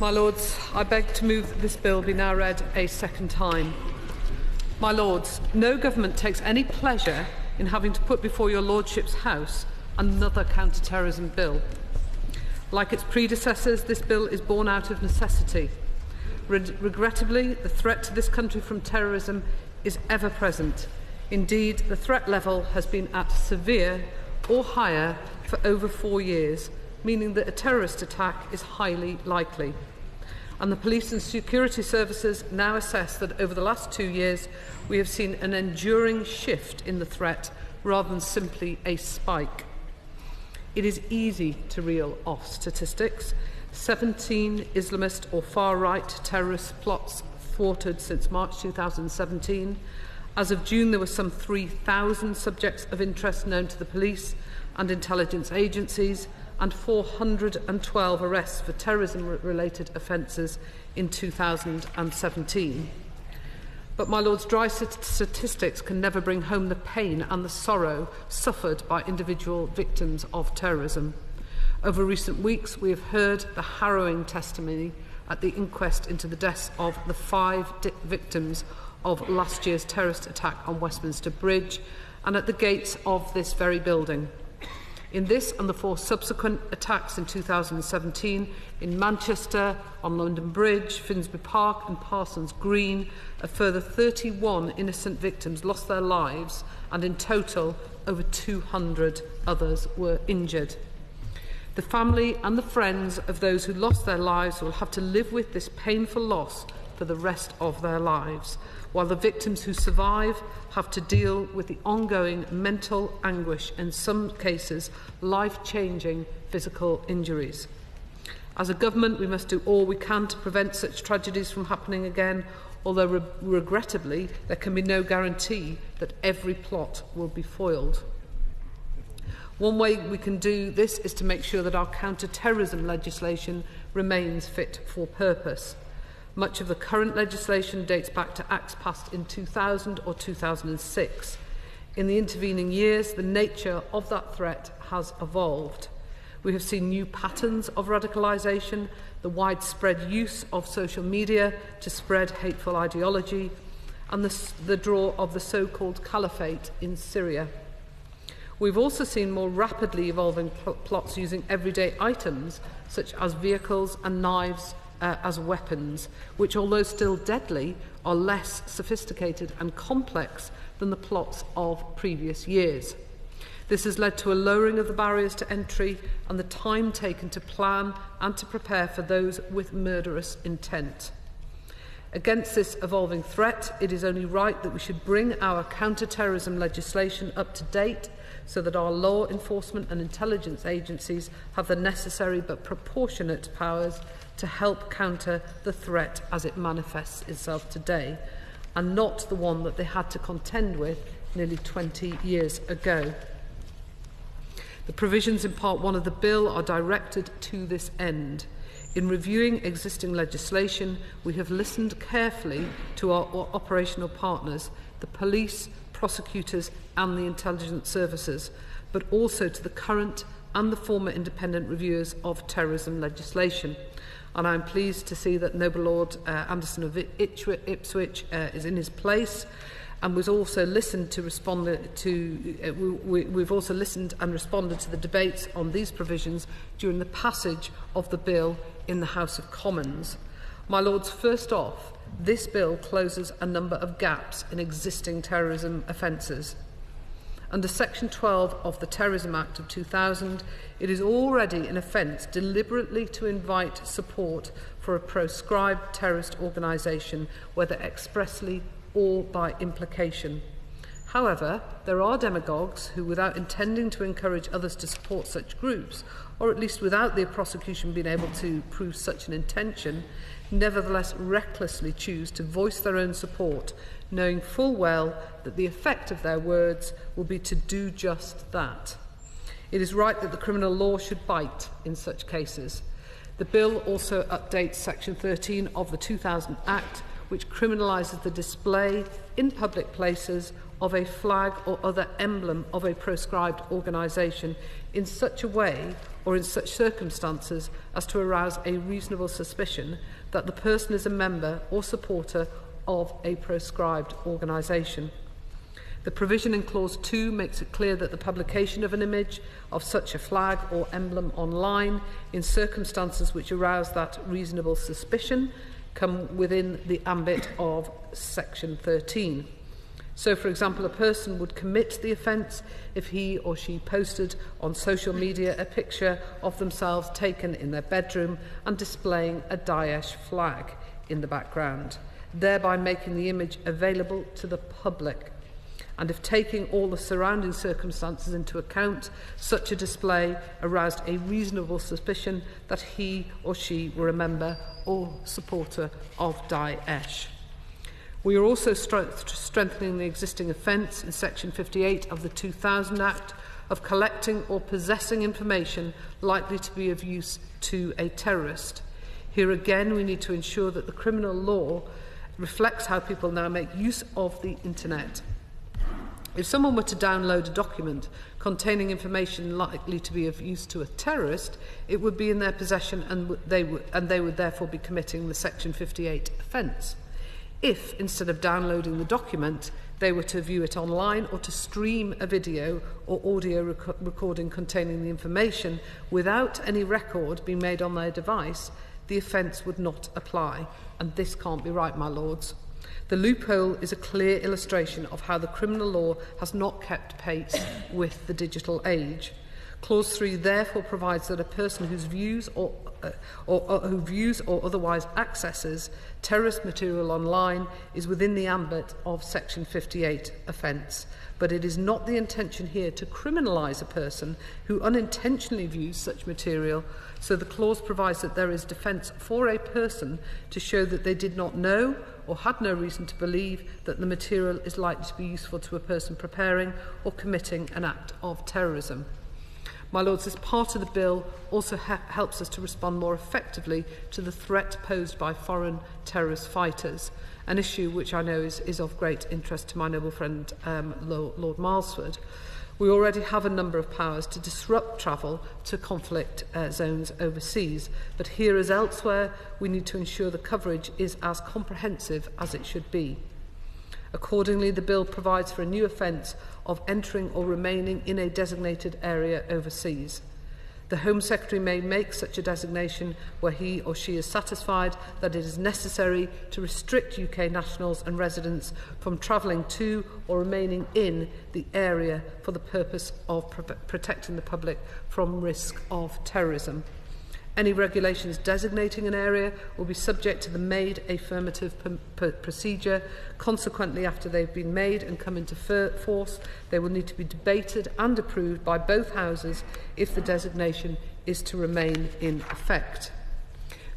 My Lords, I beg to move that this bill be now read a second time. My Lords, no government takes any pleasure in having to put before your Lordship's House another counter-terrorism bill. Like its predecessors, this bill is born out of necessity. Regrettably, the threat to this country from terrorism is ever present. Indeed, the threat level has been at severe or higher for over 4 years, meaning that a terrorist attack is highly likely. And the police and security services now assess that over the last 2 years we have seen an enduring shift in the threat rather than simply a spike. It is easy to reel off statistics. 17 Islamist or far-right terrorist plots thwarted since March 2017. As of June, there were some 3,000 subjects of interest known to the police and intelligence agencies, and 412 arrests for terrorism-related offences in 2017. But, my Lords, dry statistics can never bring home the pain and the sorrow suffered by individual victims of terrorism. Over recent weeks, we have heard the harrowing testimony at the inquest into the deaths of the 5 victims of last year's terrorist attack on Westminster Bridge and at the gates of this very building. In this and the 4 subsequent attacks in 2017 in Manchester, on London Bridge, Finsbury Park and Parsons Green, a further 31 innocent victims lost their lives, and in total over 200 others were injured. The family and the friends of those who lost their lives will have to live with this painful loss for the rest of their lives, while the victims who survive have to deal with the ongoing mental anguish, in some cases life-changing physical injuries. As a government, we must do all we can to prevent such tragedies from happening again, although regrettably there can be no guarantee that every plot will be foiled. One way we can do this is to make sure that our counter-terrorism legislation remains fit for purpose. Much of the current legislation dates back to acts passed in 2000 or 2006. In the intervening years, the nature of that threat has evolved. We have seen new patterns of radicalisation, the widespread use of social media to spread hateful ideology, and the draw of the so-called caliphate in Syria. We've also seen more rapidly evolving plots using everyday items, such as vehicles and knives, as weapons, which, although still deadly, are less sophisticated and complex than the plots of previous years. This has led to a lowering of the barriers to entry and the time taken to plan and to prepare for those with murderous intent. Against this evolving threat, it is only right that we should bring our counter-terrorism legislation up to date so that our law enforcement and intelligence agencies have the necessary but proportionate powers to help counter the threat as it manifests itself today, and not the one that they had to contend with nearly 20 years ago. The provisions in Part 1 of the bill are directed to this end. In reviewing existing legislation, we have listened carefully to our operational partners, the police, prosecutors and the intelligence services, but also to the current and the former independent reviewers of terrorism legislation. And I am pleased to see that Noble Lord Anderson of Ipswich is in his place, and we've also listened to we've also listened and responded to the debates on these provisions during the passage of the bill in the House of Commons. My Lords, first off, this bill closes a number of gaps in existing terrorism offences. Under Section 12 of the Terrorism Act of 2000, it is already an offence deliberately to invite support for a proscribed terrorist organisation, whether expressly or by implication. However, there are demagogues who, without intending to encourage others to support such groups, or at least without the prosecution being able to prove such an intention, nevertheless recklessly choose to voice their own support, knowing full well that the effect of their words will be to do just that. It is right that the criminal law should bite in such cases. The bill also updates Section 13 of the 2000 Act, which criminalises the display in public places of a flag or other emblem of a proscribed organisation in such a way or in such circumstances as to arouse a reasonable suspicion that the person is a member or supporter of a proscribed organisation. The provision in Clause 2 makes it clear that the publication of an image of such a flag or emblem online in circumstances which arouse that reasonable suspicion come within the ambit of Section 13. So, for example, a person would commit the offence if he or she posted on social media a picture of themselves taken in their bedroom and displaying a Daesh flag in the background, thereby making the image available to the public. And if taking all the surrounding circumstances into account, such a display aroused a reasonable suspicion that he or she were a member or supporter of Daesh. We are also strengthening the existing offence in Section 58 of the 2000 Act of collecting or possessing information likely to be of use to a terrorist. Here again, we need to ensure that the criminal law reflects how people now make use of the internet. If someone were to download a document containing information likely to be of use to a terrorist, it would be in their possession and they would therefore be committing the Section 58 offence. If, instead of downloading the document, they were to view it online or to stream a video or audio recording containing the information without any record being made on their device, the offence would not apply. And this can't be right, my lords. The loophole is a clear illustration of how the criminal law has not kept pace with the digital age. Clause 3 therefore provides that a person whose views or otherwise accesses terrorist material online is within the ambit of Section 58 offence. But it is not the intention here to criminalise a person who unintentionally views such material, so the clause provides that there is defence for a person to show that they did not know or had no reason to believe that the material is likely to be useful to a person preparing or committing an act of terrorism. My Lords, this part of the bill also helps us to respond more effectively to the threat posed by foreign terrorist fighters, an issue which I know is of great interest to my noble friend Lord Milesford. We already have a number of powers to disrupt travel to conflict zones overseas, but here as elsewhere, we need to ensure the coverage is as comprehensive as it should be. Accordingly, the bill provides for a new offence of entering or remaining in a designated area overseas. The Home Secretary may make such a designation where he or she is satisfied that it is necessary to restrict UK nationals and residents from travelling to or remaining in the area for the purpose of protecting the public from risk of terrorism. Any regulations designating an area will be subject to the made affirmative procedure. Consequently, after they've been made and come into force, they will need to be debated and approved by both houses if the designation is to remain in effect.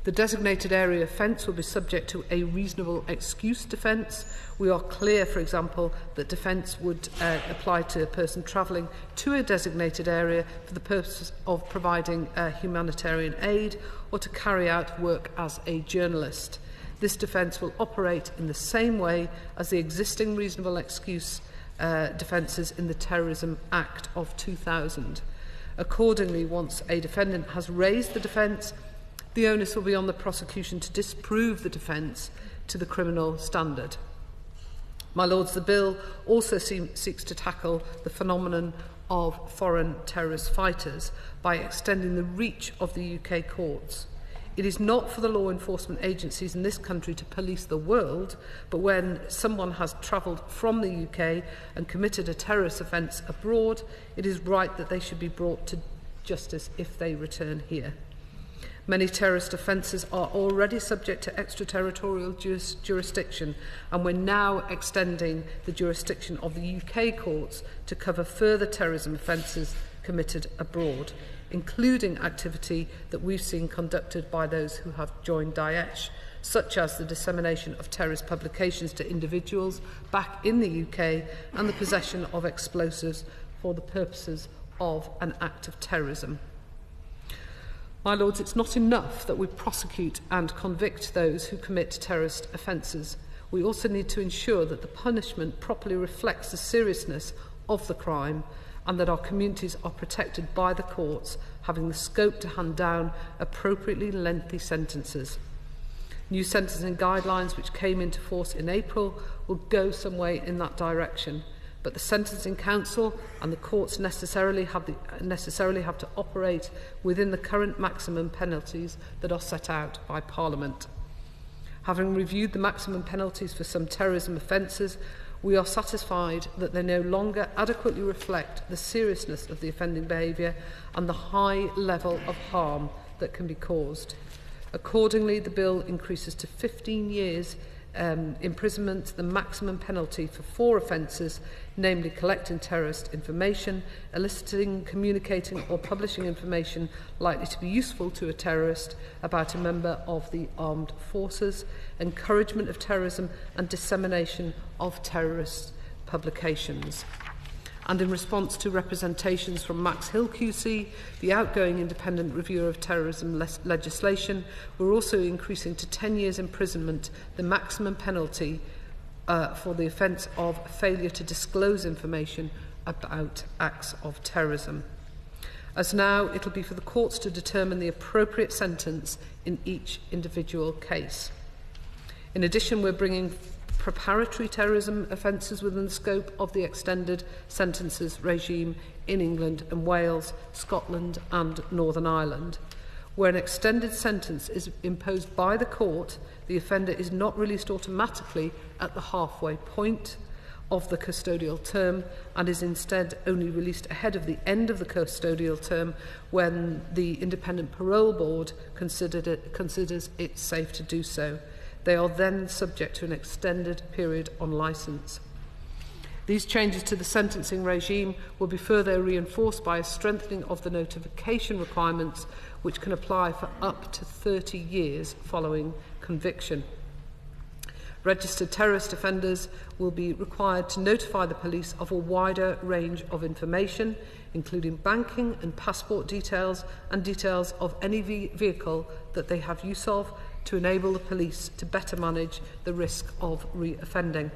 The designated area offence will be subject to a reasonable excuse defence. We are clear, for example, that defence would apply to a person travelling to a designated area for the purpose of providing humanitarian aid or to carry out work as a journalist. This defence will operate in the same way as the existing reasonable excuse defences in the Terrorism Act of 2000. Accordingly, once a defendant has raised the defence, the onus will be on the prosecution to disprove the defence to the criminal standard. My Lords, the bill also seeks to tackle the phenomenon of foreign terrorist fighters by extending the reach of the UK courts. It is not for the law enforcement agencies in this country to police the world, but when someone has travelled from the UK and committed a terrorist offence abroad, it is right that they should be brought to justice if they return here. Many terrorist offences are already subject to extraterritorial jurisdiction, and we're now extending the jurisdiction of the UK courts to cover further terrorism offences committed abroad, including activity that we've seen conducted by those who have joined Daesh, such as the dissemination of terrorist publications to individuals back in the UK and the possession of explosives for the purposes of an act of terrorism. My Lords, it's not enough that we prosecute and convict those who commit terrorist offences. we also need to ensure that the punishment properly reflects the seriousness of the crime and that our communities are protected by the courts, having the scope to hand down appropriately lengthy sentences. New sentencing guidelines, which came into force in April, will go some way in that direction, but the Sentencing Council and the courts necessarily have to operate within the current maximum penalties that are set out by Parliament. Having reviewed the maximum penalties for some terrorism offences, we are satisfied that they no longer adequately reflect the seriousness of the offending behaviour and the high level of harm that can be caused. Accordingly, the bill increases to 15 years imprisonment the maximum penalty for 4 offences, namely collecting terrorist information, eliciting, communicating or publishing information likely to be useful to a terrorist about a member of the armed forces, encouragement of terrorism and dissemination of terrorist publications. And in response to representations from Max Hill QC, the outgoing independent reviewer of terrorism legislation, we're also increasing to 10 years imprisonment the maximum penalty for the offence of failure to disclose information about acts of terrorism. As now, it will be for the courts to determine the appropriate sentence in each individual case. In addition, we're bringing preparatory terrorism offences within the scope of the extended sentences regime in England and Wales, Scotland and Northern Ireland. Where an extended sentence is imposed by the court, the offender is not released automatically at the halfway point of the custodial term and is instead only released ahead of the end of the custodial term when the Independent Parole Board considers it safe to do so. They are then subject to an extended period on licence. These changes to the sentencing regime will be further reinforced by a strengthening of the notification requirements, which can apply for up to 30 years following conviction. Registered terrorist offenders will be required to notify the police of a wider range of information, including banking and passport details and details of any vehicle that they have use of, to enable the police to better manage the risk of re-offending.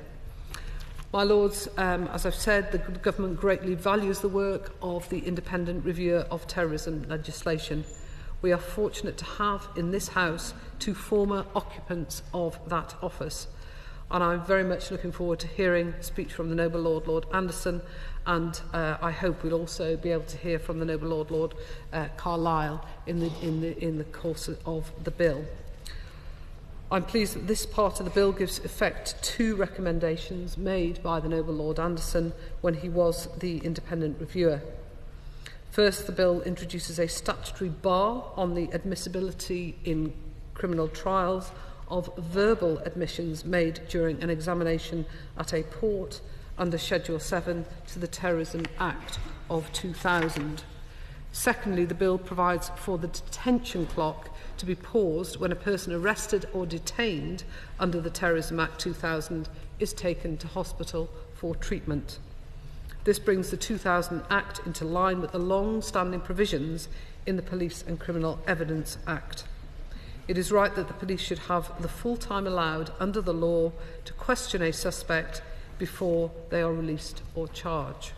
My Lords, as I've said, the Government greatly values the work of the Independent Reviewer of Terrorism legislation. We are fortunate to have in this House 2 former occupants of that office, and I'm very much looking forward to hearing a speech from the Noble Lord, Lord Anderson, and I hope we'll also be able to hear from the Noble Lord, Lord Carlisle in the course of the bill. I'm pleased that this part of the bill gives effect to recommendations made by the Noble Lord Anderson when he was the independent reviewer. First, the bill introduces a statutory bar on the admissibility in criminal trials of verbal admissions made during an examination at a port under Schedule 7 to the Terrorism Act of 2000. Secondly, the bill provides for the detention clock to be paused when a person arrested or detained under the Terrorism Act 2000 is taken to hospital for treatment. This brings the 2000 Act into line with the long-standing provisions in the Police and Criminal Evidence Act. It is right that the police should have the full time allowed under the law to question a suspect before they are released or charged.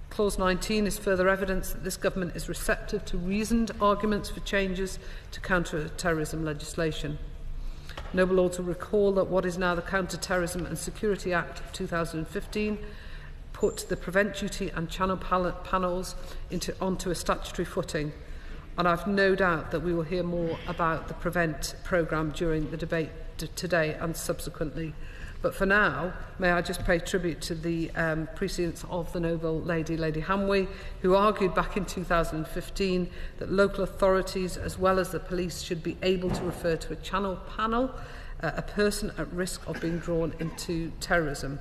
Clause 19 is further evidence that this Government is receptive to reasoned arguments for changes to counter-terrorism legislation. Noble Lords will recall that what is now the Counter-Terrorism and Security Act of 2015 put the prevent duty and channel panels onto a statutory footing, and I've no doubt that we will hear more about the prevent programme during the debate today and subsequently. But for now, may I just pay tribute to the prescience of the noble Lady Hamway, who argued back in 2015 that local authorities as well as the police should be able to refer to a channel panel a person at risk of being drawn into terrorism.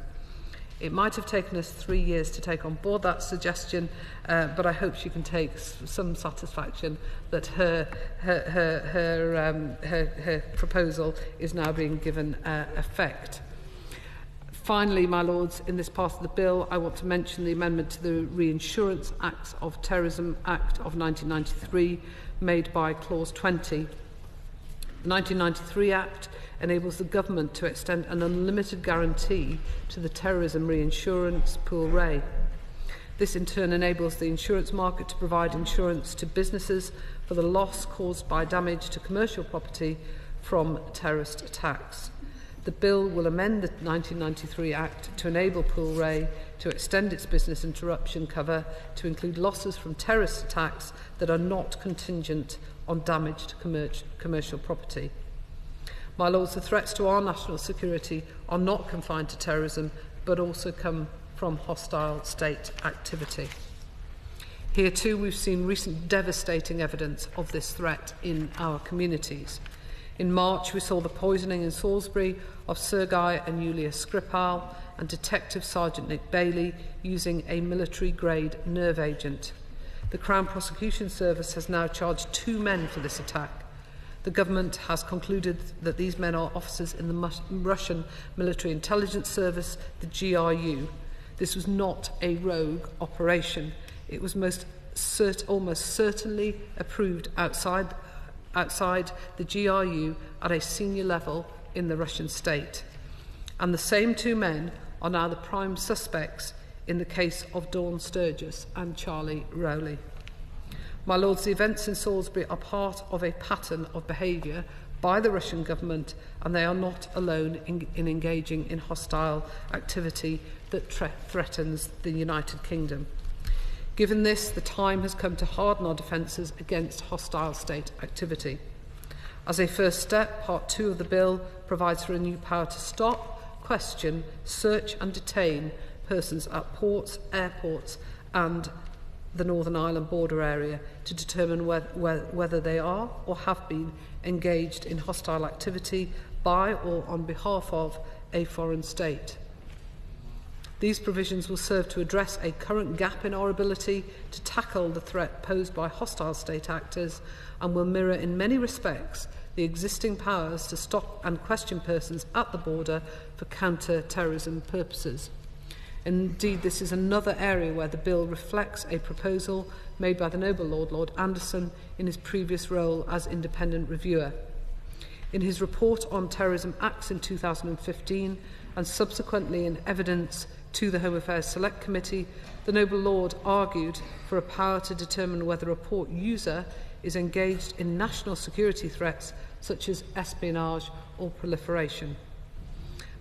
It might have taken us 3 years to take on board that suggestion, but I hope she can take some satisfaction that her proposal is now being given effect. Finally, my Lords, in this part of the bill, I want to mention the amendment to the Reinsurance Acts of Terrorism Act of 1993 made by Clause 20. The 1993 Act enables the government to extend an unlimited guarantee to the terrorism reinsurance pool Ray. This in turn enables the insurance market to provide insurance to businesses for the loss caused by damage to commercial property from terrorist attacks. The bill will amend the 1993 Act to enable Pool Ray to extend its business interruption cover to include losses from terrorist attacks that are not contingent on damage to commercial property. My Lords, the threats to our national security are not confined to terrorism, but also come from hostile state activity. Here too we've seen recent devastating evidence of this threat in our communities. In March we saw the poisoning in Salisbury of Sergei and Yulia Skripal and Detective Sergeant Nick Bailey using a military-grade nerve agent. The Crown Prosecution Service has now charged 2 men for this attack. The government has concluded that these men are officers in the Russian Military Intelligence Service, the GRU. This was not a rogue operation. It was almost certainly approved outside the GRU at a senior level in the Russian state. And the same 2 men are now the prime suspects in the case of Dawn Sturgis and Charlie Rowley. My Lords, the events in Salisbury are part of a pattern of behaviour by the Russian government, and they are not alone in engaging in hostile activity that threatens the United Kingdom. Given this, the time has come to harden our defences against hostile state activity. As a first step, Part 2 of the bill provides for a new power to stop, question, search and detain persons at ports, airports and the Northern Ireland border area to determine whether they are or have been engaged in hostile activity by or on behalf of a foreign state. These provisions will serve to address a current gap in our ability to tackle the threat posed by hostile state actors and will mirror in many respects the existing powers to stop and question persons at the border for counter-terrorism purposes. Indeed, this is another area where the bill reflects a proposal made by the Noble Lord Anderson in his previous role as independent reviewer. In his report on terrorism acts in 2015 and subsequently in evidence to the Home Affairs Select Committee, the Noble Lord argued for a power to determine whether a port user is engaged in national security threats such as espionage or proliferation.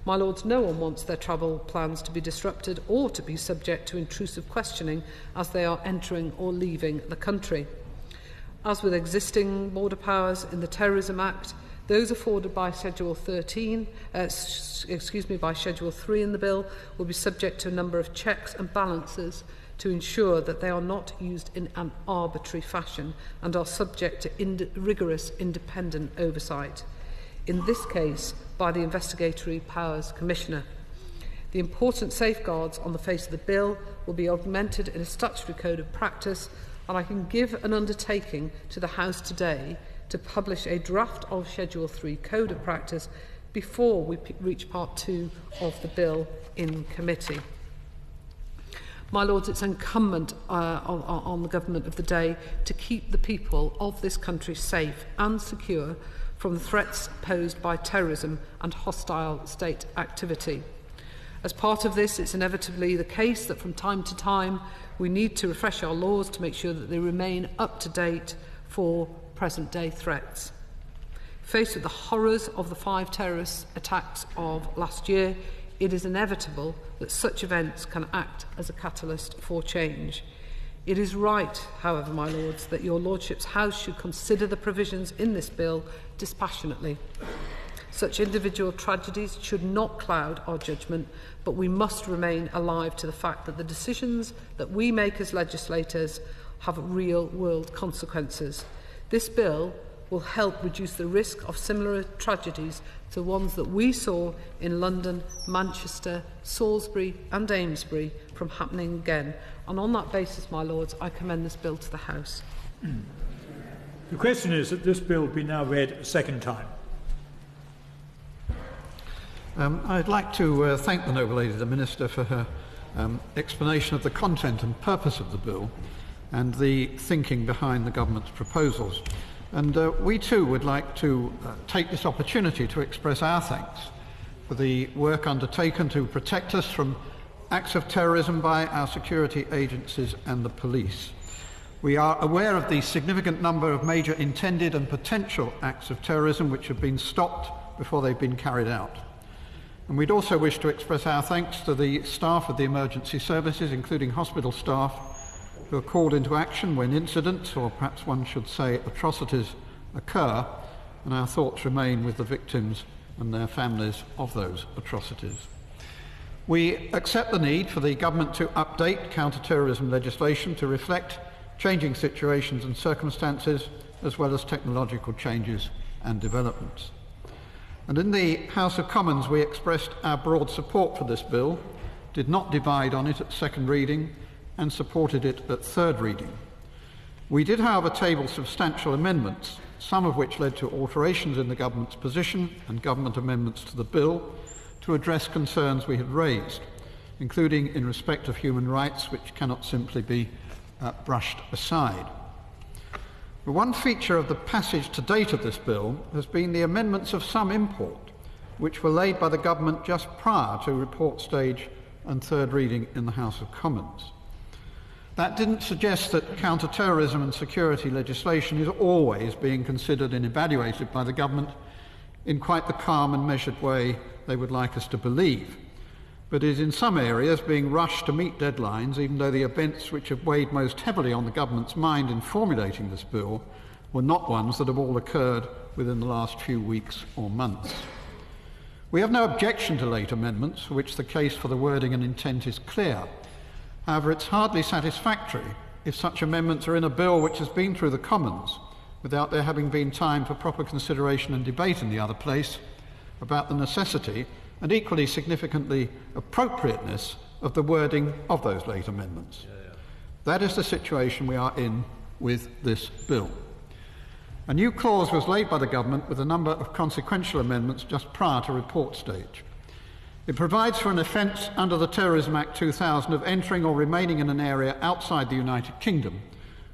My Lords, no one wants their travel plans to be disrupted or to be subject to intrusive questioning as they are entering or leaving the country. As with existing border powers in the Terrorism Act, those afforded by Schedule 3 in the bill will be subject to a number of checks and balances to ensure that they are not used in an arbitrary fashion and are subject to rigorous independent oversight. In this case, by the Investigatory Powers Commissioner. The important safeguards on the face of the bill will be augmented in a statutory code of practice, and I can give an undertaking to the House today to publish a draft of Schedule 3 Code of Practice before we reach Part 2 of the bill in committee. My Lords, it's incumbent on the government of the day to keep the people of this country safe and secure from the threats posed by terrorism and hostile state activity. As part of this, it's inevitably the case that from time to time we need to refresh our laws to make sure that they remain up to date for present-day threats. Faced with the horrors of the 5 terrorist attacks of last year, it is inevitable that such events can act as a catalyst for change. It is right, however, my Lords, that your Lordship's House should consider the provisions in this bill dispassionately. Such individual tragedies should not cloud our judgment, but we must remain alive to the fact that the decisions that we make as legislators have real-world consequences. This bill will help reduce the risk of similar tragedies to ones that we saw in London, Manchester, Salisbury and Amesbury from happening again. And on that basis, my Lords, I commend this bill to the House. The question is that this bill be now read a second time. I'd like to thank the Noble Lady, the Minister, for her explanation of the content and purpose of the bill and the thinking behind the government's proposals. And we too would like to take this opportunity to express our thanks for the work undertaken to protect us from acts of terrorism by our security agencies and the police. We are aware of the significant number of major intended and potential acts of terrorism which have been stopped before they've been carried out. And we'd also wish to express our thanks to the staff of the emergency services, including hospital staff, who are called into action when incidents, or perhaps one should say atrocities, occur, and our thoughts remain with the victims and their families of those atrocities. We accept the need for the government to update counter-terrorism legislation to reflect changing situations and circumstances, as well as technological changes and developments. And in the House of Commons, we expressed our broad support for this bill, did not divide on it at second reading, and supported it at third reading. We did, however, table substantial amendments, some of which led to alterations in the government's position and government amendments to the bill to address concerns we had raised, including in respect of human rights, which cannot simply be brushed aside. But one feature of the passage to date of this bill has been the amendments of some import, which were laid by the government just prior to report stage and third reading in the House of Commons. That didn't suggest that counter-terrorism and security legislation is always being considered and evaluated by the government in quite the calm and measured way they would like us to believe, but is in some areas being rushed to meet deadlines, even though the events which have weighed most heavily on the government's mind in formulating this bill were not ones that have all occurred within the last few weeks or months. We have no objection to late amendments for which the case for the wording and intent is clear. However, it's hardly satisfactory if such amendments are in a bill which has been through the Commons without there having been time for proper consideration and debate in the other place about the necessity and equally significantly appropriateness of the wording of those late amendments. That is the situation we are in with this bill. A new clause was laid by the government with a number of consequential amendments just prior to report stage. It provides for an offence under the Terrorism Act 2000 of entering or remaining in an area outside the United Kingdom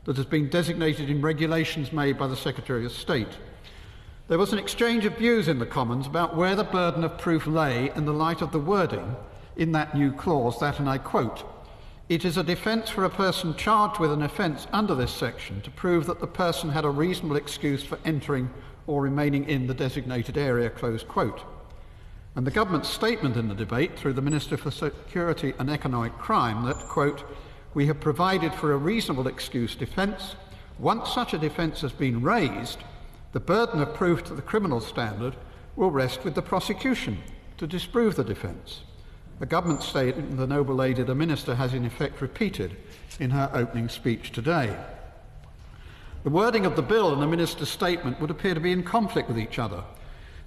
that has been designated in regulations made by the Secretary of State. There was an exchange of views in the Commons about where the burden of proof lay in the light of the wording in that new clause that, and I quote, "It is a defence for a person charged with an offence under this section to prove that the person had a reasonable excuse for entering or remaining in the designated area," close quote. And the government's statement in the debate through the Minister for Security and Economic Crime that, quote, "We have provided for a reasonable excuse defence. Once such a defence has been raised, the burden of proof to the criminal standard will rest with the prosecution to disprove the defence." A government statement the noble lady, the Minister, has in effect repeated in her opening speech today. The wording of the bill and the Minister's statement would appear to be in conflict with each other,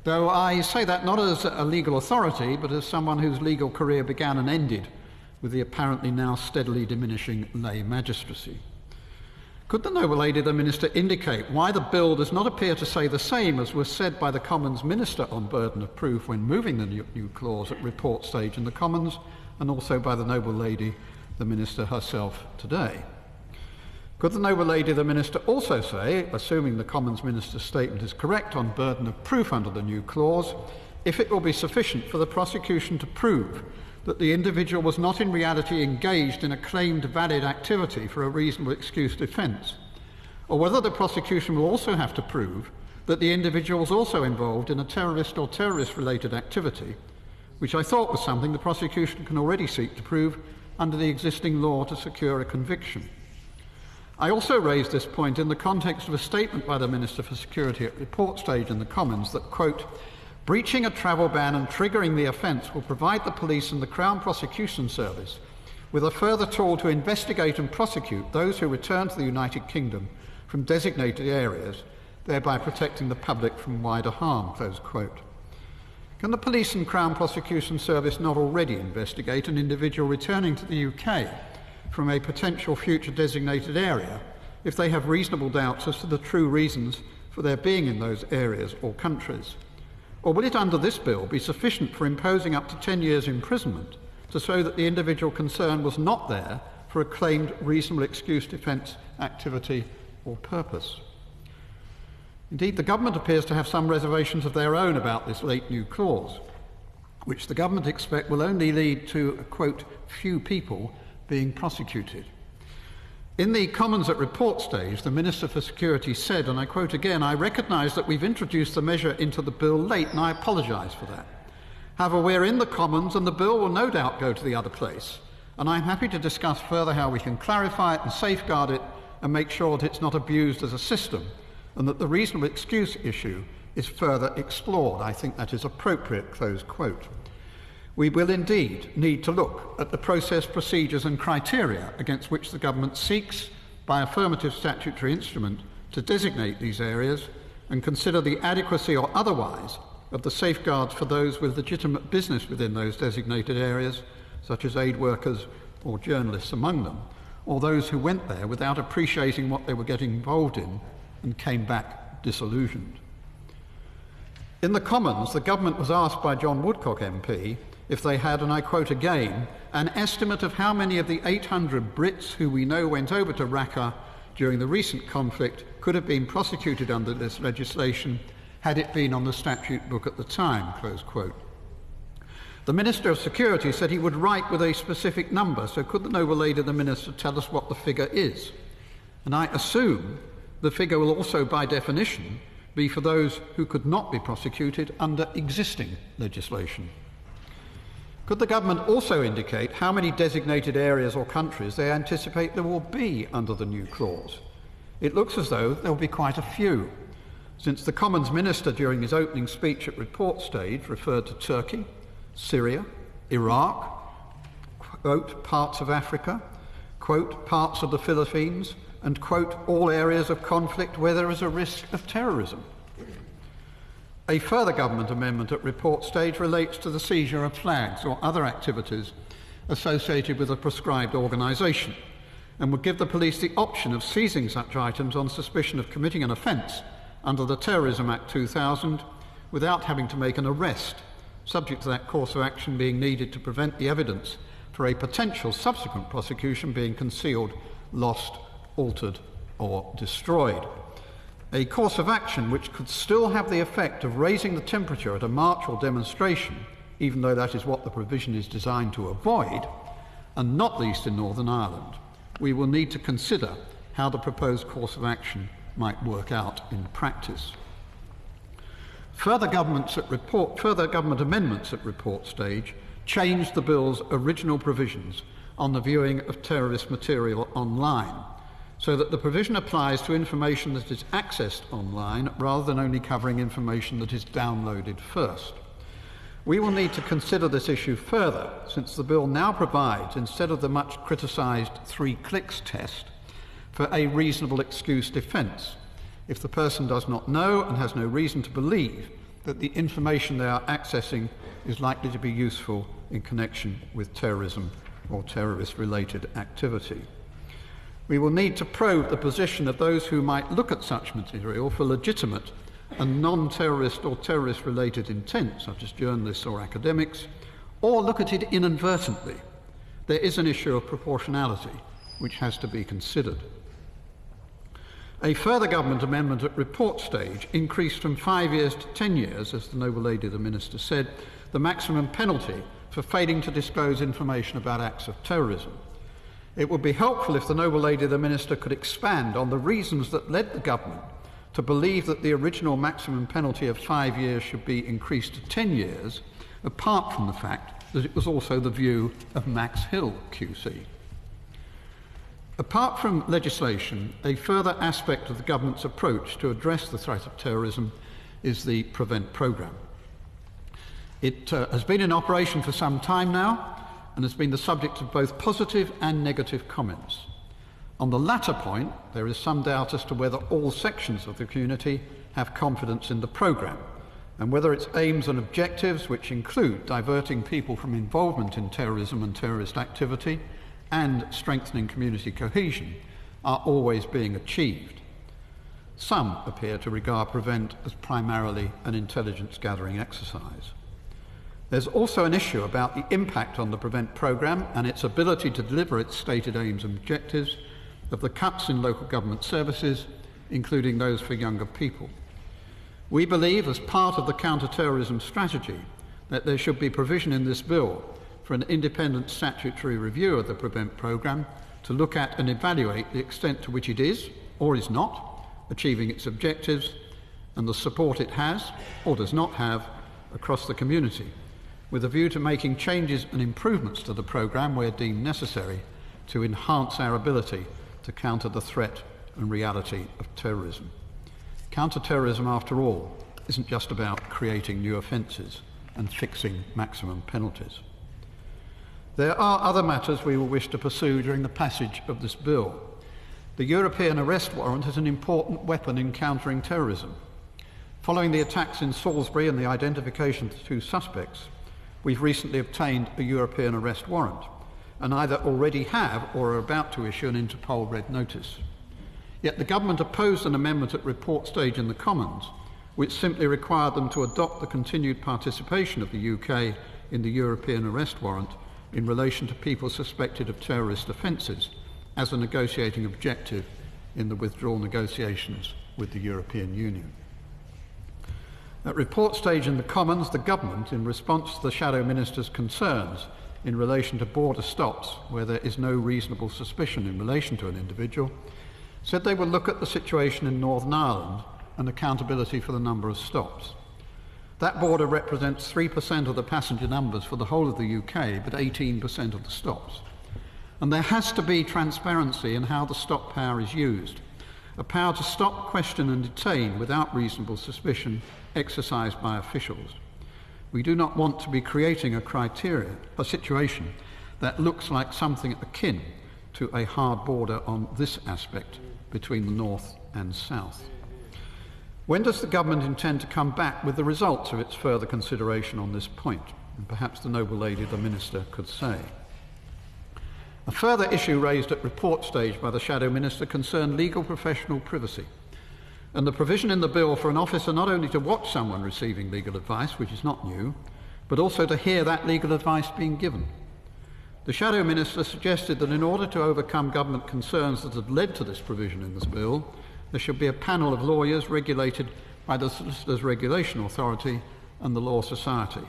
though I say that not as a legal authority, but as someone whose legal career began and ended with the apparently now steadily diminishing lay magistracy. Could the noble lady, the Minister, indicate why the bill does not appear to say the same as was said by the Commons Minister on burden of proof when moving the new clause at report stage in the Commons, and also by the noble lady, the Minister herself today? Could the noble lady, the Minister, also say, assuming the Commons Minister's statement is correct on burden of proof under the new clause, if it will be sufficient for the prosecution to prove that the individual was not in reality engaged in a claimed valid activity for a reasonable excuse defence, or whether the prosecution will also have to prove that the individual was also involved in a terrorist or terrorist-related activity, which I thought was something the prosecution can already seek to prove under the existing law to secure a conviction. I also raised this point in the context of a statement by the Minister for Security at report stage in the Commons that, quote, "Breaching a travel ban and triggering the offence will provide the police and the Crown Prosecution Service with a further tool to investigate and prosecute those who return to the United Kingdom from designated areas, thereby protecting the public from wider harm," close quote. Can the police and Crown Prosecution Service not already investigate an individual returning to the UK from a potential future designated area if they have reasonable doubts as to the true reasons for their being in those areas or countries? Or will it, under this bill, be sufficient for imposing up to 10 years imprisonment to show that the individual concerned was not there for a claimed reasonable excuse defence activity or purpose? Indeed, the government appears to have some reservations of their own about this late new clause, which the government expect will only lead to, quote, few people being prosecuted. In the Commons at report stage, the Minister for Security said, and I quote again, "I recognise that we've introduced the measure into the bill late, and I apologise for that. However, we're in the Commons, and the bill will no doubt go to the other place, and I'm happy to discuss further how we can clarify it and safeguard it and make sure that it's not abused as a system, and that the reasonable excuse issue is further explored. I think that is appropriate," close quote. We will indeed need to look at the process, procedures and criteria against which the government seeks, by affirmative statutory instrument, to designate these areas and consider the adequacy or otherwise of the safeguards for those with legitimate business within those designated areas, such as aid workers or journalists among them, or those who went there without appreciating what they were getting involved in and came back disillusioned. In the Commons, the government was asked by John Woodcock MP if they had, and I quote again, "an estimate of how many of the 800 Brits who we know went over to Raqqa during the recent conflict could have been prosecuted under this legislation had it been on the statute book at the time," close quote. The Minister of Security said he would write with a specific number, so could the noble lady the Minister tell us what the figure is? And I assume the figure will also, by definition, be for those who could not be prosecuted under existing legislation. Could the government also indicate how many designated areas or countries they anticipate there will be under the new clause? It looks as though there will be quite a few, since the Commons Minister during his opening speech at report stage referred to Turkey, Syria, Iraq, quote, parts of Africa, quote, parts of the Philippines, and, quote, all areas of conflict where there is a risk of terrorism. A further government amendment at report stage relates to the seizure of flags or other activities associated with a prescribed organisation, and would give the police the option of seizing such items on suspicion of committing an offence under the Terrorism Act 2000 without having to make an arrest, subject to that course of action being needed to prevent the evidence for a potential subsequent prosecution being concealed, lost, altered or destroyed. A course of action which could still have the effect of raising the temperature at a march or demonstration, even though that is what the provision is designed to avoid, and not least in Northern Ireland. We will need to consider how the proposed course of action might work out in practice. Further government amendments at report stage changed the bill's original provisions on the viewing of terrorist material online, so that the provision applies to information that is accessed online rather than only covering information that is downloaded first. We will need to consider this issue further, since the bill now provides, instead of the much criticised 3 clicks test, for a reasonable excuse defence, if the person does not know and has no reason to believe that the information they are accessing is likely to be useful in connection with terrorism or terrorist-related activity. We will need to probe the position of those who might look at such material for legitimate and non-terrorist or terrorist-related intent, such as journalists or academics, or look at it inadvertently. There is an issue of proportionality which has to be considered. A further government amendment at report stage increased from 5 years to 10 years, as the noble lady the Minister said, the maximum penalty for failing to disclose information about acts of terrorism. It would be helpful if the noble lady the Minister could expand on the reasons that led the government to believe that the original maximum penalty of 5 years should be increased to 10 years, apart from the fact that it was also the view of Max Hill QC. Apart from legislation, a further aspect of the government's approach to address the threat of terrorism is the PREVENT programme. It has been in operation for some time now and has been the subject of both positive and negative comments. On the latter point, there is some doubt as to whether all sections of the community have confidence in the programme, and whether its aims and objectives, which include diverting people from involvement in terrorism and terrorist activity and strengthening community cohesion, are always being achieved. Some appear to regard PREVENT as primarily an intelligence gathering exercise. There's also an issue about the impact on the PREVENT programme and its ability to deliver its stated aims and objectives of the cuts in local government services, including those for younger people. We believe, as part of the counter-terrorism strategy, that there should be provision in this bill for an independent statutory review of the Prevent programme to look at and evaluate the extent to which it is, or is not, achieving its objectives and the support it has, or does not have, across the community, with a view to making changes and improvements to the programme where deemed necessary to enhance our ability to counter the threat and reality of terrorism. Counter-terrorism, after all, isn't just about creating new offences and fixing maximum penalties. There are other matters we will wish to pursue during the passage of this bill. The European arrest warrant is an important weapon in countering terrorism. Following the attacks in Salisbury and the identification of the two suspects, we've recently obtained a European arrest warrant and either already have or are about to issue an Interpol red notice. Yet the government opposed an amendment at report stage in the Commons which simply required them to adopt the continued participation of the UK in the European arrest warrant in relation to people suspected of terrorist offences as a negotiating objective in the withdrawal negotiations with the European Union. At report stage in the Commons, the government, in response to the Shadow Minister's concerns in relation to border stops where there is no reasonable suspicion in relation to an individual, said they will look at the situation in Northern Ireland and accountability for the number of stops. That border represents 3% of the passenger numbers for the whole of the UK, but 18% of the stops. And there has to be transparency in how the stop power is used, a power to stop, question and detain without reasonable suspicion exercised by officials. We do not want to be creating a situation that looks like something akin to a hard border on this aspect between the north and south. When does the government intend to come back with the results of its further consideration on this point? And perhaps the noble lady, the Minister, could say. A further issue raised at report stage by the Shadow Minister concerned legal professional privacy and the provision in the bill for an officer not only to watch someone receiving legal advice, which is not new, but also to hear that legal advice being given. The Shadow Minister suggested that in order to overcome government concerns that have led to this provision in this bill, there should be a panel of lawyers regulated by the Solicitors Regulation Authority and the Law Society.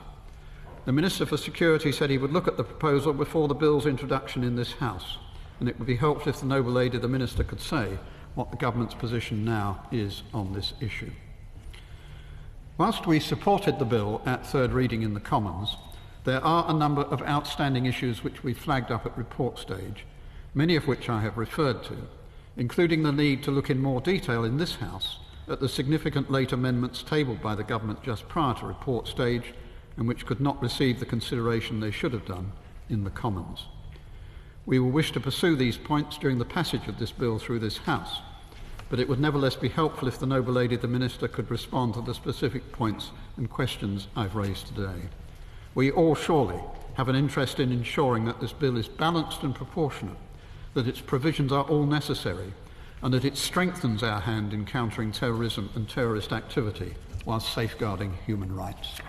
The Minister for Security said he would look at the proposal before the bill's introduction in this House, and it would be helpful if the noble lady, the Minister, could say what the government's position now is on this issue. Whilst we supported the bill at third reading in the Commons, there are a number of outstanding issues which we flagged up at report stage, many of which I have referred to, including the need to look in more detail in this House at the significant late amendments tabled by the government just prior to report stage and which could not receive the consideration they should have done in the Commons. We will wish to pursue these points during the passage of this bill through this House, but it would nevertheless be helpful if the noble lady, the Minister, could respond to the specific points and questions I've raised today. We all surely have an interest in ensuring that this bill is balanced and proportionate, that its provisions are all necessary, and that it strengthens our hand in countering terrorism and terrorist activity whilst safeguarding human rights.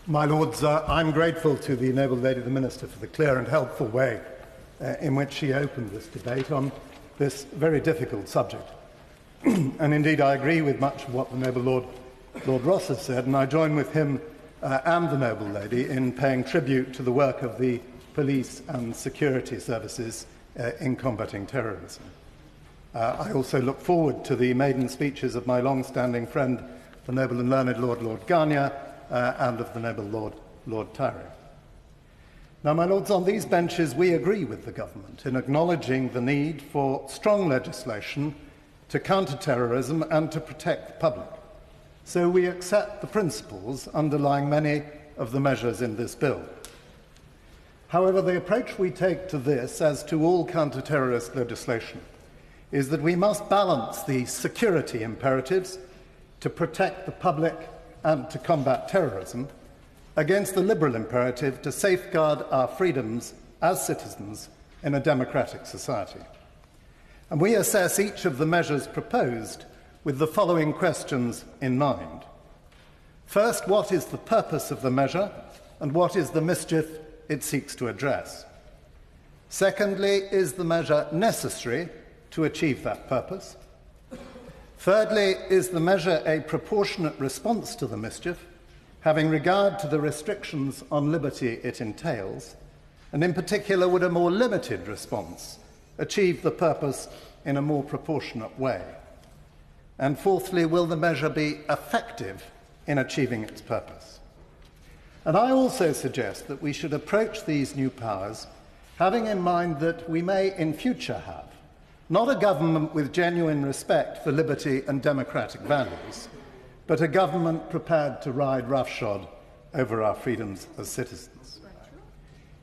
My Lords, I'm grateful to the noble lady, the Minister, for the clear and helpful way in which she opened this debate on this very difficult subject. And indeed, I agree with much of what the noble Lord Ross has said, and I join with him and the noble lady in paying tribute to the work of the police and security services in combating terrorism. I also look forward to the maiden speeches of my long-standing friend, the noble and learned Lord Garnier, and of the noble Lord Tyree. Now, my Lords, on these benches we agree with the government in acknowledging the need for strong legislation to counter terrorism and to protect the public. So we accept the principles underlying many of the measures in this bill. However, the approach we take to this, as to all counter-terrorist legislation, is that we must balance the security imperatives to protect the public and to combat terrorism against the liberal imperative to safeguard our freedoms as citizens in a democratic society. And we assess each of the measures proposed with the following questions in mind. First, what is the purpose of the measure and what is the mischief it seeks to address? Secondly, is the measure necessary to achieve that purpose? Thirdly, is the measure a proportionate response to the mischief, having regard to the restrictions on liberty it entails, and in particular would a more limited response achieve the purpose in a more proportionate way? And fourthly, will the measure be effective in achieving its purpose? And I also suggest that we should approach these new powers having in mind that we may in future have not a government with genuine respect for liberty and democratic values, but a government prepared to ride roughshod over our freedoms as citizens.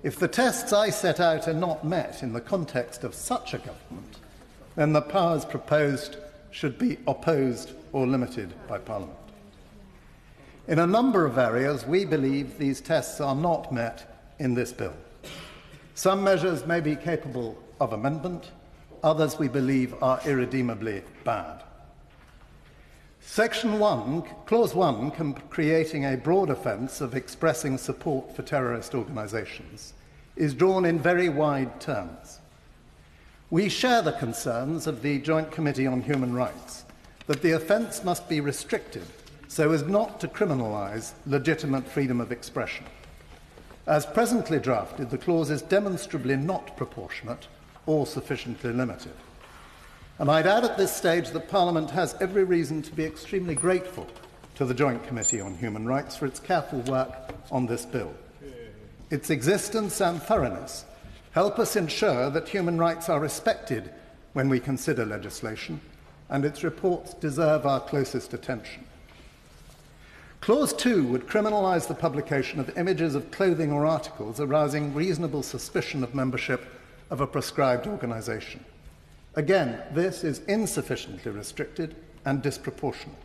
If the tests I set out are not met in the context of such a government, then the powers proposed should be opposed or limited by Parliament. In a number of areas, we believe these tests are not met in this bill. Some measures may be capable of amendment, others we believe are irredeemably bad. Section 1, Clause 1, creating a broad offence of expressing support for terrorist organisations, is drawn in very wide terms. We share the concerns of the Joint Committee on Human Rights that the offence must be restricted so as not to criminalise legitimate freedom of expression. As presently drafted, the clause is demonstrably not proportionate or sufficiently limited. And I'd add at this stage that Parliament has every reason to be extremely grateful to the Joint Committee on Human Rights for its careful work on this bill. Its existence and thoroughness help us ensure that human rights are respected when we consider legislation, and its reports deserve our closest attention. Clause 2 would criminalise the publication of images of clothing or articles arousing reasonable suspicion of membership of a prescribed organisation. Again, this is insufficiently restricted and disproportionate.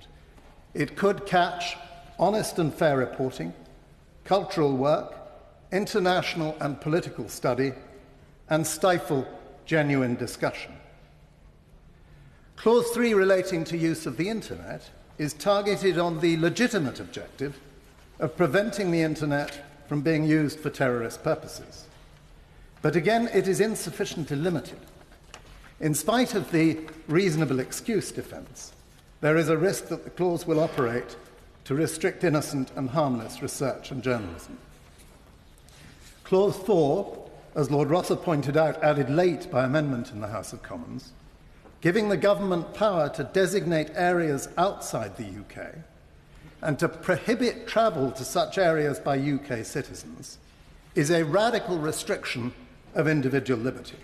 It could catch honest and fair reporting, cultural work, international and political study, and stifle genuine discussion. Clause 3, relating to use of the Internet, is targeted on the legitimate objective of preventing the Internet from being used for terrorist purposes. But again, it is insufficiently limited. In spite of the reasonable excuse defence, there is a risk that the clause will operate to restrict innocent and harmless research and journalism. Clause 4, as Lord Rosser pointed out, added late by amendment in the House of Commons, giving the government power to designate areas outside the UK and to prohibit travel to such areas by UK citizens, is a radical restriction of individual liberty.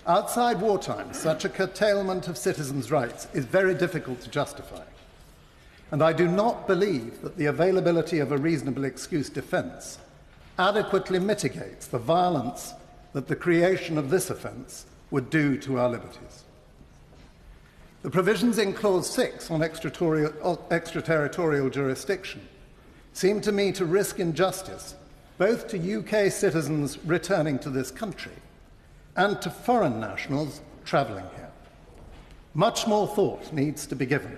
Outside wartime, such a curtailment of citizens' rights is very difficult to justify, and I do not believe that the availability of a reasonable excuse defence adequately mitigates the violence that the creation of this offence would do to our liberties. The provisions in Clause 6 on extraterritorial jurisdiction seem to me to risk injustice both to UK citizens returning to this country and to foreign nationals travelling here. Much more thought needs to be given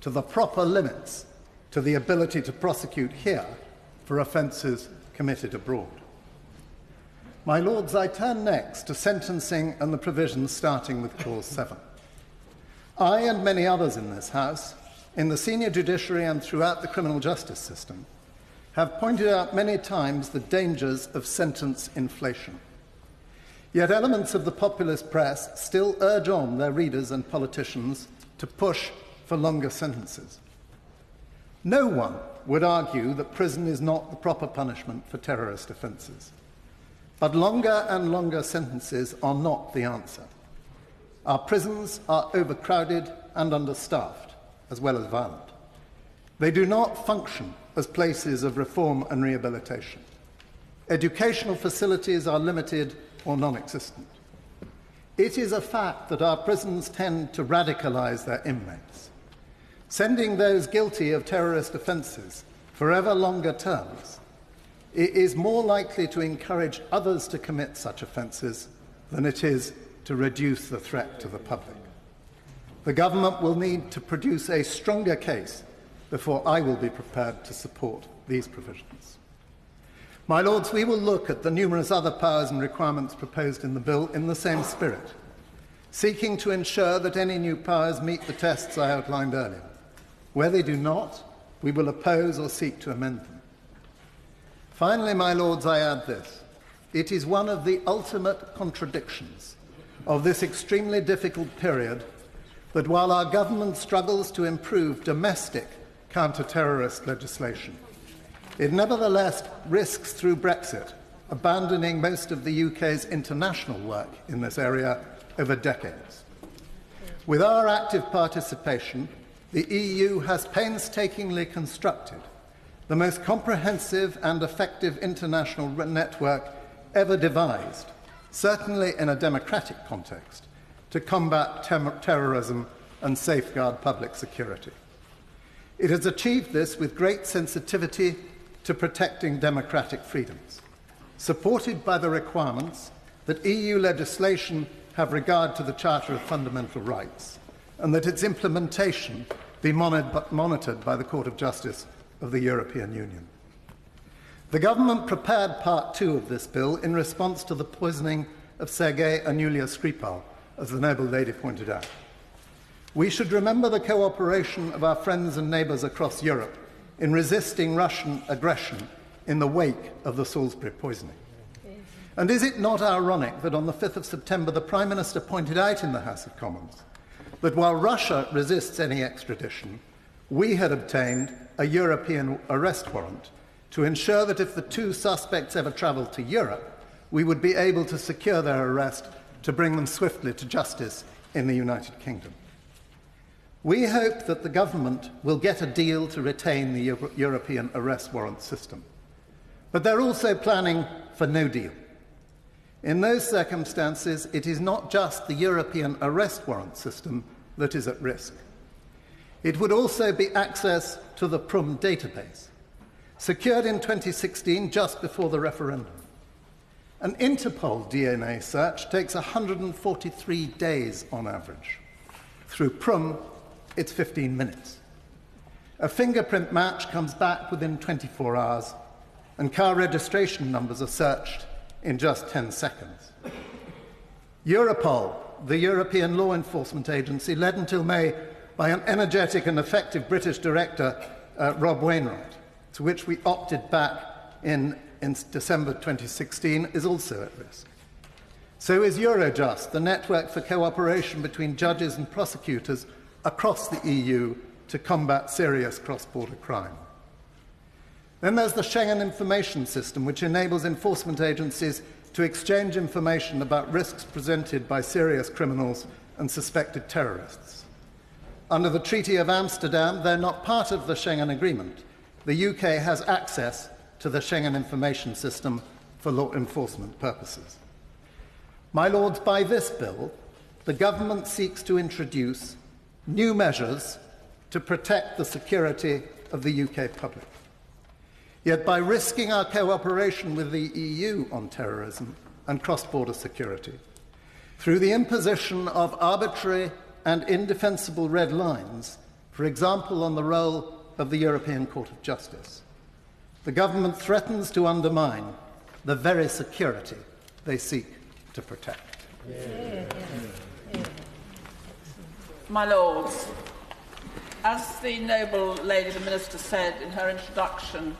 to the proper limits to the ability to prosecute here for offences committed abroad. My Lords, I turn next to sentencing and the provisions starting with Clause 7. I and many others in this House, in the senior judiciary and throughout the criminal justice system, have pointed out many times the dangers of sentence inflation. Yet elements of the populist press still urge on their readers and politicians to push for longer sentences. No one would argue that prison is not the proper punishment for terrorist offences. But longer and longer sentences are not the answer. Our prisons are overcrowded and understaffed, as well as violent. They do not function as places of reform and rehabilitation. Educational facilities are limited or non-existent. It is a fact that our prisons tend to radicalise their inmates, sending those guilty of terrorist offences for ever longer terms. It is more likely to encourage others to commit such offences than it is to reduce the threat to the public. The government will need to produce a stronger case before I will be prepared to support these provisions. My Lords, we will look at the numerous other powers and requirements proposed in the bill in the same spirit, seeking to ensure that any new powers meet the tests I outlined earlier. Where they do not, we will oppose or seek to amend them. Finally, my Lords, I add this. It is one of the ultimate contradictions of this extremely difficult period that while our government struggles to improve domestic counter-terrorist legislation, it nevertheless risks through Brexit abandoning most of the UK's international work in this area over decades. With our active participation, the EU has painstakingly constructed the most comprehensive and effective international network ever devised, certainly in a democratic context, to combat terrorism and safeguard public security. It has achieved this with great sensitivity to protecting democratic freedoms, supported by the requirements that EU legislation have regard to the Charter of Fundamental Rights, and that its implementation be monitored by the Court of Justice of the European Union. The government prepared Part 2 of this bill in response to the poisoning of Sergei and Yulia Skripal, as the noble lady pointed out. We should remember the cooperation of our friends and neighbours across Europe in resisting Russian aggression in the wake of the Salisbury poisoning. And is it not ironic that on the 5th of September the Prime Minister pointed out in the House of Commons that while Russia resists any extradition, we had obtained a European arrest warrant to ensure that if the two suspects ever travelled to Europe, we would be able to secure their arrest to bring them swiftly to justice in the United Kingdom. We hope that the government will get a deal to retain the European arrest warrant system. But they're also planning for no deal. In those circumstances, it is not just the European arrest warrant system that is at risk. It would also be access to the PRUM database, secured in 2016 just before the referendum. An Interpol DNA search takes 143 days on average. Through PRUM, it's 15 minutes. A fingerprint match comes back within 24 hours, and car registration numbers are searched in just 10 seconds. Europol, the European law enforcement agency, led until May by an energetic and effective British director, Rob Wainwright, to which we opted back in December 2016, is also at risk. So is Eurojust, the network for cooperation between judges and prosecutors across the EU to combat serious cross-border crime. Then there's the Schengen Information System, which enables enforcement agencies to exchange information about risks presented by serious criminals and suspected terrorists. Under the Treaty of Amsterdam, they're not part of the Schengen Agreement. The UK has access to the Schengen Information System for law enforcement purposes. My Lords, by this bill, the government seeks to introduce new measures to protect the security of the UK public. Yet by risking our cooperation with the EU on terrorism and cross-border security, through the imposition of arbitrary and indefensible red lines, for example on the role of the European Court of Justice, the government threatens to undermine the very security they seek to protect. My Lords, as the noble lady, the Minister, said in her introduction,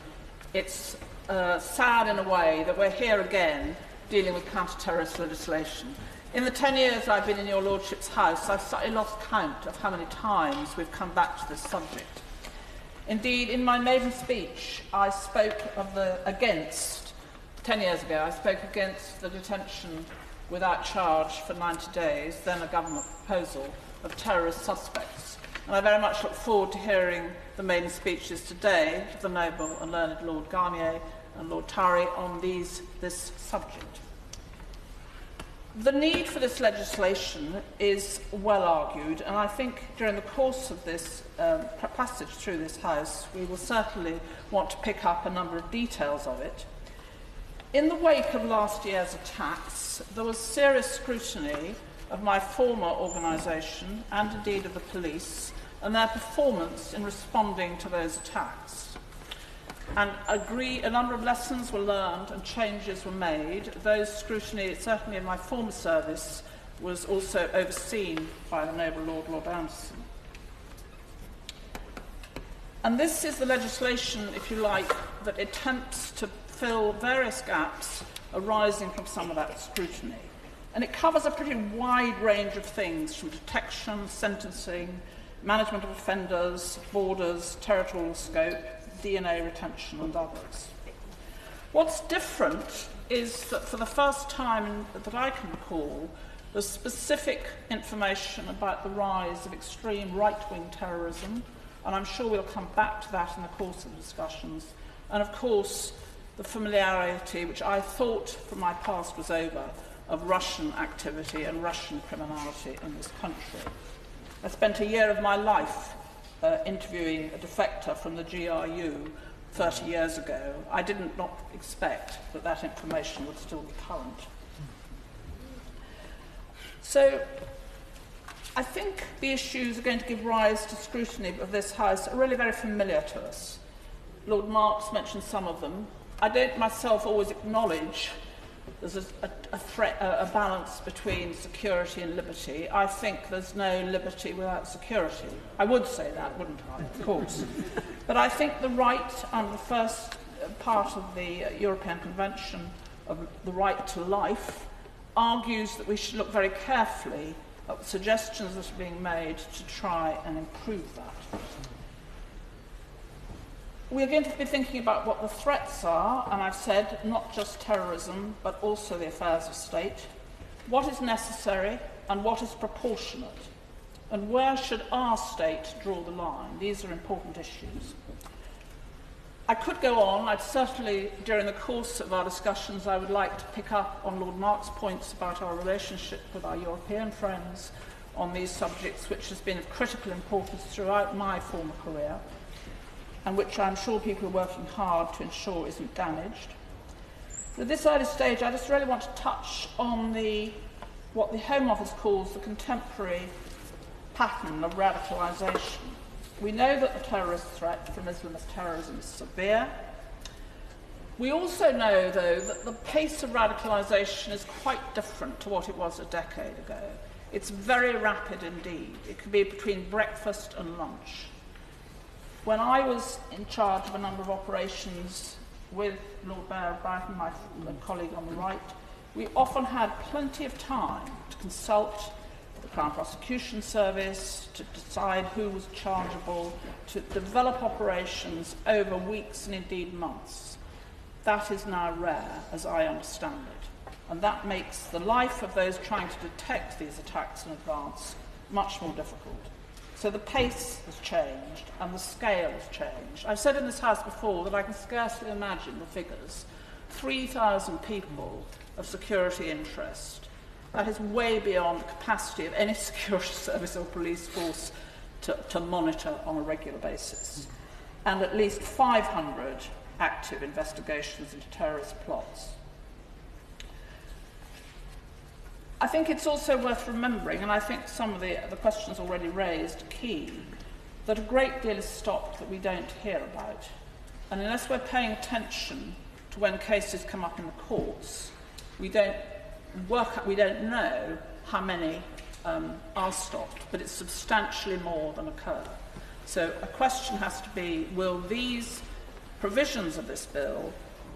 it's sad in a way that we're here again dealing with counter-terrorist legislation. In the 10 years I've been in your Lordship's House, I've slightly lost count of how many times we've come back to this subject. Indeed, in my maiden speech, I spoke of 10 years ago, I spoke against the detention without charge for 90 days, then a government proposal, of terrorist suspects. And I very much look forward to hearing the maiden speeches today of the noble and learned Lord Garnier and Lord Tari on this subject. The need for this legislation is well argued, and I think during the course of this passage through this House, we will certainly want to pick up a number of details of it. In the wake of last year's attacks, there was serious scrutiny of my former organisation and indeed of the police and their performance in responding to those attacks. And a number of lessons were learned and changes were made. Those scrutiny, certainly in my former service, was also overseen by the noble Lord Anderson. And this is the legislation, if you like, that attempts to fill various gaps arising from some of that scrutiny. And it covers a pretty wide range of things, from detection, sentencing, management of offenders, borders, territorial scope, DNA retention, and others. What's different is that for the first time that I can recall, there's specific information about the rise of extreme right-wing terrorism, and I'm sure we'll come back to that in the course of the discussions, and of course the familiarity, which I thought from my past was over, of Russian activity and Russian criminality in this country. I spent a year of my life interviewing a defector from the GRU 30 years ago. I did not expect that that information would still be current. So I think the issues are going to give rise to scrutiny of this House are really very familiar to us. Lord Marks mentioned some of them. I don't myself always acknowledge there's a balance between security and liberty. I think there's no liberty without security. I would say that, wouldn't I? Of course. But I think the right under the first part of the European Convention of the right to life argues that we should look very carefully at the suggestions that are being made to try and improve that. We're going to be thinking about what the threats are, and I've said not just terrorism, but also the affairs of state, what is necessary and what is proportionate, and where should our state draw the line. These are important issues. I could go on. I'd certainly, during the course of our discussions, I would like to pick up on Lord Mark's points about our relationship with our European friends on these subjects, which has been of critical importance throughout my former career, and which I'm sure people are working hard to ensure isn't damaged. At this early stage, I just really want to touch on what the Home Office calls the contemporary pattern of radicalisation. We know that the terrorist threat from Islamist terrorism is severe. We also know, though, that the pace of radicalisation is quite different to what it was a decade ago. It's very rapid indeed. It can be between breakfast and lunch. When I was in charge of a number of operations with Lord Mayor of Brighton, my colleague on the right, we often had plenty of time to consult the Crown Prosecution Service, to decide who was chargeable, to develop operations over weeks and indeed months. That is now rare, as I understand it, and that makes the life of those trying to detect these attacks in advance much more difficult. So the pace has changed and the scale has changed. I've said in this House before that I can scarcely imagine the figures. 3,000 people of security interest. That is way beyond the capacity of any security service or police force to monitor on a regular basis. And at least 500 active investigations into terrorist plots. I think it's also worth remembering, and I think some of the questions already raised are key, that a great deal is stopped that we don't hear about. And unless we're paying attention to when cases come up in the courts, we don't know how many are stopped, but it's substantially more than occur. So a question has to be, will these provisions of this bill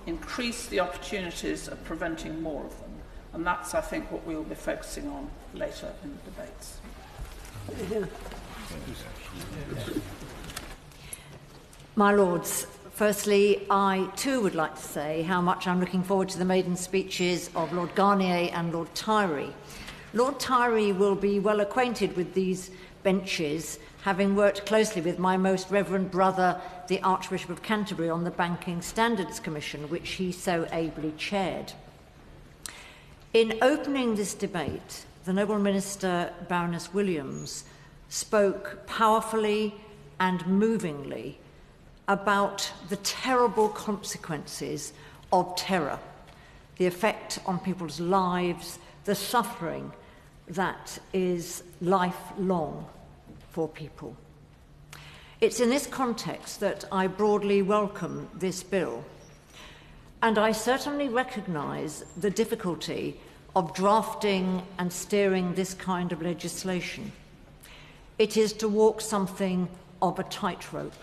increase the opportunities of preventing more of them? And that's, I think, what we'll be focusing on later in the debates. My Lords, firstly, I too would like to say how much I'm looking forward to the maiden speeches of Lord Garnier and Lord Tyree. Lord Tyree will be well acquainted with these benches, having worked closely with my most reverend brother, the Archbishop of Canterbury, on the Banking Standards Commission, which he so ably chaired. In opening this debate, the Noble Minister, Baroness Williams, spoke powerfully and movingly about the terrible consequences of terror, the effect on people's lives, the suffering that is lifelong for people. It's in this context that I broadly welcome this bill, and I certainly recognise the difficulty of drafting and steering this kind of legislation. It is to walk something of a tightrope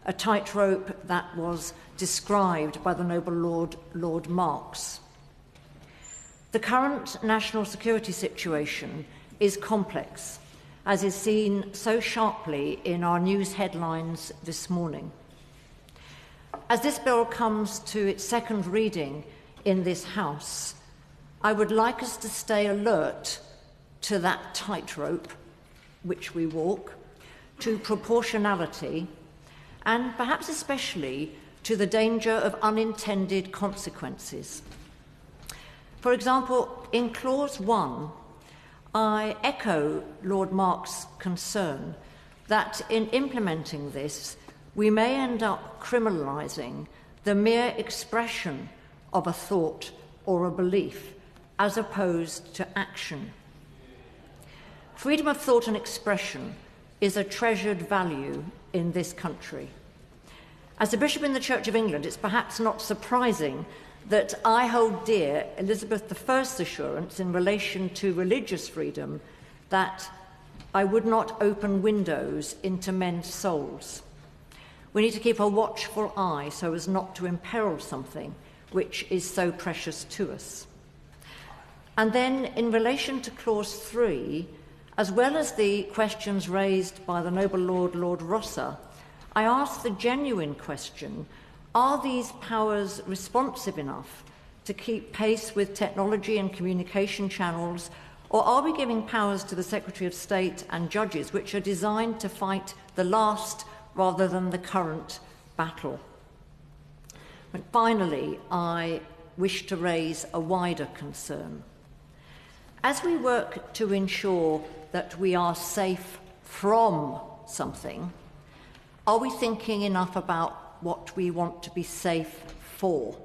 that was described by the noble Lord Marx. The current national security situation is complex, as is seen so sharply in our news headlines this morning. As this bill comes to its second reading in this House, I would like us to stay alert to that tightrope which we walk, to proportionality, and perhaps especially to the danger of unintended consequences. For example, in Clause 1, I echo Lord Mark's concern that in implementing this, we may end up criminalising the mere expression of a thought or a belief as opposed to action. Freedom of thought and expression is a treasured value in this country. As a bishop in the Church of England, it's perhaps not surprising that I hold dear Elizabeth I's assurance in relation to religious freedom that I would not open windows into men's souls. We need to keep a watchful eye so as not to imperil something which is so precious to us. And then in relation to Clause 3, as well as the questions raised by the noble Lord Rosser, I ask the genuine question, are these powers responsive enough to keep pace with technology and communication channels, or are we giving powers to the Secretary of State and judges which are designed to fight the last rather than the current battle? But finally, I wish to raise a wider concern. As we work to ensure that we are safe from something, are we thinking enough about what we want to be safe for?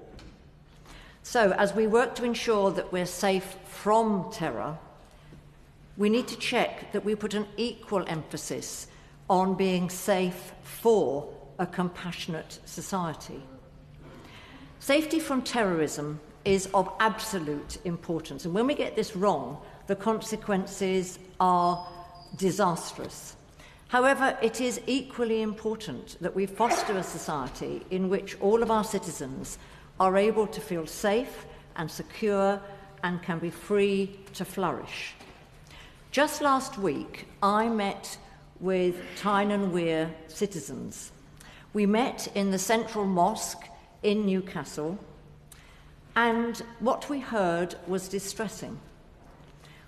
So, as we work to ensure that we're safe from terror, we need to check that we put an equal emphasis on being safe for a compassionate society. Safety from terrorism is of absolute importance, and when we get this wrong, the consequences are disastrous. However, it is equally important that we foster a society in which all of our citizens are able to feel safe and secure and can be free to flourish. Just last week, I met with Tyne and Wear citizens. We met in the Central Mosque in Newcastle, and what we heard was distressing.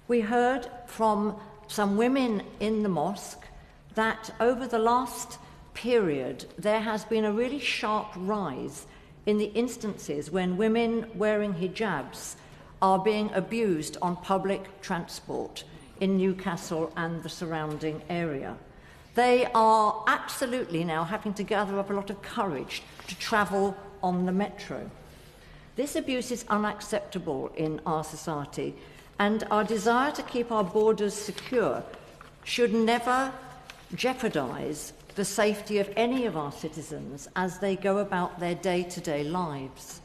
We heard from some women in the mosque that over the last period there has been a really sharp rise in the instances when women wearing hijabs are being abused on public transport in Newcastle and the surrounding area. They are absolutely now having to gather up a lot of courage to travel on the metro. This abuse is unacceptable in our society, and our desire to keep our borders secure should never jeopardise the safety of any of our citizens as they go about their day-to-day lives.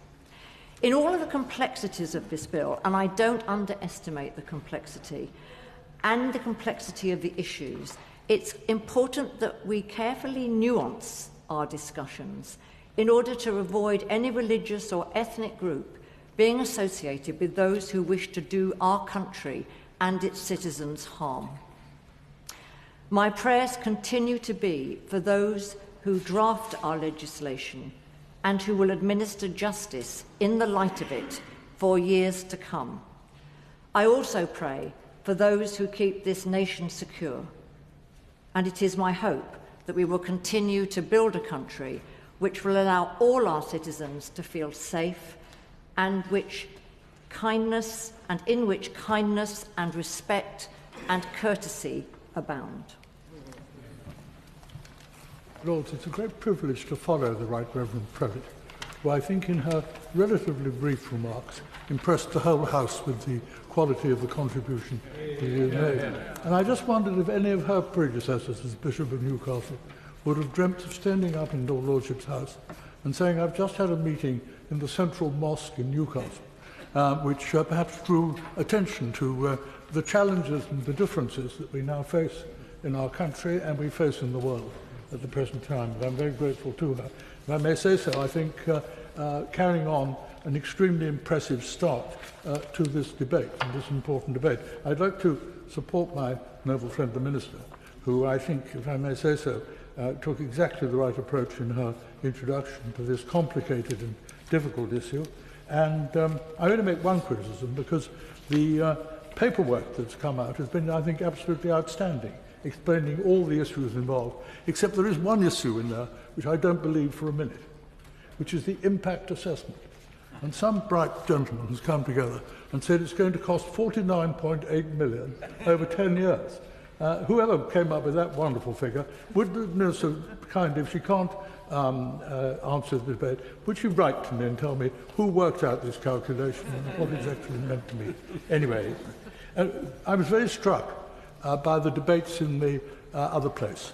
In all of the complexities of this bill, and I don't underestimate the complexity and the complexity of the issues, it's important that we carefully nuance our discussions in order to avoid any religious or ethnic group being associated with those who wish to do our country and its citizens harm. My prayers continue to be for those who draft our legislation and who will administer justice in the light of it for years to come. I also pray for those who keep this nation secure, and it is my hope that we will continue to build a country which will allow all our citizens to feel safe and in which kindness and respect and courtesy abound. Lords, it's a great privilege to follow the Right Reverend Prelate, who I think in her relatively brief remarks impressed the whole House with the quality of the contribution that he had made. And I just wondered if any of her predecessors as Bishop of Newcastle would have dreamt of standing up in Your Lordship's house and saying, I've just had a meeting in the Central Mosque in Newcastle, which perhaps drew attention to the challenges and the differences that we now face in our country and we face in the world at the present time. And I'm very grateful to her. If I may say so, I think carrying on an extremely impressive start to this debate, and this important debate. I'd like to support my noble friend, the Minister, who I think, if I may say so, took exactly the right approach in her introduction to this complicated and difficult issue. And I'm going to make one criticism, because the paperwork that's come out has been, I think, absolutely outstanding, explaining all the issues involved, except there is one issue in there which I don't believe for a minute, which is the impact assessment. And some bright gentleman has come together and said it's going to cost $49.8 million over 10 years. Whoever came up with that wonderful figure would know so kind, if she can't answer the debate, would she write to me and tell me who worked out this calculation and what it's actually meant to mean? Anyway, I was very struck by the debates in the other place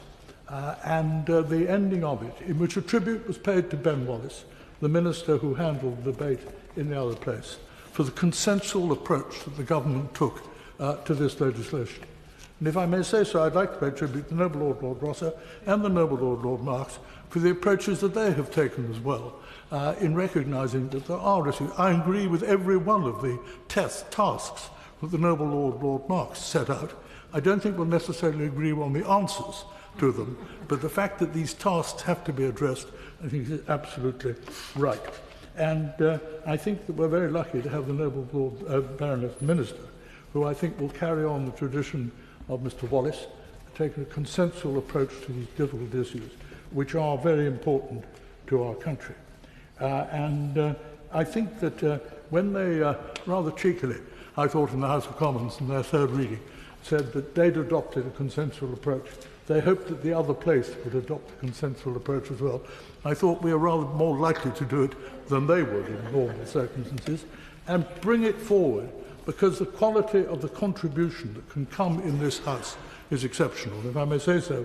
and the ending of it, in which a tribute was paid to Ben Wallace, the minister who handled the debate in the other place, for the consensual approach that the government took to this legislation. And if I may say so, I'd like to pay tribute to the noble Lord Rosser and the noble Lord Marks for the approaches that they have taken as well, in recognising that there are issues. I agree with every one of the tasks that the noble Lord Marks set out. I don't think we'll necessarily agree on the answers to them, but the fact that these tasks have to be addressed, I think, is absolutely right. And I think that we're very lucky to have the noble Lord Baroness Minister, who I think will carry on the tradition of Mr. Wallace, taking a consensual approach to these difficult issues, which are very important to our country. I think that when they, rather cheekily, I thought in the House of Commons in their third reading, said that they'd adopted a consensual approach, they hoped that the other place would adopt a consensual approach as well. I thought we are rather more likely to do it than they would in normal circumstances, and bring it forward, because the quality of the contribution that can come in this House is exceptional. If I may say so,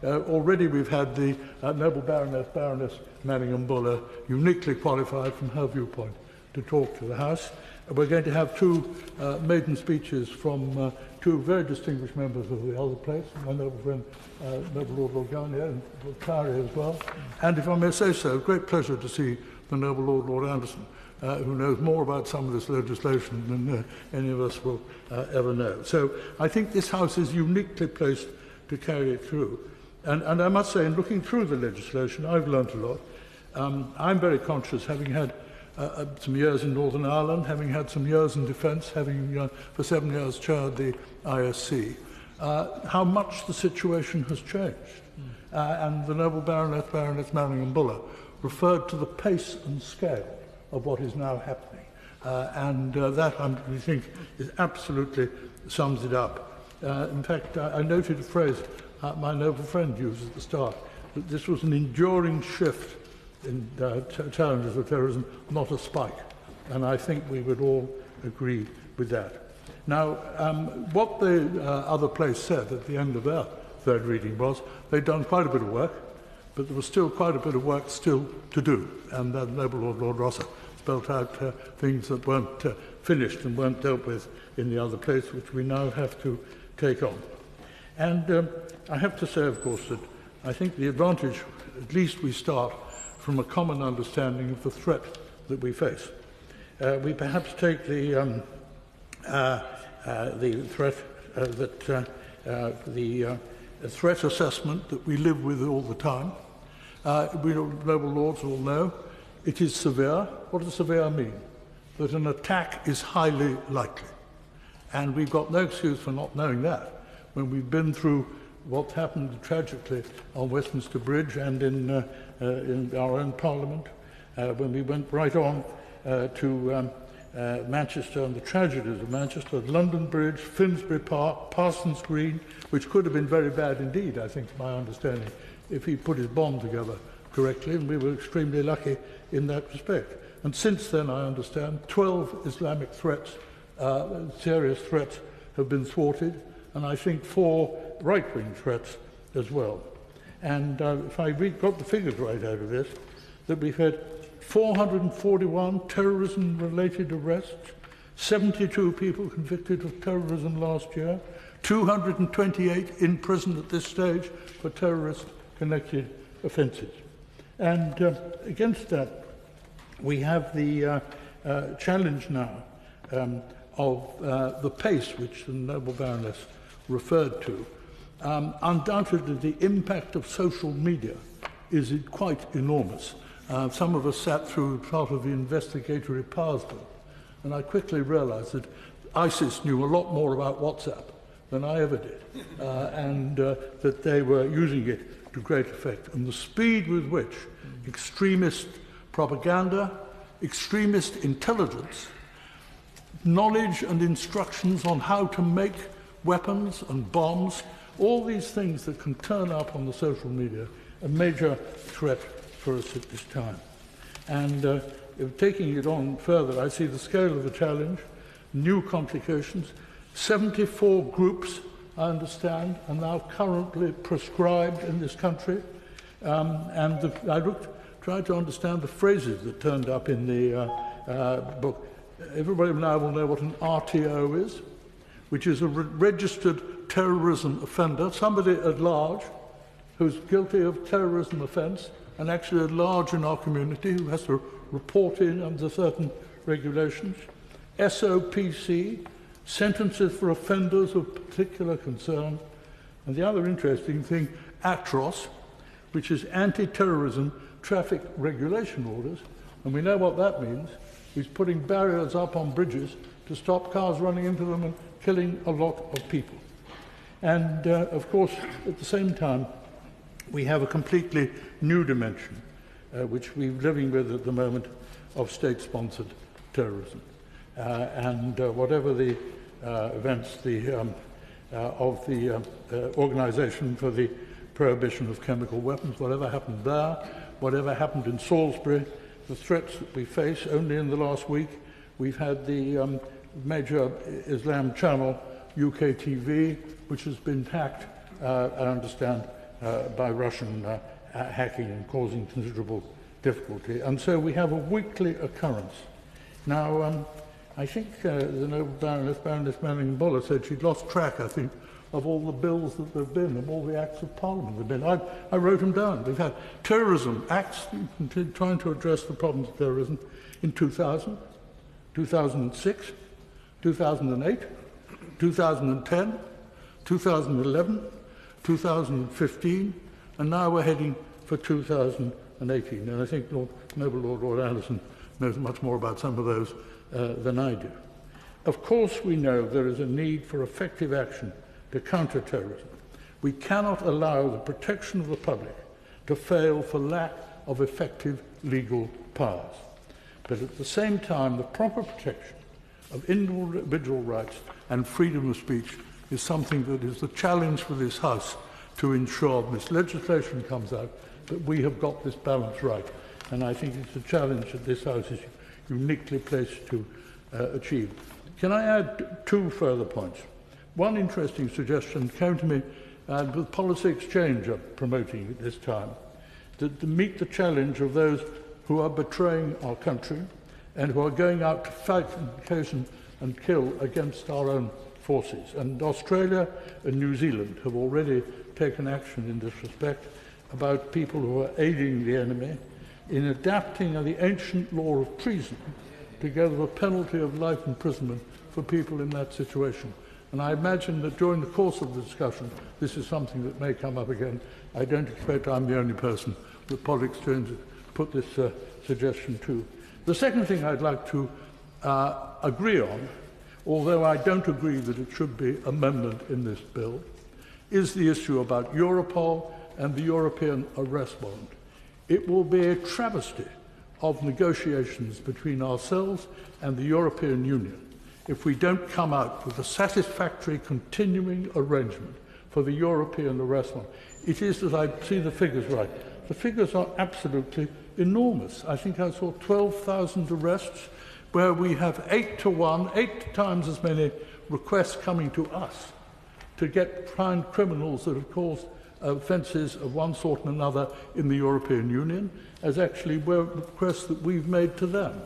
already we've had the noble Baroness Manningham-Buller, uniquely qualified from her viewpoint to talk to the House. We're going to have two maiden speeches from two very distinguished members of the other place, my noble friend, noble Lord Garnier, and Lord Tyree as well. And if I may say so, great pleasure to see the noble Lord Anderson, who knows more about some of this legislation than any of us will ever know. So I think this House is uniquely placed to carry it through. And I must say, in looking through the legislation, I've learnt a lot. I'm very conscious, having had some years in Northern Ireland, having had some years in defence, having for 7 years chaired the ISC, how much the situation has changed. And the noble Baroness Manningham-Buller referred to the pace and scale of what is now happening. That, we think, is absolutely sums it up. In fact, I noted a phrase my noble friend used at the start, that this was an enduring shift in challenges of terrorism, not a spike. And I think we would all agree with that. Now, what the other place said at the end of their third reading was they'd done quite a bit of work, but there was still quite a bit of work still to do. And the noble Lord Rosser spelt out things that weren't finished and weren't dealt with in the other place, which we now have to take on. And I have to say, of course, that I think the advantage, at least we start from a common understanding of the threat that we face. We perhaps take the threat the threat assessment that we live with all the time. We noble lords all know it is severe. What does severe mean? That an attack is highly likely. And we've got no excuse for not knowing that when we've been through what happened tragically on Westminster Bridge and in our own Parliament, when we went right on to Manchester and the tragedies of Manchester, London Bridge, Finsbury Park, Parsons Green, which could have been very bad indeed, I think, to my understanding, if he put his bomb together correctly, and we were extremely lucky in that respect. And since then, I understand, 12 Islamic threats, serious threats, have been thwarted, and I think 4 right-wing threats as well. And if I got the figures right out of this, that we've had 441 terrorism-related arrests, 72 people convicted of terrorism last year, 228 in prison at this stage for terrorist-connected offences. And against that, we have the challenge now of the pace which the noble Baroness referred to. Undoubtedly, the impact of social media is quite enormous. Some of us sat through part of the investigatory powers bill, and I quickly realised that ISIS knew a lot more about WhatsApp than I ever did, and that they were using it to great effect. And the speed with which extremist propaganda, extremist intelligence, knowledge and instructions on how to make weapons and bombs, all these things that can turn up on the social media, a major threat for us at this time. And taking it on further, I see the scale of the challenge, new complications. 74 groups, I understand, are now currently prescribed in this country. I tried to understand the phrases that turned up in the book. Everybody now will know what an RTO is, which is a registered terrorism offender, somebody at large who's guilty of terrorism offence and actually at large in our community who has to report in under certain regulations. SOPC, sentences for offenders of particular concern. And the other interesting thing, ATROS, which is anti-terrorism traffic regulation orders. And we know what that means. He's putting barriers up on bridges to stop cars running into them and killing a lot of people. And, of course, at the same time, we have a completely new dimension, which we're living with at the moment, of state-sponsored terrorism. Whatever the events of the Organisation for the Prohibition of Chemical Weapons, whatever happened there, whatever happened in Salisbury, the threats that we face, only in the last week, we've had the major Islam channel, UK TV, which has been hacked, I understand, by Russian hacking and causing considerable difficulty. And so we have a weekly occurrence. Now, I think the noble Baroness Manningham-Buller, said she'd lost track, I think, of all the bills that there have been, of all the acts of Parliament that have been. I wrote them down. We've had terrorism acts trying to address the problems of terrorism in 2000, 2006, 2008, 2010, 2011, 2015, and now we're heading for 2018. And I think noble Lord Anderson knows much more about some of those than I do. Of course, we know there is a need for effective action to counter terrorism. We cannot allow the protection of the public to fail for lack of effective legal powers. But at the same time, the proper protection of individual rights and freedom of speech is something that is the challenge for this House to ensure this legislation comes out, that we have got this balance right. And I think it's a challenge that this House is uniquely placed to achieve. Can I add two further points? One interesting suggestion came to me with Policy Exchange promoting at this time, that to meet the challenge of those who are betraying our country and who are going out to fight and kill against our own forces. And Australia and New Zealand have already taken action in this respect about people who are aiding the enemy in adapting the ancient law of treason together with a penalty of life imprisonment for people in that situation. And I imagine that during the course of the discussion, this is something that may come up again. I don't expect I'm the only person that Policy Exchange put this suggestion to. The second thing I'd like to agree on, although I don't agree that it should be amendment in this bill, is the issue about Europol and the European arrest warrant. It will be a travesty of negotiations between ourselves and the European Union if we don't come out with a satisfactory continuing arrangement for the European arrest warrant. It is, as I see the figures right, the figures are absolutely enormous. I think I saw 12,000 arrests, where we have 8 to 1, 8 times as many requests coming to us to find criminals that have caused offences of one sort and another in the European Union as actually were requests that we've made to them.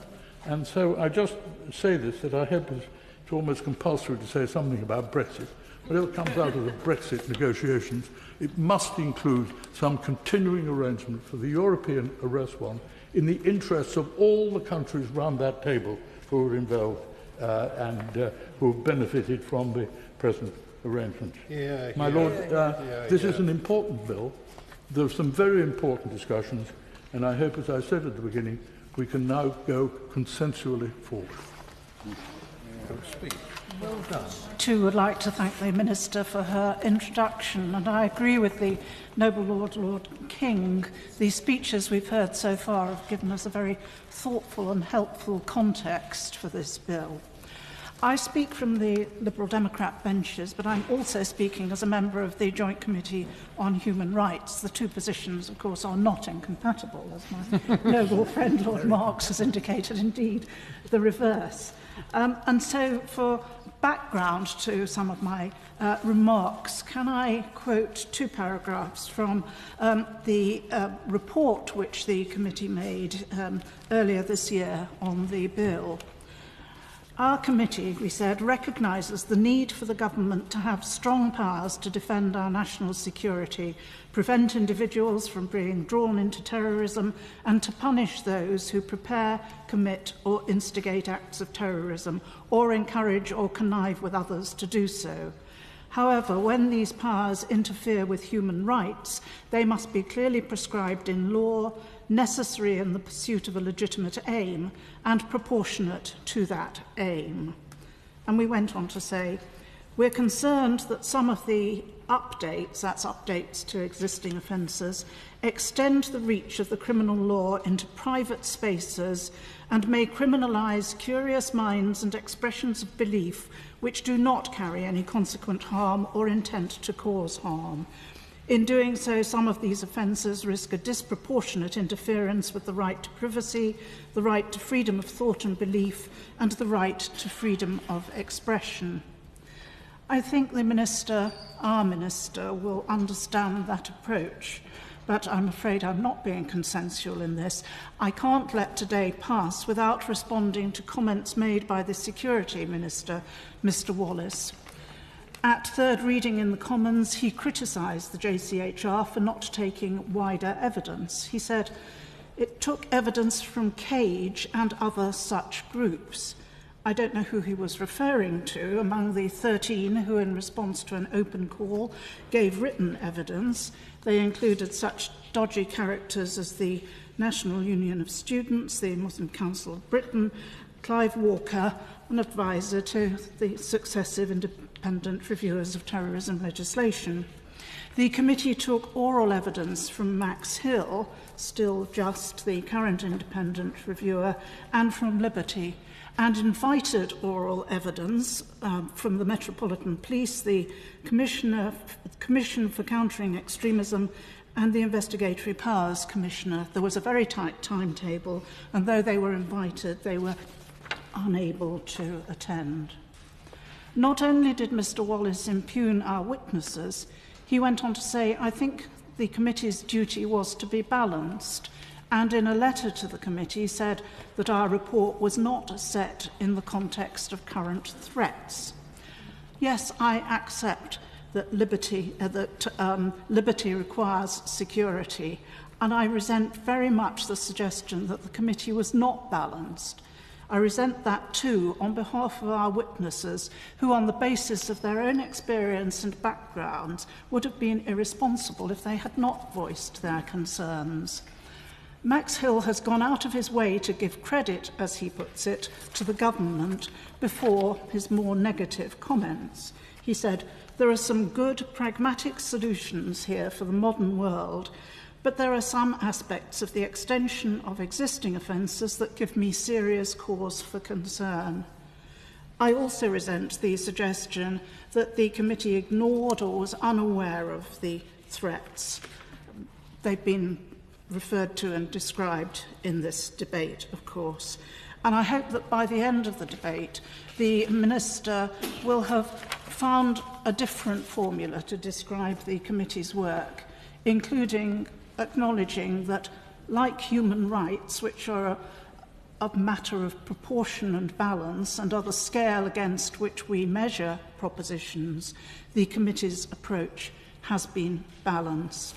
And so I just say this, that I hope it's almost compulsory to say something about Brexit. Whatever comes out of the Brexit negotiations, it must include some continuing arrangement for the European arrest warrant in the interests of all the countries round that table who are involved and who have benefited from the present arrangement. My Lord, this is an important bill. There are some very important discussions, and I hope, as I said at the beginning, we can now go consensually forward. Well done. Too would like to thank the Minister for her introduction, and I agree with the noble Lord King. The speeches we've heard so far have given us a very thoughtful and helpful context for this bill. I speak from the Liberal Democrat benches, but I'm also speaking as a member of the Joint Committee on Human Rights. The two positions, of course, are not incompatible, as my noble friend Lord Marks has indicated, indeed, the reverse. And so, for background to some of my remarks, can I quote two paragraphs from the report which the committee made earlier this year on the bill? Our committee, we said, recognises the need for the government to have strong powers to defend our national security, prevent individuals from being drawn into terrorism, and to punish those who prepare, commit or instigate acts of terrorism, or encourage or connive with others to do so. However, when these powers interfere with human rights, they must be clearly prescribed in law, necessary in the pursuit of a legitimate aim, and proportionate to that aim. And we went on to say, we're concerned that some of the updates, that's updates to existing offences, extend the reach of the criminal law into private spaces and may criminalise curious minds and expressions of belief which do not carry any consequent harm or intent to cause harm. In doing so, some of these offences risk a disproportionate interference with the right to privacy, the right to freedom of thought and belief, and the right to freedom of expression. I think the Minister, our Minister, will understand that approach, but I'm afraid I'm not being consensual in this. I can't let today pass without responding to comments made by the Security Minister, Mr. Wallace. At third reading in the Commons, he criticised the JCHR for not taking wider evidence. He said, it took evidence from Cage and other such groups. I don't know who he was referring to among the 13 who, in response to an open call, gave written evidence. They included such dodgy characters as the National Union of Students, the Muslim Council of Britain, Clive Walker, an advisor to the successive independent reviewers of terrorism legislation. The committee took oral evidence from Max Hill, still just the current independent reviewer, and from Liberty, and invited oral evidence from the Metropolitan Police, the Commission for Countering Extremism, and the Investigatory Powers Commissioner. There was a very tight timetable, and though they were invited, they were unable to attend. Not only did Mr. Wallace impugn our witnesses, he went on to say, I think the committee's duty was to be balanced, and in a letter to the committee said that our report was not set in the context of current threats. Yes, I accept that liberty requires security, and I resent very much the suggestion that the committee was not balanced. I resent that too on behalf of our witnesses who, on the basis of their own experience and backgrounds, would have been irresponsible if they had not voiced their concerns. Max Hill has gone out of his way to give credit, as he puts it, to the government before his more negative comments. He said, there are some good pragmatic solutions here for the modern world, but there are some aspects of the extension of existing offences that give me serious cause for concern. I also resent the suggestion that the committee ignored or was unaware of the threats. They've been referred to and described in this debate, of course. And I hope that by the end of the debate, the Minister will have found a different formula to describe the committee's work, including acknowledging that, like human rights, which are a matter of proportion and balance and are the scale against which we measure propositions, the committee's approach has been balanced.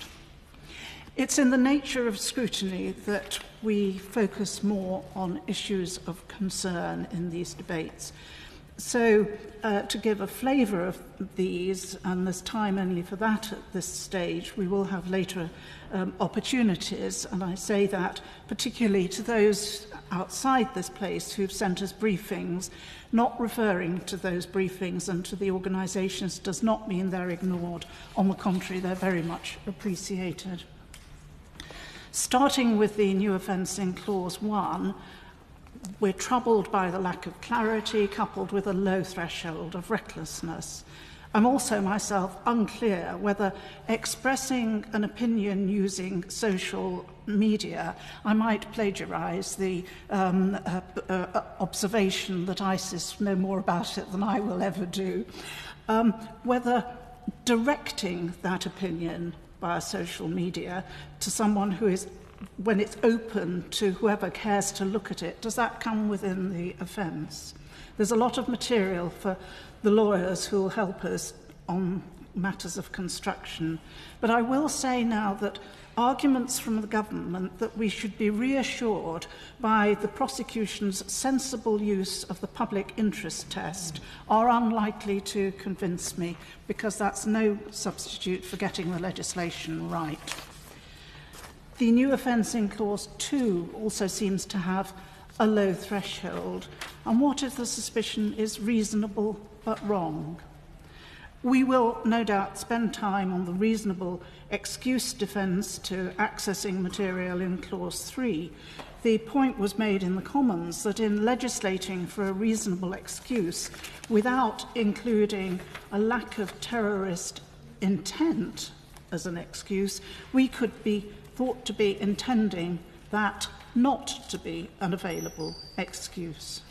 It's in the nature of scrutiny that we focus more on issues of concern in these debates. So, to give a flavour of these, and there's time only for that at this stage, we will have later opportunities, and I say that particularly to those outside this place who've sent us briefings. Not referring to those briefings and to the organisations does not mean they're ignored. On the contrary, they're very much appreciated. Starting with the new offence in Clause 1, we're troubled by the lack of clarity coupled with a low threshold of recklessness. I'm also myself unclear whether expressing an opinion using social media, I might plagiarise the observation that ISIS know more about it than I will ever do, whether directing that opinion via social media to someone who is, when it's open to whoever cares to look at it, does that come within the offence? There's a lot of material for the lawyers who will help us on matters of construction. But I will say now that arguments from the government that we should be reassured by the prosecution's sensible use of the public interest test are unlikely to convince me, because that's no substitute for getting the legislation right. The new offence in Clause 2 also seems to have a low threshold. And what if the suspicion is reasonable but wrong? We will no doubt spend time on the reasonable excuse defence to accessing material in Clause 3. The point was made in the Commons that in legislating for a reasonable excuse without including a lack of terrorist intent as an excuse, we could be thought to be intending that not to be an available excuse.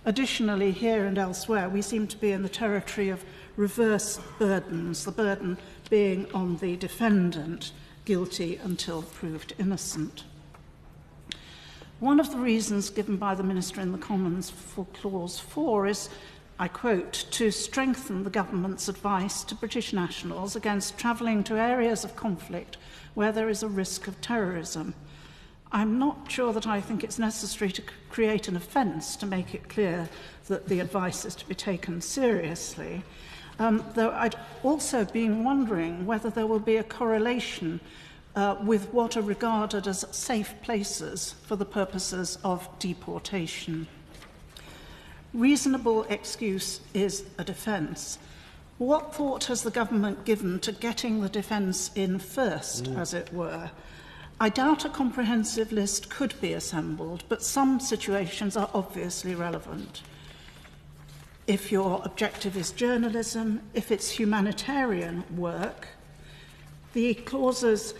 Additionally, here and elsewhere, we seem to be in the territory of reverse burdens, the burden being on the defendant, guilty until proved innocent. One of the reasons given by the Minister in the Commons for Clause 4 is, I quote, to strengthen the government's advice to British nationals against travelling to areas of conflict where there is a risk of terrorism. I'm not sure that I think it's necessary to create an offence to make it clear that the advice is to be taken seriously, though I'd also been wondering whether there will be a correlation with what are regarded as safe places for the purposes of deportation. Reasonable excuse is a defence. What thought has the government given to getting the defence in first, as it were? I doubt a comprehensive list could be assembled, but some situations are obviously relevant. If your objective is journalism, if it's humanitarian work, the clauses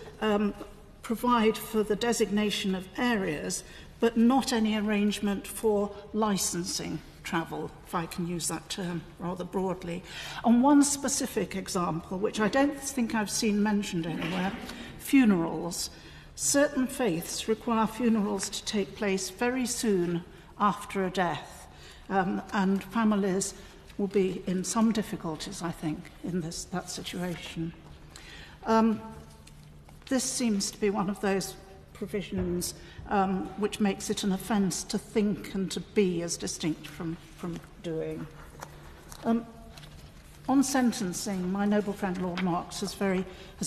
provide for the designation of areas, but not any arrangement for licensing travel, if I can use that term rather broadly. On one specific example, which I don't think I've seen mentioned anywhere, funerals. Certain faiths require funerals to take place very soon after a death, and families will be in some difficulties, I think, in that situation. This seems to be one of those provisions which makes it an offence to think and to be as distinct from doing. On sentencing, my noble friend Lord Marks has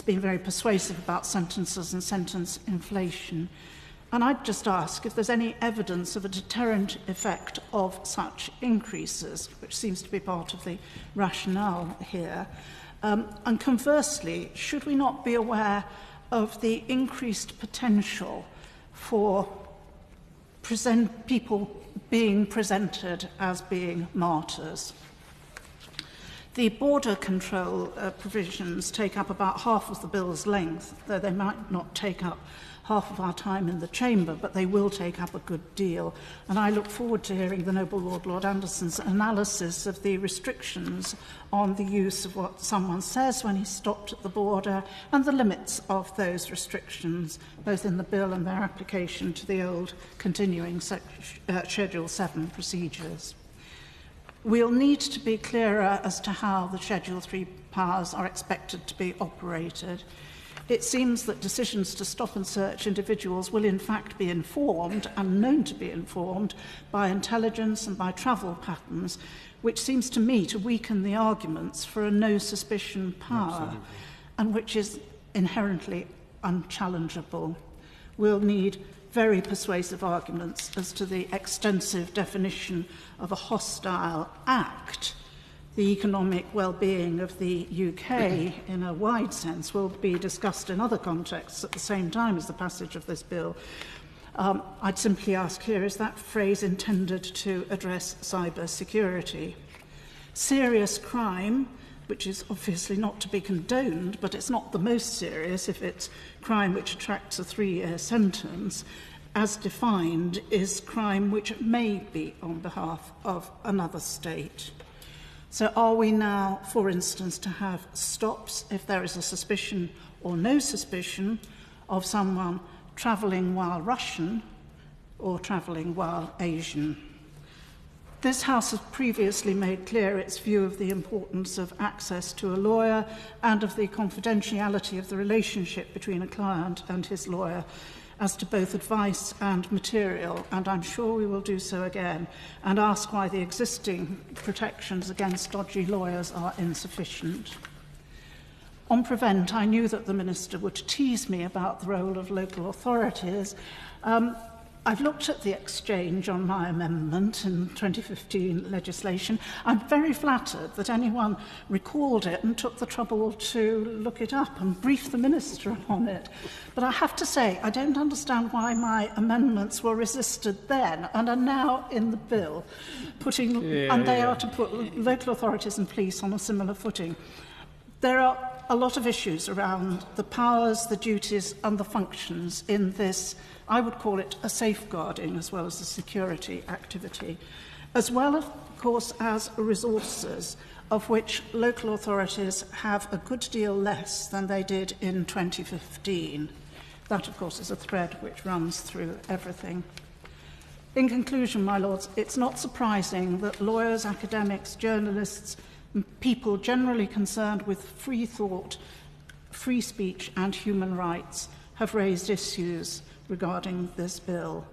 been very persuasive about sentences and sentence inflation. And I'd just ask if there's any evidence of a deterrent effect of such increases, which seems to be part of the rationale here. And conversely, should we not be aware of the increased potential for people being presented as being martyrs? The border control provisions take up about half of the bill's length, though they might not take up half of our time in the chamber, but they will take up a good deal. And I look forward to hearing the Noble Lord Anderson's analysis of the restrictions on the use of what someone says when he's stopped at the border and the limits of those restrictions, both in the bill and their application to the old continuing Schedule 7 procedures. We'll need to be clearer as to how the Schedule 3 powers are expected to be operated. It seems that decisions to stop and search individuals will in fact be informed and known to be informed by intelligence and by travel patterns, which seems to me to weaken the arguments for a no suspicion power. Absolutely. And which is inherently unchallengeable. We'll need very persuasive arguments as to the extensive definition of a hostile act. The economic well-being of the UK, in a wide sense, will be discussed in other contexts at the same time as the passage of this bill. I'd simply ask here, is that phrase intended to address cyber security? Serious crime, which is obviously not to be condoned, but it's not the most serious if it's crime which attracts a 3-year sentence, as defined, is crime which may be on behalf of another state. So are we now, for instance, to have stops if there is a suspicion or no suspicion of someone travelling while Russian or travelling while Asian? This House has previously made clear its view of the importance of access to a lawyer and of the confidentiality of the relationship between a client and his lawyer as to both advice and material, and I'm sure we will do so again, and ask why the existing protections against dodgy lawyers are insufficient. On Prevent, I knew that the Minister would tease me about the role of local authorities. I've looked at the exchange on my amendment in 2015 legislation. I'm very flattered that anyone recalled it and took the trouble to look it up and brief the Minister on it. But I have to say, I don't understand why my amendments were resisted then and are now in the bill, and they are to put local authorities and police on a similar footing. There are a lot of issues around the powers, the duties and the functions in this. I would call it a safeguarding as well as a security activity, as well, of course, as resources, of which local authorities have a good deal less than they did in 2015. That, of course, is a thread which runs through everything. In conclusion, my lords, it's not surprising that lawyers, academics, journalists, people generally concerned with free thought, free speech and human rights have raised issues regarding this bill.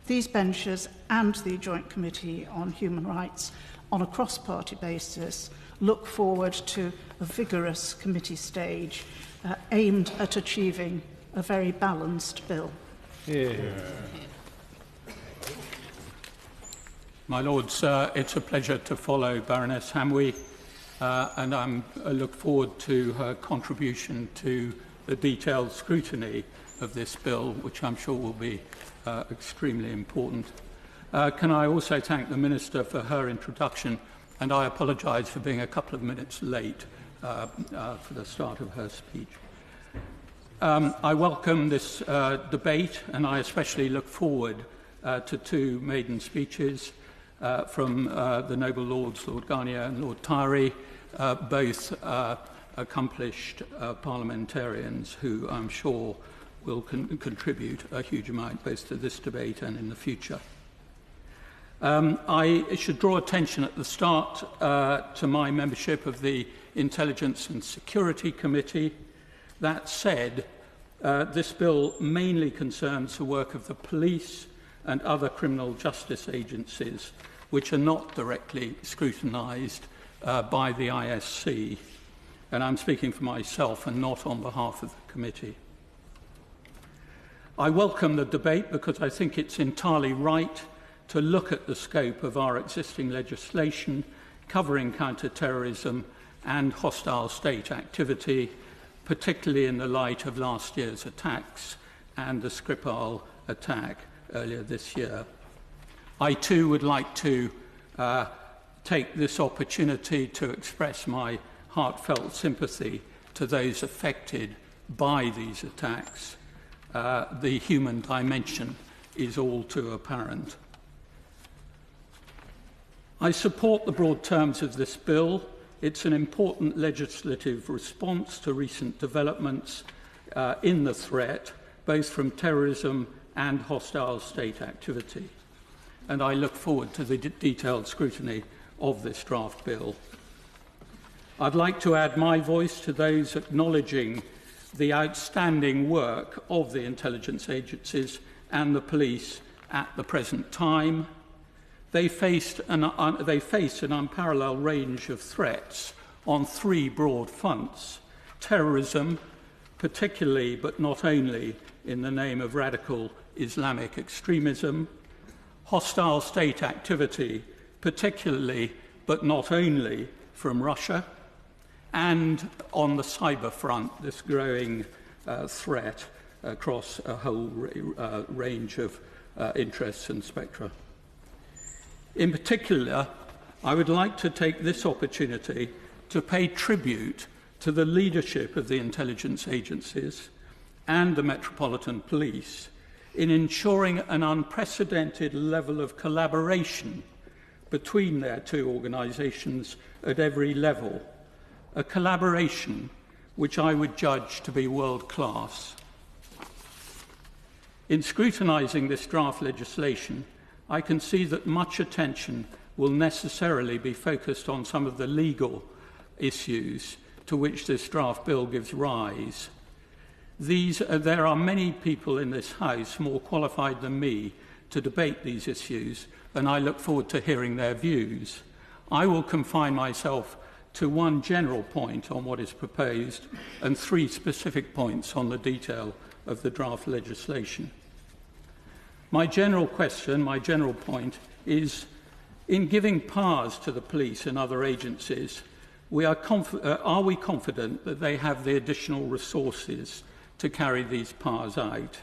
These benches and the Joint Committee on Human Rights, on a cross-party basis, look forward to a vigorous committee stage aimed at achieving a very balanced bill. Yeah. My Lords, it's a pleasure to follow Baroness Hamwi, and I look forward to her contribution to the detailed scrutiny of this bill, which I'm sure will be extremely important. Can I also thank the Minister for her introduction, and I apologise for being a couple of minutes late for the start of her speech. I welcome this debate, and I especially look forward to two maiden speeches from the Noble Lords, Lord Garnier and Lord Tyree, both accomplished parliamentarians who I'm sure will contribute a huge amount both to this debate and in the future. I should draw attention at the start to my membership of the Intelligence and Security Committee. That said, this bill mainly concerns the work of the police and other criminal justice agencies, which are not directly scrutinised by the ISC. And I'm speaking for myself and not on behalf of the committee. I welcome the debate because I think it's entirely right to look at the scope of our existing legislation covering counter-terrorism and hostile state activity, particularly in the light of last year's attacks and the Skripal attack earlier this year. I too would like to take this opportunity to express my heartfelt sympathy to those affected by these attacks. The human dimension is all too apparent. I support the broad terms of this bill. It's an important legislative response to recent developments in the threat, both from terrorism and hostile state activity. And I look forward to the detailed scrutiny of this draft bill. I'd like to add my voice to those acknowledging the outstanding work of the intelligence agencies and the police at the present time. They face an unparalleled range of threats on three broad fronts: terrorism, particularly but not only in the name of radical Islamic extremism; hostile state activity, particularly but not only from Russia; and on the cyber front, this growing threat across a whole range of interests and spectra. In particular, I would like to take this opportunity to pay tribute to the leadership of the intelligence agencies and the Metropolitan Police in ensuring an unprecedented level of collaboration between their two organisations at every level, a collaboration which I would judge to be world-class. In scrutinising this draft legislation, I can see that much attention will necessarily be focused on some of the legal issues to which this draft bill gives rise. There are many people in this House more qualified than me to debate these issues, and I look forward to hearing their views. I will confine myself to one general point on what is proposed and three specific points on the detail of the draft legislation. My general question, my general point, is in giving powers to the police and other agencies, are we confident that they have the additional resources to carry these powers out?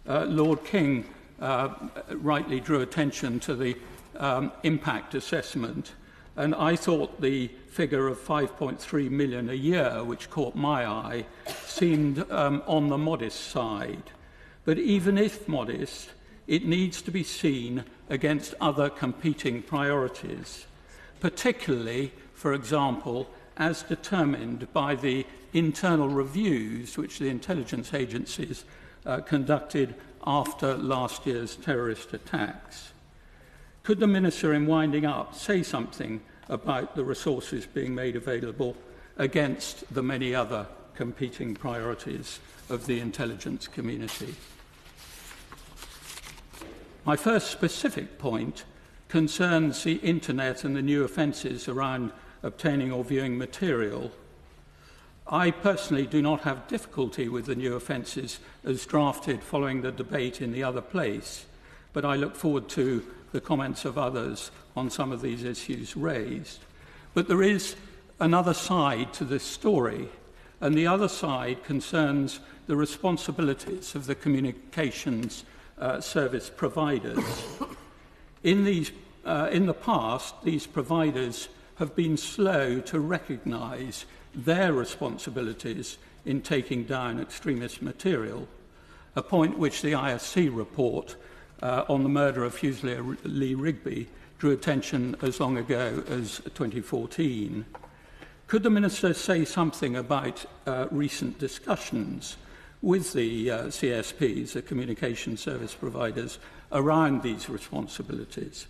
Lord King rightly drew attention to the impact assessment, and I thought the figure of 5.3 million a year, which caught my eye, seemed on the modest side. But even if modest, it needs to be seen against other competing priorities, particularly, for example, as determined by the internal reviews which the intelligence agencies conducted after last year's terrorist attacks. Could the Minister, in winding up, say something about the resources being made available against the many other competing priorities of the intelligence community? My first specific point concerns the internet and the new offences around obtaining or viewing material. I personally do not have difficulty with the new offences as drafted following the debate in the other place, but I look forward to the comments of others on some of these issues raised. But there is another side to this story, and the other side concerns the responsibilities of the communications service providers. In the past, these providers have been slow to recognise their responsibilities in taking down extremist material, a point which the ISC report on the murder of Fusilier Lee Rigby drew attention as long ago as 2014. Could the Minister say something about recent discussions with the CSPs, the communication service providers, around these responsibilities?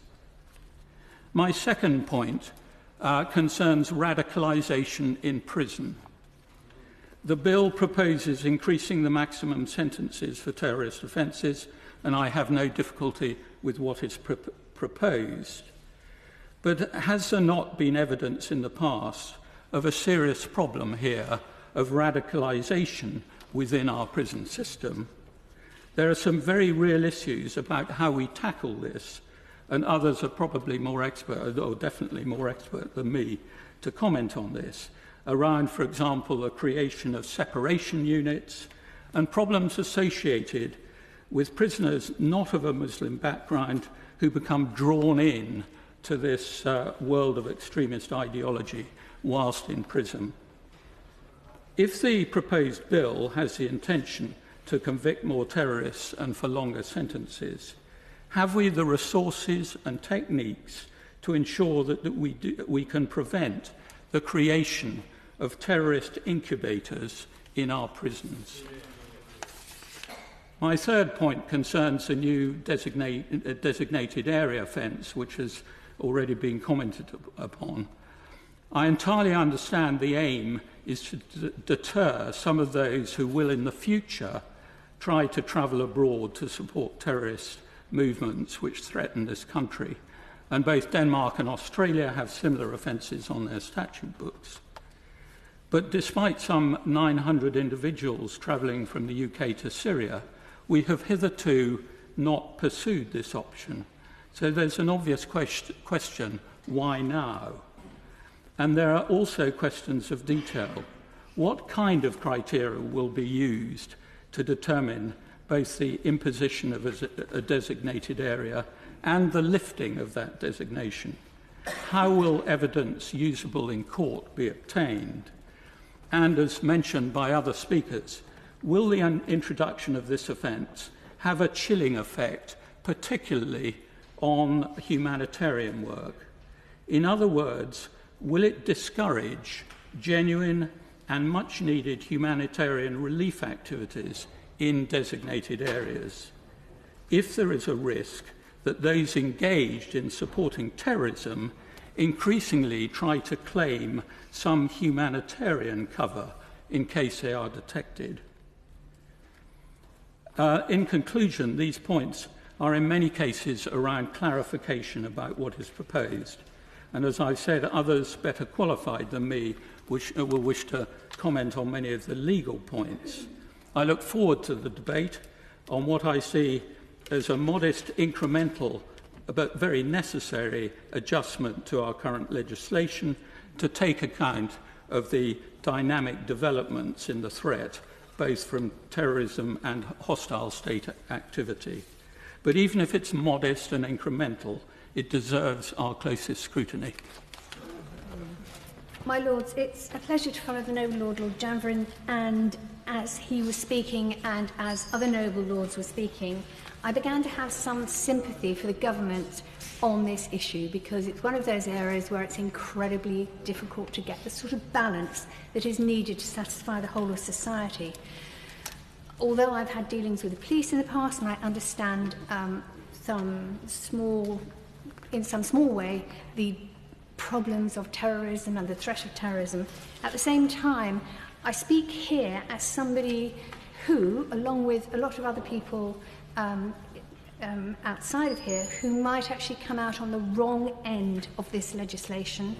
My second point concerns radicalisation in prison. The bill proposes increasing the maximum sentences for terrorist offences, and I have no difficulty with what is proposed. But has there not been evidence in the past of a serious problem here of radicalisation within our prison system? There are some very real issues about how we tackle this, and others are probably more expert, or definitely more expert than me, to comment on this, around, for example, the creation of separation units and problems associated with prisoners not of a Muslim background who become drawn in to this world of extremist ideology whilst in prison. If the proposed bill has the intention to convict more terrorists and for longer sentences, have we the resources and techniques to ensure that we can prevent the creation of terrorist incubators in our prisons? My third point concerns the new designated area fence, which has already been commented upon. I entirely understand the aim is to deter some of those who will in the future try to travel abroad to support terrorist movements which threaten this country. And both Denmark and Australia have similar offences on their statute books. But despite some 900 individuals travelling from the UK to Syria, we have hitherto not pursued this option. So there's an obvious question, why now? And there are also questions of detail. What kind of criteria will be used to determine both the imposition of a designated area and the lifting of that designation? How will evidence usable in court be obtained? And as mentioned by other speakers, will the introduction of this offence have a chilling effect, particularly on humanitarian work? In other words, will it discourage genuine and much-needed humanitarian relief activities in designated areas? If there is a risk that those engaged in supporting terrorism increasingly try to claim some humanitarian cover in case they are detected. In conclusion, these points are in many cases around clarification about what is proposed. And as I've said, others better qualified than me will wish to comment on many of the legal points. I look forward to the debate on what I see as a modest, incremental, but very necessary adjustment to our current legislation to take account of the dynamic developments in the threat, both from terrorism and hostile state activity. But even if it's modest and incremental, it deserves our closest scrutiny. My Lords, it's a pleasure to follow the Noble Lord, Lord Janvrin, and as he was speaking and as other Noble Lords were speaking, I began to have some sympathy for the government on this issue because it's one of those areas where it's incredibly difficult to get the sort of balance that is needed to satisfy the whole of society. Although I've had dealings with the police in the past and I understand in some small way the problems of terrorism and the threat of terrorism, at the same time I speak here as somebody who, along with a lot of other people outside of here, who might actually come out on the wrong end of this legislation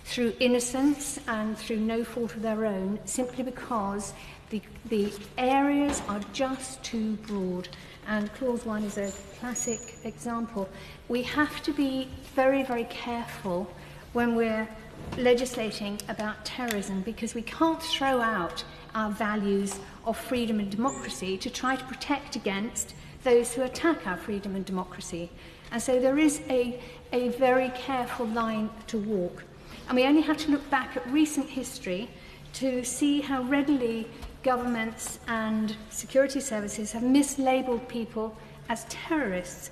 through innocence and through no fault of their own, simply because the areas are just too broad. And Clause 1 is a classic example. We have to be very, very careful when we're legislating about terrorism, because we can't throw out our values of freedom and democracy to try to protect against those who attack our freedom and democracy. And so there is a very careful line to walk. And we only have to look back at recent history to see how readily governments and security services have mislabeled people as terrorists.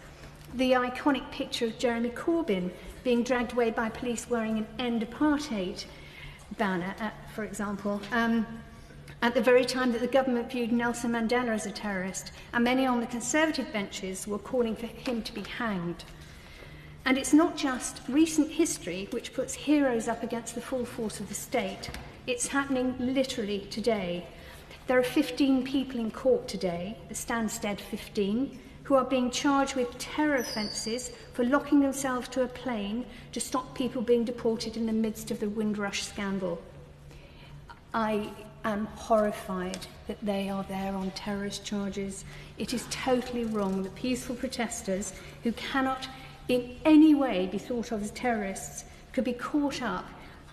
The iconic picture of Jeremy Corbyn being dragged away by police wearing an End Apartheid banner, for example, at the very time that the government viewed Nelson Mandela as a terrorist, and many on the Conservative benches were calling for him to be hanged. And it's not just recent history which puts heroes up against the full force of the state. It's happening literally today. There are 15 people in court today, the Stansted 15, who are being charged with terror offences for locking themselves to a plane to stop people being deported in the midst of the Windrush scandal. I am horrified that they are there on terrorist charges. It is totally wrong that peaceful protesters who cannot in any way be thought of as terrorists could be caught up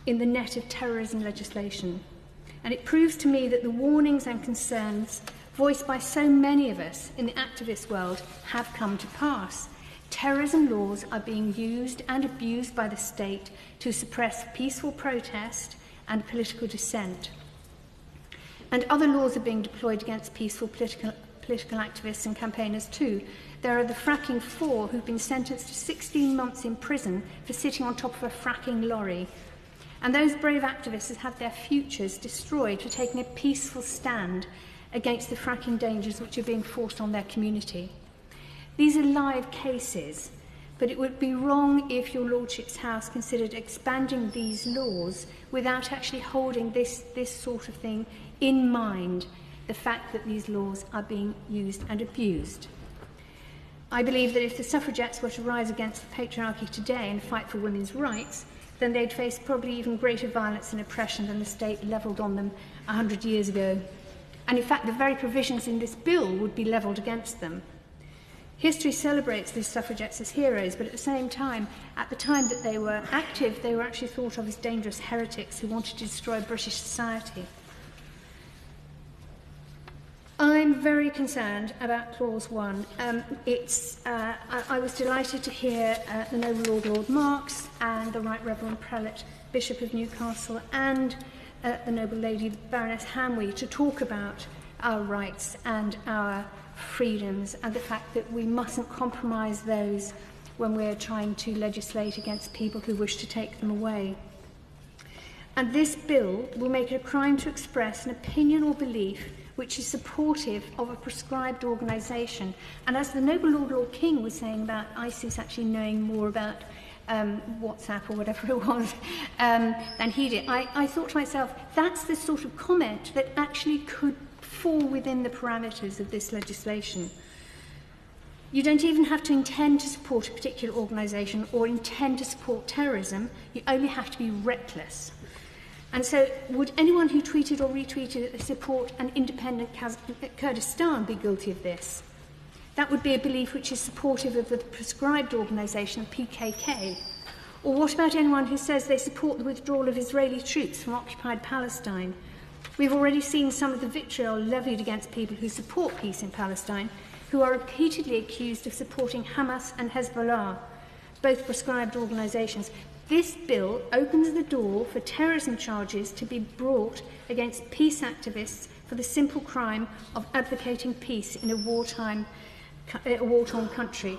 in the net of terrorism legislation. And it proves to me that the warnings and concerns voiced by so many of us in the activist world have come to pass. Terrorism laws are being used and abused by the state to suppress peaceful protest and political dissent. And other laws are being deployed against peaceful political activists and campaigners too. There are the fracking 4 who've been sentenced to 16 months in prison for sitting on top of a fracking lorry. And those brave activists have had their futures destroyed for taking a peaceful stand against the fracking dangers which are being forced on their community. These are live cases, but it would be wrong if your Lordship's House considered expanding these laws without actually holding this sort of thing in mind, the fact that these laws are being used and abused. I believe that if the suffragettes were to rise against the patriarchy today and fight for women's rights, then they'd face probably even greater violence and oppression than the state levelled on them 100 years ago. And in fact, the very provisions in this bill would be levelled against them. History celebrates these suffragettes as heroes, but at the same time, at the time that they were active, they were actually thought of as dangerous heretics who wanted to destroy British society. I'm very concerned about Clause 1. I was delighted to hear the Noble Lord Marks and the Right Reverend Prelate Bishop of Newcastle and the Noble Lady Baroness Hamwee to talk about our rights and our freedoms and the fact that we mustn't compromise those when we're trying to legislate against people who wish to take them away. And this bill will make it a crime to express an opinion or belief which is supportive of a prescribed organisation. And as the Noble Lord King was saying about ISIS actually knowing more about WhatsApp or whatever it was than he did, I thought to myself, that's the sort of comment that actually could fall within the parameters of this legislation. You don't even have to intend to support a particular organisation or intend to support terrorism. You only have to be reckless. And so would anyone who tweeted or retweeted that they support an independent Kurdistan be guilty of this? That would be a belief which is supportive of the prescribed organisation PKK. Or what about anyone who says they support the withdrawal of Israeli troops from occupied Palestine? We've already seen some of the vitriol levied against people who support peace in Palestine, who are repeatedly accused of supporting Hamas and Hezbollah, both prescribed organisations. This bill opens the door for terrorism charges to be brought against peace activists for the simple crime of advocating peace in a war-torn country.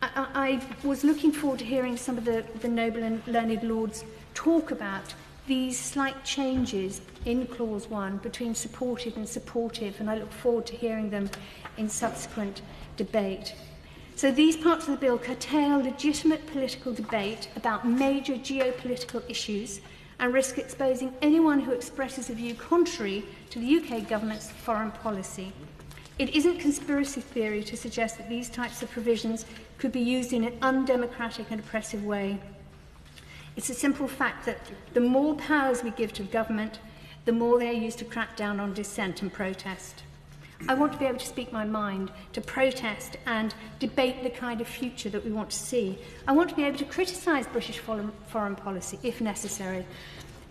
I was looking forward to hearing some of the noble and learned lords talk about these slight changes in Clause 1 between supported and supportive, and I look forward to hearing them in subsequent debate. So these parts of the bill curtail legitimate political debate about major geopolitical issues and risk exposing anyone who expresses a view contrary to the UK government's foreign policy. It isn't conspiracy theory to suggest that these types of provisions could be used in an undemocratic and oppressive way. It's a simple fact that the more powers we give to government, the more they are used to crack down on dissent and protest. I want to be able to speak my mind, to protest and debate the kind of future that we want to see. I want to be able to criticise British foreign policy, if necessary.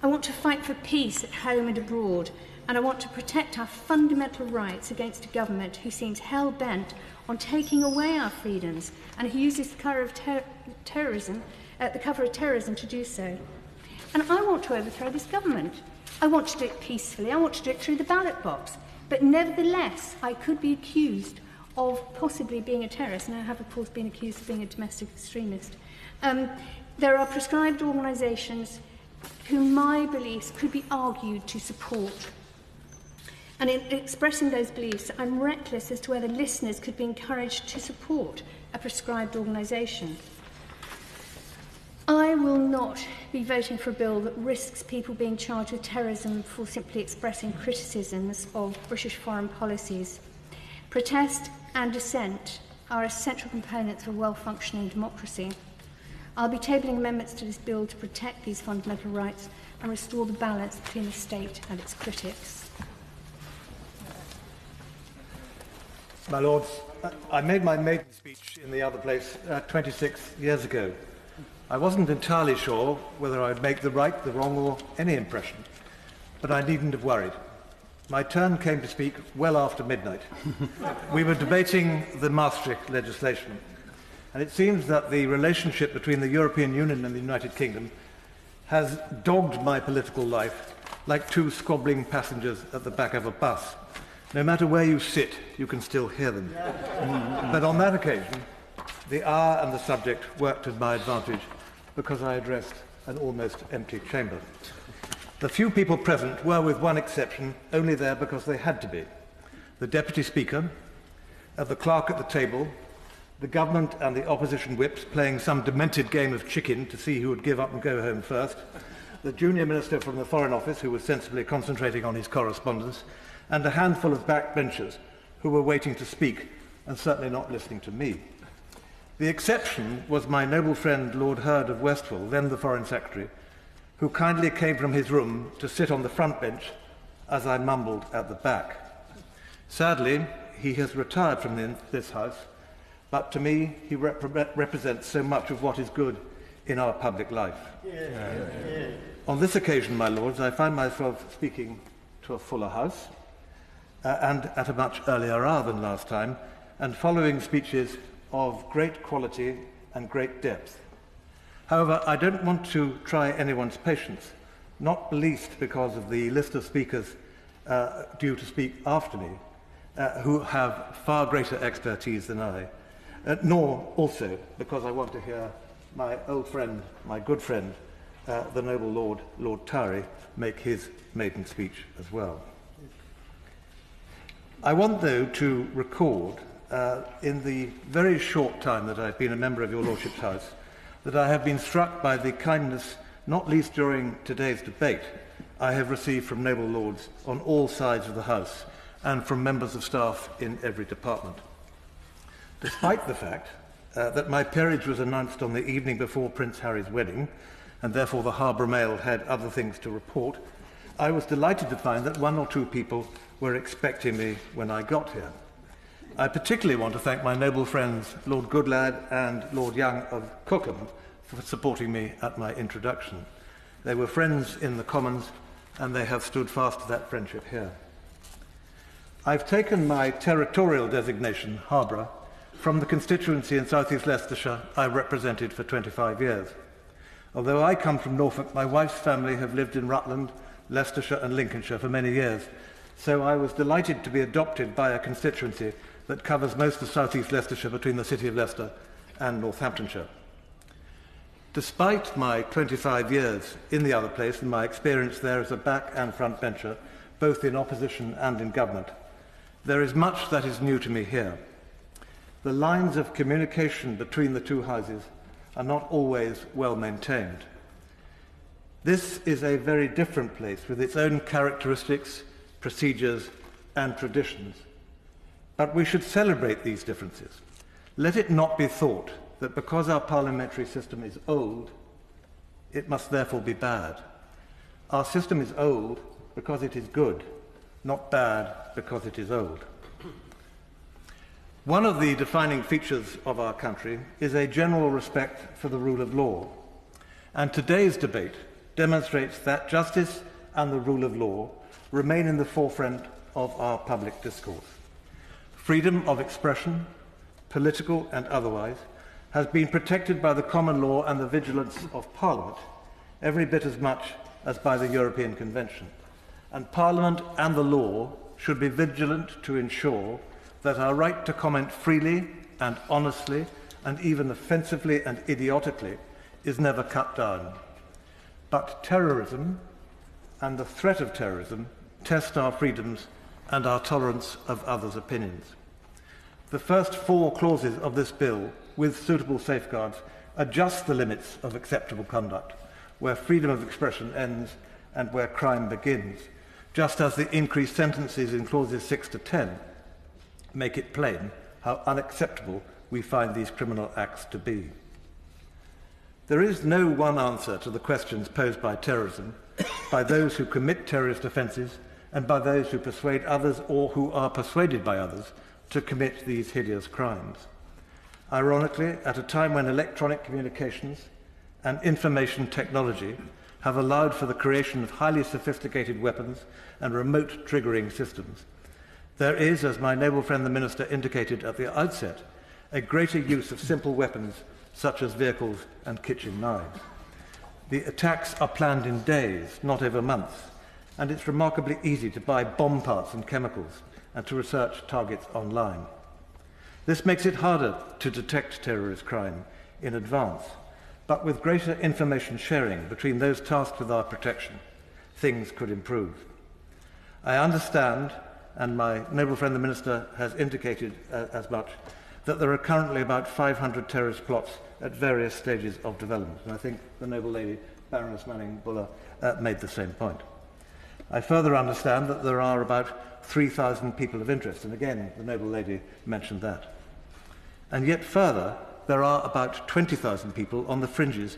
I want to fight for peace at home and abroad, and I want to protect our fundamental rights against a government who seems hell-bent on taking away our freedoms and who uses the cover of terrorism to do so. And I want to overthrow this government. I want to do it peacefully. I want to do it through the ballot box. But nevertheless, I could be accused of possibly being a terrorist, and I have, of course, been accused of being a domestic extremist. There are prescribed organisations whom my beliefs could be argued to support. And in expressing those beliefs, I'm reckless as to whether listeners could be encouraged to support a prescribed organisation. I will not be voting for a bill that risks people being charged with terrorism for simply expressing criticisms of British foreign policies. Protest and dissent are essential components of a well-functioning democracy. I'll be tabling amendments to this bill to protect these fundamental rights and restore the balance between the state and its critics. My Lords, I made my maiden speech in the other place 26 years ago. I wasn't entirely sure whether I'd make the right, the wrong, or any impression, but I needn't have worried. My turn came to speak well after midnight. We were debating the Maastricht legislation, And it seems that the relationship between the European Union and the United Kingdom has dogged my political life like two squabbling passengers at the back of a bus. No matter where you sit, you can still hear them. But on that occasion, the hour and the subject worked to my advantage because I addressed an almost empty chamber. The few people present were, with one exception, only there because they had to be. The Deputy Speaker, the clerk at the table, the government and the opposition whips playing some demented game of chicken to see who would give up and go home first, the junior minister from the Foreign Office who was sensibly concentrating on his correspondence, and a handful of backbenchers who were waiting to speak and certainly not listening to me. The exception was my noble friend Lord Hurd of Westville, then the Foreign Secretary, who kindly came from his room to sit on the front bench as I mumbled at the back. Sadly, he has retired from this House, but to me he represents so much of what is good in our public life. On this occasion, my lords, I find myself speaking to a fuller House, and at a much earlier hour than last time, and following speeches of great quality and great depth. However, I don't want to try anyone's patience, not least because of the list of speakers due to speak after me, who have far greater expertise than I, nor also because I want to hear my old friend, my good friend, the noble Lord Tyree, make his maiden speech as well. I want, though, to record, in the very short time that I've been a member of your Lordship's House, that I have been struck by the kindness, not least during today's debate, I have received from noble lords on all sides of the House and from members of staff in every department. Despite the fact that my peerage was announced on the evening before Prince Harry's wedding, and therefore the Harbour Mail had other things to report, I was delighted to find that one or two people were expecting me when I got here. I particularly want to thank my noble friends Lord Goodlad and Lord Young of Cookham for supporting me at my introduction. They were friends in the Commons, and they have stood fast to that friendship here. I've taken my territorial designation, Harborough, from the constituency in South East Leicestershire I represented for 25 years. Although I come from Norfolk, my wife's family have lived in Rutland, Leicestershire and Lincolnshire for many years, so I was delighted to be adopted by a constituency that covers most of South East Leicestershire between the City of Leicester and Northamptonshire. Despite my 25 years in the other place and my experience there as a back and front bencher, both in opposition and in government, there is much that is new to me here. The lines of communication between the two houses are not always well maintained. This is a very different place with its own characteristics, procedures, and traditions. But we should celebrate these differences. Let it not be thought that because our parliamentary system is old, it must therefore be bad. Our system is old because it is good, not bad because it is old. One of the defining features of our country is a general respect for the rule of law, and today's debate demonstrates that justice and the rule of law remain in the forefront of our public discourse. Freedom of expression, political and otherwise, has been protected by the common law and the vigilance of Parliament, every bit as much as by the European Convention. And Parliament and the law should be vigilant to ensure that our right to comment freely and honestly and even offensively and idiotically is never cut down. But terrorism and the threat of terrorism test our freedoms and our tolerance of others' opinions. The first 4 clauses of this bill, with suitable safeguards, adjust the limits of acceptable conduct, where freedom of expression ends and where crime begins, just as the increased sentences in clauses 6 to 10 make it plain how unacceptable we find these criminal acts to be. There is no one answer to the questions posed by terrorism, by those who commit terrorist offences, and by those who persuade others or who are persuaded by others to commit these hideous crimes. Ironically, at a time when electronic communications and information technology have allowed for the creation of highly sophisticated weapons and remote triggering systems, there is, as my noble friend the Minister indicated at the outset, a greater use of simple weapons such as vehicles and kitchen knives. The attacks are planned in days, not over months, and it's remarkably easy to buy bomb parts and chemicals and to research targets online. This makes it harder to detect terrorist crime in advance, but with greater information sharing between those tasked with our protection, things could improve. I understand, and my noble friend the Minister has indicated as much, that there are currently about 500 terrorist plots at various stages of development, and I think the noble lady, Baroness Manningham-Buller, made the same point. I further understand that there are about 3,000 people of interest, and again, the noble lady mentioned that. And yet further, there are about 20,000 people on the fringes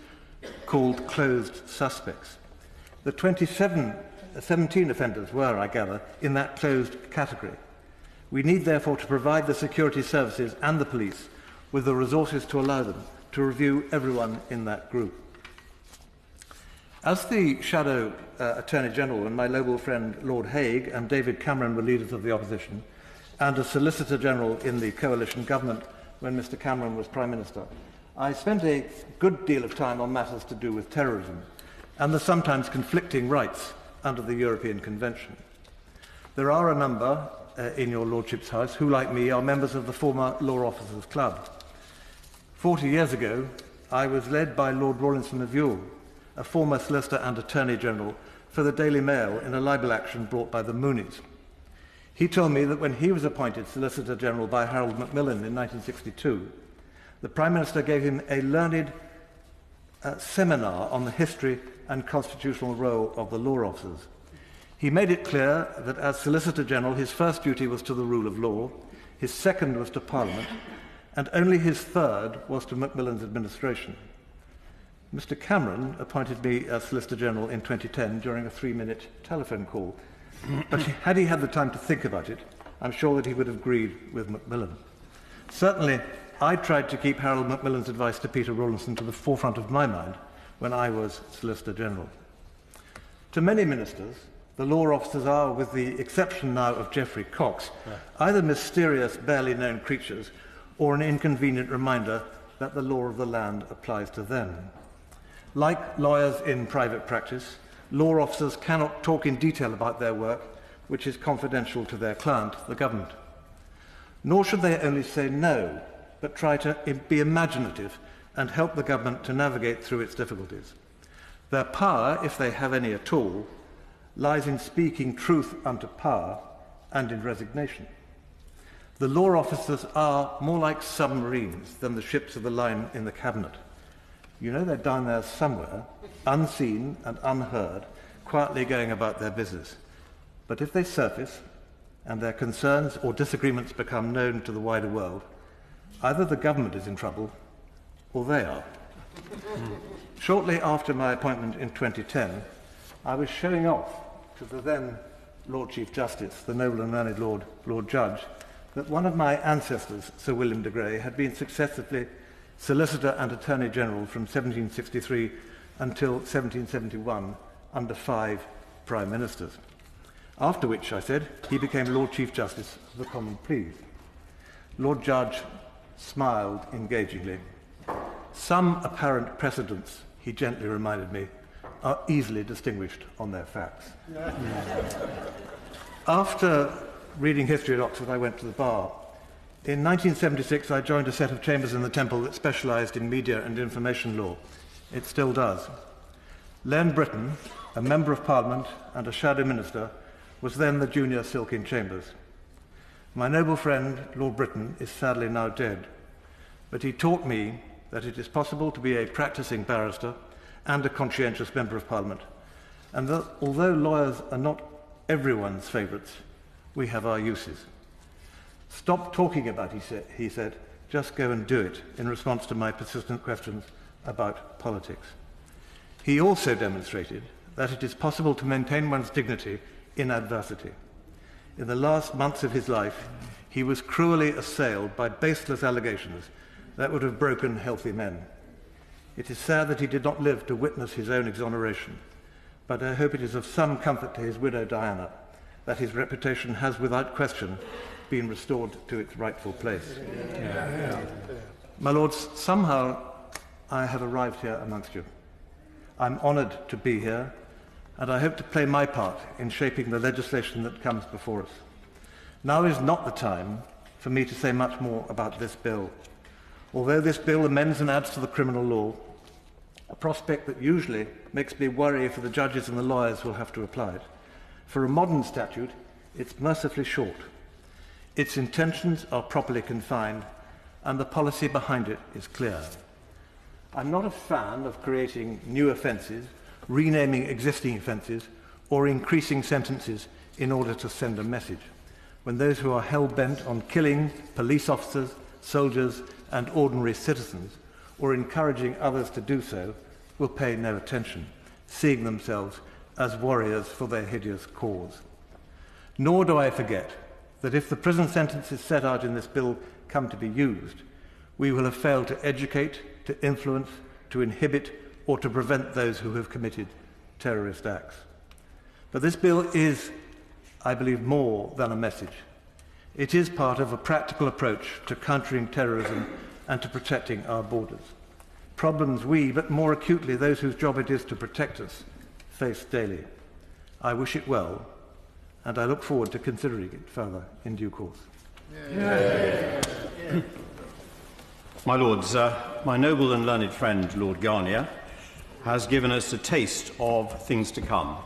called closed suspects. The 17 offenders were, I gather, in that closed category. We need, therefore, to provide the security services and the police with the resources to allow them to review everyone in that group. As the Shadow Attorney General and my noble friend Lord Hague and David Cameron were leaders of the opposition, and as Solicitor General in the coalition government when Mr Cameron was Prime Minister, I spent a good deal of time on matters to do with terrorism and the sometimes conflicting rights under the European Convention. There are a number in your Lordship's House who, like me, are members of the former Law Officers Club. 40 years ago, I was led by Lord Rawlinson of Ewell, a former Solicitor and Attorney General, for the Daily Mail in a libel action brought by the Moonies. He told me that when he was appointed Solicitor General by Harold Macmillan in 1962, the Prime Minister gave him a learned seminar on the history and constitutional role of the law officers. He made it clear that as Solicitor General, his first duty was to the rule of law, his second was to Parliament, and only his third was to Macmillan's administration. Mr Cameron appointed me as Solicitor General in 2010 during a 3-minute telephone call, but had he had the time to think about it, I'm sure that he would have agreed with Macmillan. Certainly, I tried to keep Harold Macmillan's advice to Peter Rawlinson to the forefront of my mind when I was Solicitor General. To many ministers, the law officers are, with the exception now of Geoffrey Cox, either mysterious, barely known creatures or an inconvenient reminder that the law of the land applies to them. Like lawyers in private practice, law officers cannot talk in detail about their work, which is confidential to their client, the government. Nor should they only say no, but try to be imaginative and help the government to navigate through its difficulties. Their power, if they have any at all, lies in speaking truth unto power and in resignation. The law officers are more like submarines than the ships of the line in the cabinet. You know they're down there somewhere, unseen and unheard, quietly going about their business. But if they surface and their concerns or disagreements become known to the wider world, either the government is in trouble or they are. Shortly after my appointment in 2010, I was showing off to the then Lord Chief Justice, the noble and learned Lord Judge, that one of my ancestors, Sir William de Grey, had been successively Solicitor and Attorney General from 1763 until 1771 under 5 Prime Ministers. After which, I said, he became Lord Chief Justice of the Common Pleas. Lord Judge smiled engagingly. Some apparent precedents, he gently reminded me, are easily distinguished on their facts. After reading history at Oxford, I went to the bar. In 1976, I joined a set of chambers in the Temple that specialised in media and information law. It still does. Len Britton, a Member of Parliament and a Shadow Minister, was then the junior silk in chambers. My noble friend, Lord Britton, is sadly now dead, but he taught me that it is possible to be a practising barrister and a conscientious Member of Parliament, and that although lawyers are not everyone's favourites, we have our uses. Stop talking about it, he said, just go and do it, in response to my persistent questions about politics. He also demonstrated that it is possible to maintain one's dignity in adversity. In the last months of his life, he was cruelly assailed by baseless allegations that would have broken healthy men. It is sad that he did not live to witness his own exoneration, but I hope it is of some comfort to his widow Diana that his reputation has without question been restored to its rightful place. My Lords, somehow I have arrived here amongst you. I'm honoured to be here, and I hope to play my part in shaping the legislation that comes before us. Now is not the time for me to say much more about this bill. Although this bill amends and adds to the criminal law, a prospect that usually makes me worry for the judges and the lawyers who will have to apply it, for a modern statute, it's mercifully short. Its intentions are properly confined, and the policy behind it is clear. I'm not a fan of creating new offences, renaming existing offences, or increasing sentences in order to send a message, when those who are hell-bent on killing police officers, soldiers, and ordinary citizens, or encouraging others to do so, will pay no attention, seeing themselves as warriors for their hideous cause. Nor do I forget that if the prison sentences set out in this bill come to be used, we will have failed to educate, to influence, to inhibit, or to prevent those who have committed terrorist acts. But this bill is, I believe, more than a message. It is part of a practical approach to countering terrorism and to protecting our borders. Problems we, but more acutely those whose job it is to protect us, face daily. I wish it well, and I look forward to considering it further in due course. My Lords, my noble and learned friend, Lord Garnier, has given us a taste of things to come.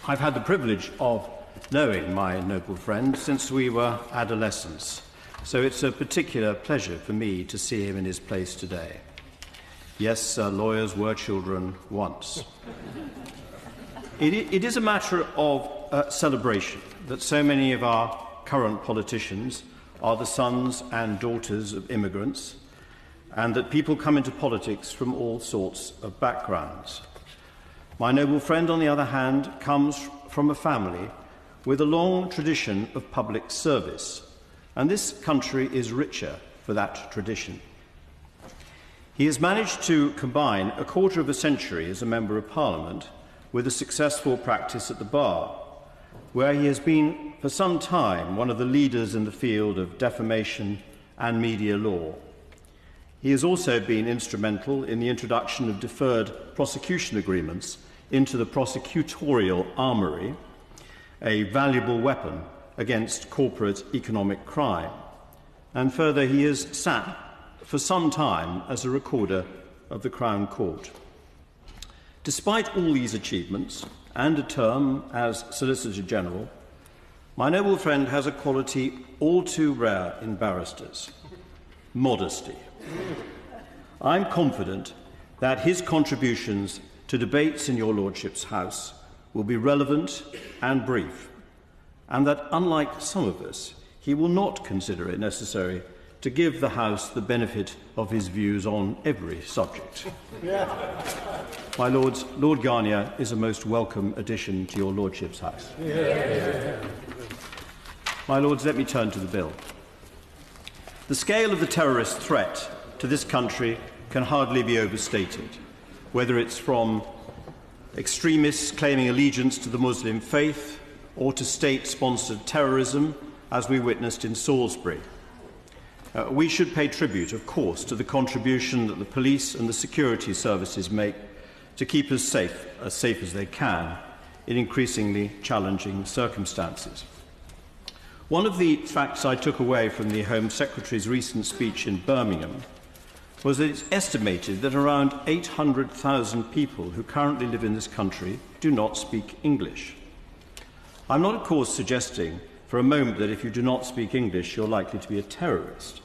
I've had the privilege of knowing my noble friend since we were adolescents, so it's a particular pleasure for me to see him in his place today. Yes, lawyers were children once. It is a matter of celebration that so many of our current politicians are the sons and daughters of immigrants, and that people come into politics from all sorts of backgrounds. My noble friend, on the other hand, comes from a family with a long tradition of public service, and this country is richer for that tradition. He has managed to combine a quarter of a century as a Member of Parliament with a successful practice at the bar, where he has been for some time one of the leaders in the field of defamation and media law. He has also been instrumental in the introduction of deferred prosecution agreements into the prosecutorial armoury, a valuable weapon against corporate economic crime. And further, he has sat for some time as a recorder of the Crown Court. Despite all these achievements and a term as Solicitor General, my noble friend has a quality all too rare in barristers: modesty. I'm confident that his contributions to debates in your Lordship's House will be relevant and brief, and that, unlike some of us, he will not consider it necessary to give the House the benefit of his views on every subject. My Lords, Lord Garnier is a most welcome addition to your Lordship's House. My Lords, let me turn to the bill. The scale of the terrorist threat to this country can hardly be overstated, whether it's from extremists claiming allegiance to the Muslim faith or to state-sponsored terrorism, as we witnessed in Salisbury. We should pay tribute, of course, to the contribution that the police and the security services make to keep us safe as they can, in increasingly challenging circumstances. One of the facts I took away from the Home Secretary's recent speech in Birmingham was that it's estimated that around 800,000 people who currently live in this country do not speak English. I'm not, of course, suggesting for a moment that if you do not speak English, you're likely to be a terrorist.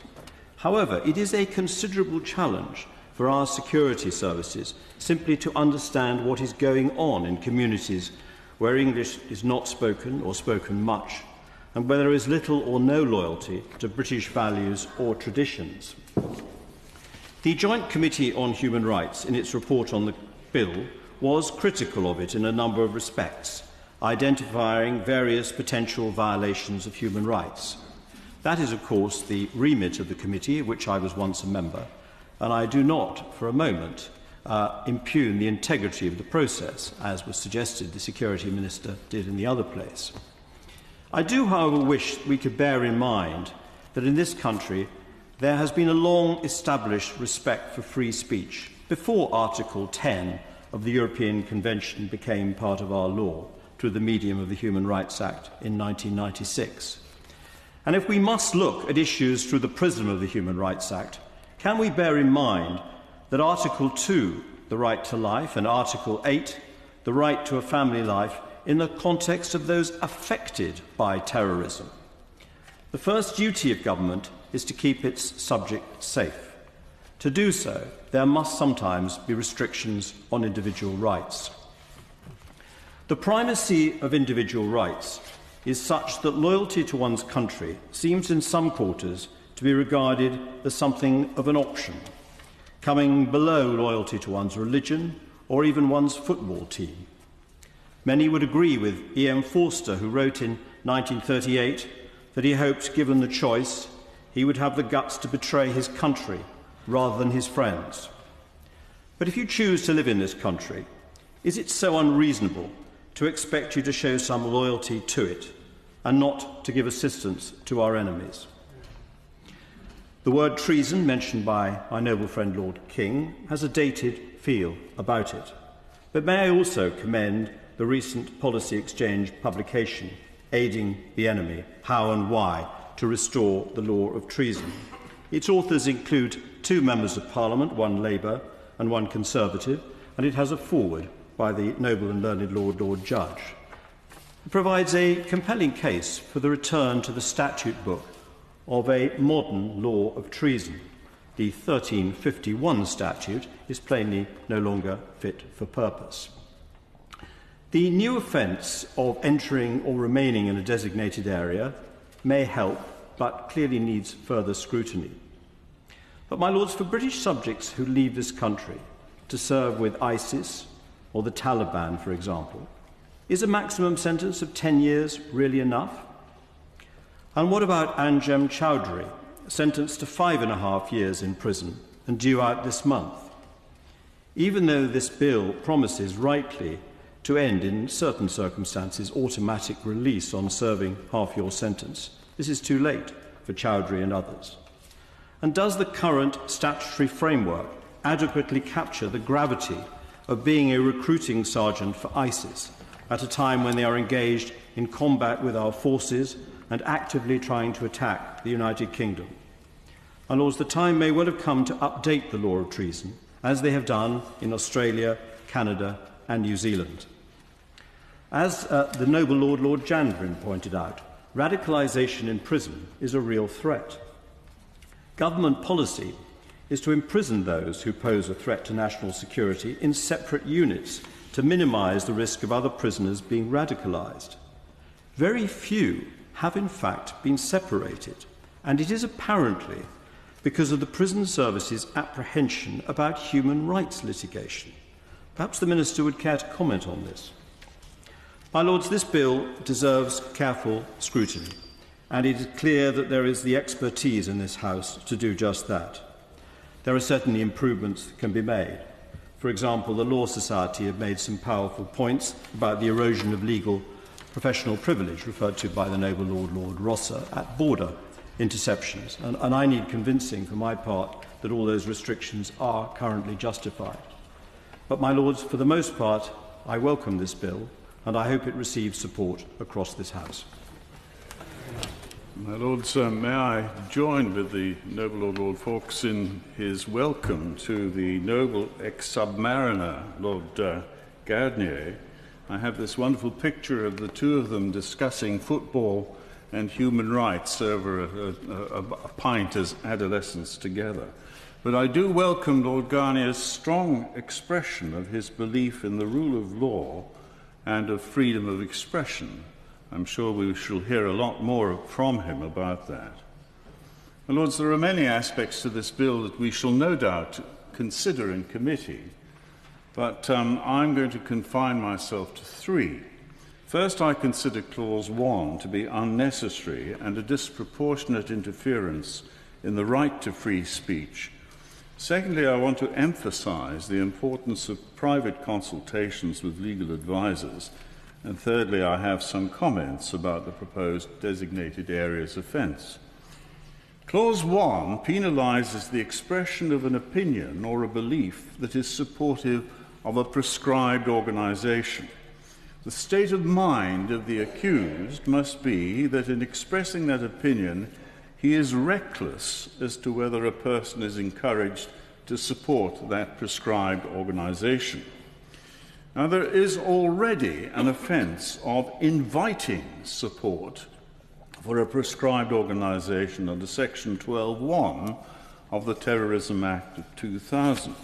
However, it is a considerable challenge for our security services simply to understand what is going on in communities where English is not spoken or spoken much, and where there is little or no loyalty to British values or traditions. The Joint Committee on Human Rights, in its report on the bill, was critical of it in a number of respects, identifying various potential violations of human rights. That is, of course, the remit of the committee, of which I was once a member, and I do not, for a moment, impugn the integrity of the process, as was suggested the Security Minister did in the other place. I do, however, wish we could bear in mind that in this country there has been a long-established respect for free speech before Article 10 of the European Convention became part of our law through the medium of the Human Rights Act in 1996. And if we must look at issues through the prism of the Human Rights Act, can we bear in mind that Article 2, the right to life, and Article 8, the right to a family life, in the context of those affected by terrorism? The first duty of government is to keep its subject safe. To do so, there must sometimes be restrictions on individual rights. The primacy of individual rights is such that loyalty to one's country seems in some quarters to be regarded as something of an option, coming below loyalty to one's religion or even one's football team. Many would agree with E.M. Forster, who wrote in 1938 that he hoped, given the choice, he would have the guts to betray his country rather than his friends. But if you choose to live in this country, is it so unreasonable to expect you to show some loyalty to it and not to give assistance to our enemies? The word treason, mentioned by my noble friend Lord King, has a dated feel about it. But may I also commend the recent Policy Exchange publication, Aiding the Enemy, How and Why to Restore the Law of Treason. Its authors include 2 members of Parliament, one Labour and one Conservative, and it has a foreword by the noble and learned Lord Judge. It provides a compelling case for the return to the statute book of a modern law of treason. The 1351 statute is plainly no longer fit for purpose. The new offence of entering or remaining in a designated area may help, but clearly needs further scrutiny. But, my lords, for British subjects who leave this country to serve with ISIS or the Taliban, for example, is a maximum sentence of 10 years really enough? And what about Anjem Chowdhury, sentenced to 5.5 years in prison and due out this month? Even though this bill promises rightly to end, in certain circumstances, automatic release on serving half your sentence, this is too late for Chowdhury and others. And does the current statutory framework adequately capture the gravity of being a recruiting sergeant for ISIS at a time when they are engaged in combat with our forces and actively trying to attack the United Kingdom? My lords, the time may well have come to update the law of treason, as they have done in Australia, Canada and New Zealand. As the noble Lord Jandrin pointed out, radicalisation in prison is a real threat. Government policy is to imprison those who pose a threat to national security in separate units to minimise the risk of other prisoners being radicalised. Very few have in fact been separated, and it is apparently because of the prison service's apprehension about human rights litigation. Perhaps the Minister would care to comment on this. My lords, this bill deserves careful scrutiny, and it is clear that there is the expertise in this House to do just that. There are certainly improvements that can be made. For example, the Law Society have made some powerful points about the erosion of legal professional privilege referred to by the noble Lord Rosser at border interceptions, and I need convincing for my part that all those restrictions are currently justified. But, my lords, for the most part, I welcome this bill, and I hope it receives support across this House. My lords, may I join with the noble Lord Fawkes in his welcome to the noble ex-submariner, Lord Garnier. I have this wonderful picture of the two of them discussing football and human rights over a pint as adolescents together. But I do welcome Lord Garnier's strong expression of his belief in the rule of law and of freedom of expression. I'm sure we shall hear a lot more from him about that. My lords, there are many aspects to this bill that we shall no doubt consider in committee, but I'm going to confine myself to 3. First, I consider Clause 1 to be unnecessary and a disproportionate interference in the right to free speech. Secondly, I want to emphasise the importance of private consultations with legal advisers And thirdly, I have some comments about the proposed designated areas offence. Clause 1 penalises the expression of an opinion or a belief that is supportive of a prescribed organisation. The state of mind of the accused must be that in expressing that opinion, he is reckless as to whether a person is encouraged to support that prescribed organisation. Now, there is already an offence of inviting support for a prescribed organisation under Section 12(1) of the Terrorism Act of 2000.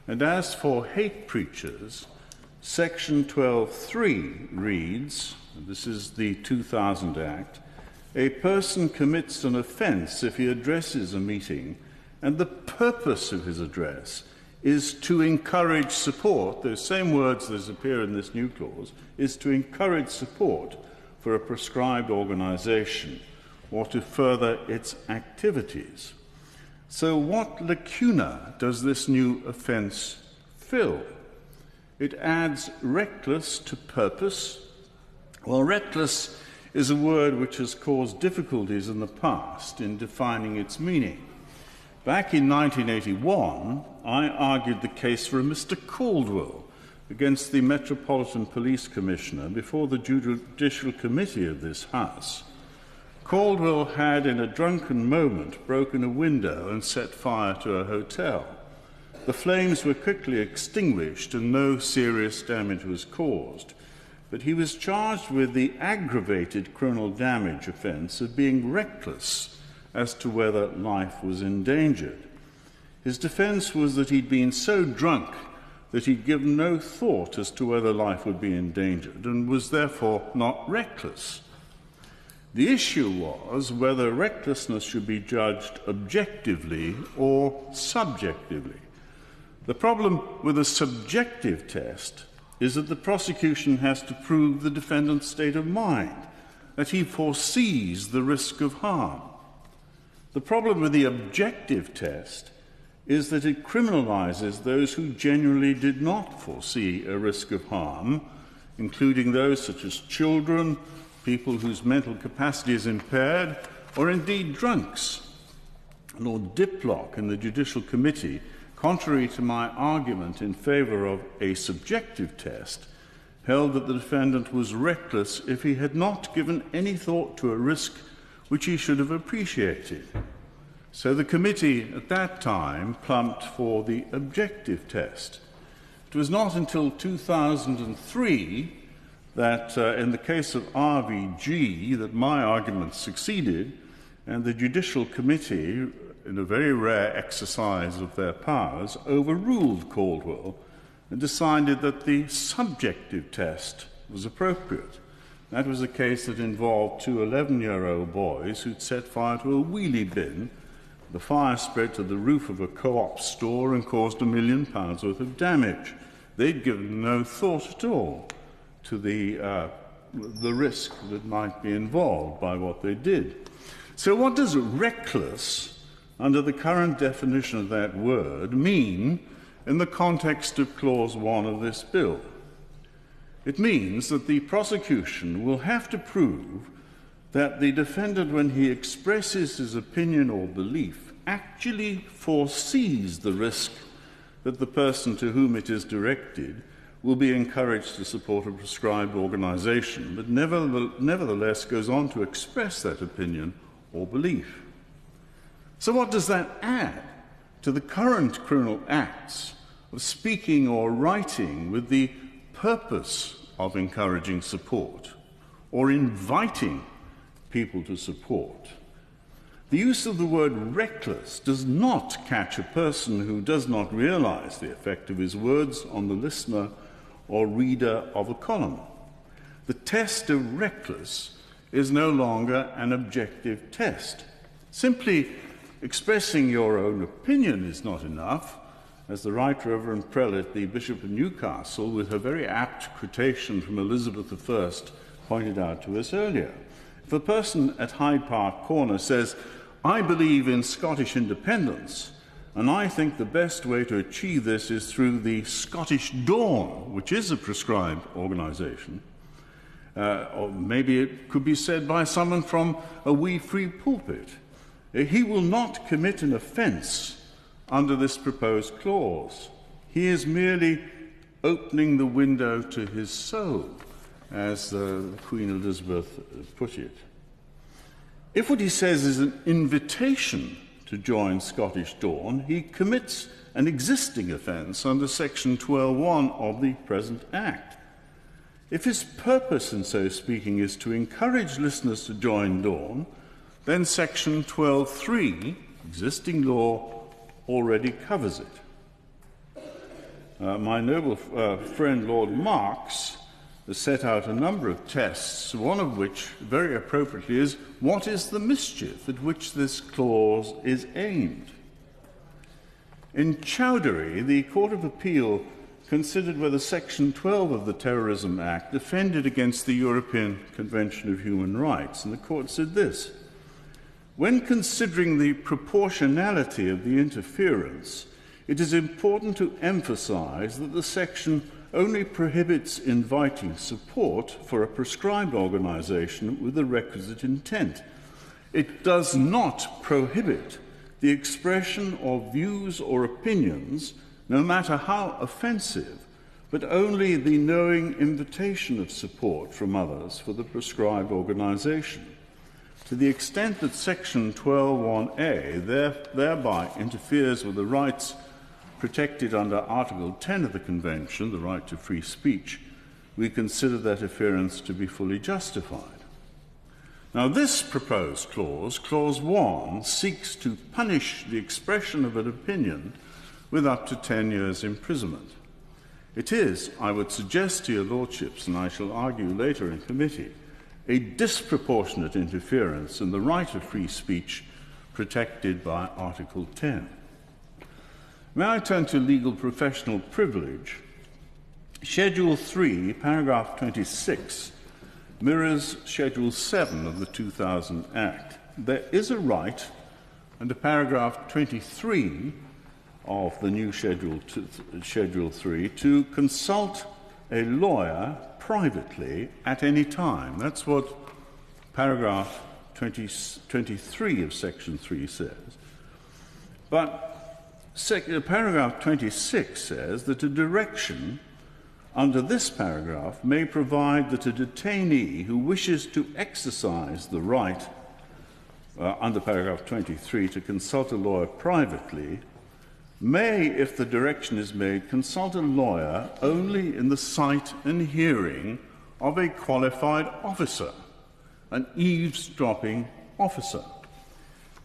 And as for hate preachers, Section 12(3) reads, and this is the 2000 Act, a person commits an offence if he addresses a meeting and the purpose of his address is to encourage support, those same words that appear in this new clause, is to encourage support for a prescribed organisation or to further its activities. So what lacuna does this new offence fill? It adds reckless to purpose. Well, reckless is a word which has caused difficulties in the past in defining its meaning. Back in 1981, I argued the case for a Mr. Caldwell against the Metropolitan Police Commissioner before the Judicial Committee of this House. Caldwell had, in a drunken moment, broken a window and set fire to a hotel. The flames were quickly extinguished and no serious damage was caused, but he was charged with the aggravated criminal damage offence of being reckless as to whether life was endangered. His defence was that he'd been so drunk that he'd given no thought as to whether life would be endangered and was therefore not reckless. The issue was whether recklessness should be judged objectively or subjectively. The problem with a subjective test is that the prosecution has to prove the defendant's state of mind, that he foresees the risk of harm. The problem with the objective test is that it criminalises those who genuinely did not foresee a risk of harm, including those such as children, people whose mental capacity is impaired, or indeed drunks. Lord Diplock in the Judicial Committee, contrary to my argument in favour of a subjective test, held that the defendant was reckless if he had not given any thought to a risk which he should have appreciated. So the committee at that time plumped for the objective test. It was not until 2003 that, in the case of RVG, that my argument succeeded, and the Judicial Committee, in a very rare exercise of their powers, overruled Caldwell and decided that the subjective test was appropriate. That was a case that involved two 11-year-old boys who'd set fire to a wheelie bin. The fire spread to the roof of a co-op store and caused £1 million worth of damage. They'd given no thought at all to the risk that might be involved by what they did. So what does reckless, under the current definition of that word, mean in the context of Clause 1 of this bill? It means that the prosecution will have to prove that the defendant, when he expresses his opinion or belief, actually foresees the risk that the person to whom it is directed will be encouraged to support a prescribed organisation, but nevertheless goes on to express that opinion or belief. So what does that add to the current criminal acts of speaking or writing with the purpose of encouraging support or inviting people to support? The use of the word reckless does not catch a person who does not realise the effect of his words on the listener or reader of a column. The test of reckless is no longer an objective test. Simply expressing your own opinion is not enough, as the Right Reverend Prelate, the Bishop of Newcastle, with her very apt quotation from Elizabeth I, pointed out to us earlier. If a person at Hyde Park Corner says, "I believe in Scottish independence, and I think the best way to achieve this is through the Scottish Dawn," which is a prescribed organisation, or maybe it could be said by someone from a wee free pulpit. He will not commit an offence under this proposed clause. He is merely opening the window to his soul, as Queen Elizabeth put it. If what he says is an invitation to join Scottish Dawn, he commits an existing offence under section 12.1 of the present Act. If his purpose in so speaking is to encourage listeners to join Dawn, then section 12.3, existing law, already covers it. My noble friend Lord Marx has set out a number of tests, one of which, very appropriately, is what is the mischief at which this clause is aimed? In Chowdhury, the Court of Appeal considered whether Section 12 of the Terrorism Act offended against the European Convention of Human Rights, and the Court said this: when considering the proportionality of the interference, it is important to emphasise that the section only prohibits inviting support for a prescribed organisation with the requisite intent. It does not prohibit the expression of views or opinions, no matter how offensive, but only the knowing invitation of support from others for the prescribed organisation. To the extent that Section 12.1a thereby interferes with the rights protected under Article 10 of the Convention, the right to free speech, we consider that interference to be fully justified. Now, this proposed clause, Clause 1, seeks to punish the expression of an opinion with up to 10 years' imprisonment. It is, I would suggest to your lordships, and I shall argue later in committee, a disproportionate interference in the right of free speech protected by Article 10. May I turn to legal professional privilege? Schedule 3, paragraph 26, mirrors Schedule 7 of the 2000 Act. There is a right, under paragraph 23 of the new Schedule 3, to consult a lawyer privately at any time. That's what paragraph 23 of Section 3 says. But paragraph 26 says that a direction under this paragraph may provide that a detainee who wishes to exercise the right under paragraph 23 to consult a lawyer privately may, if the direction is made, consult a lawyer only in the sight and hearing of a qualified officer, an eavesdropping officer.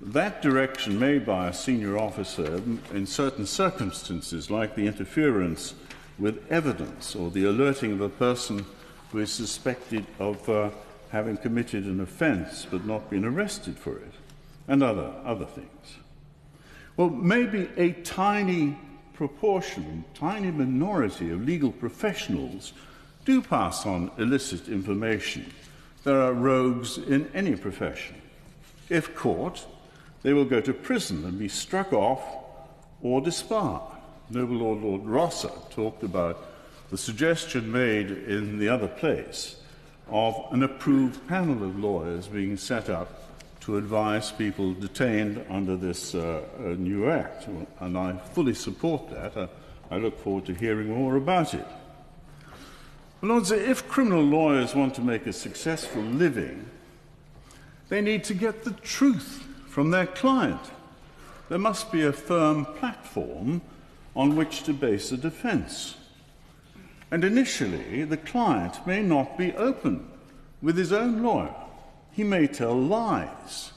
That direction made by a senior officer in certain circumstances, like the interference with evidence or the alerting of a person who is suspected of having committed an offence but not been arrested for it, and other things. Well, maybe a tiny proportion, tiny minority of legal professionals do pass on illicit information. There are rogues in any profession. If caught, they will go to prison and be struck off or disbarred. Noble Lord Rosser talked about the suggestion made in the other place of an approved panel of lawyers being set up to advise people detained under this new Act, and I fully support that. I look forward to hearing more about it. Well, Lords, if criminal lawyers want to make a successful living, they need to get the truth from their client. There must be a firm platform on which to base a defence. And initially, the client may not be open with his own lawyer. He may tell lies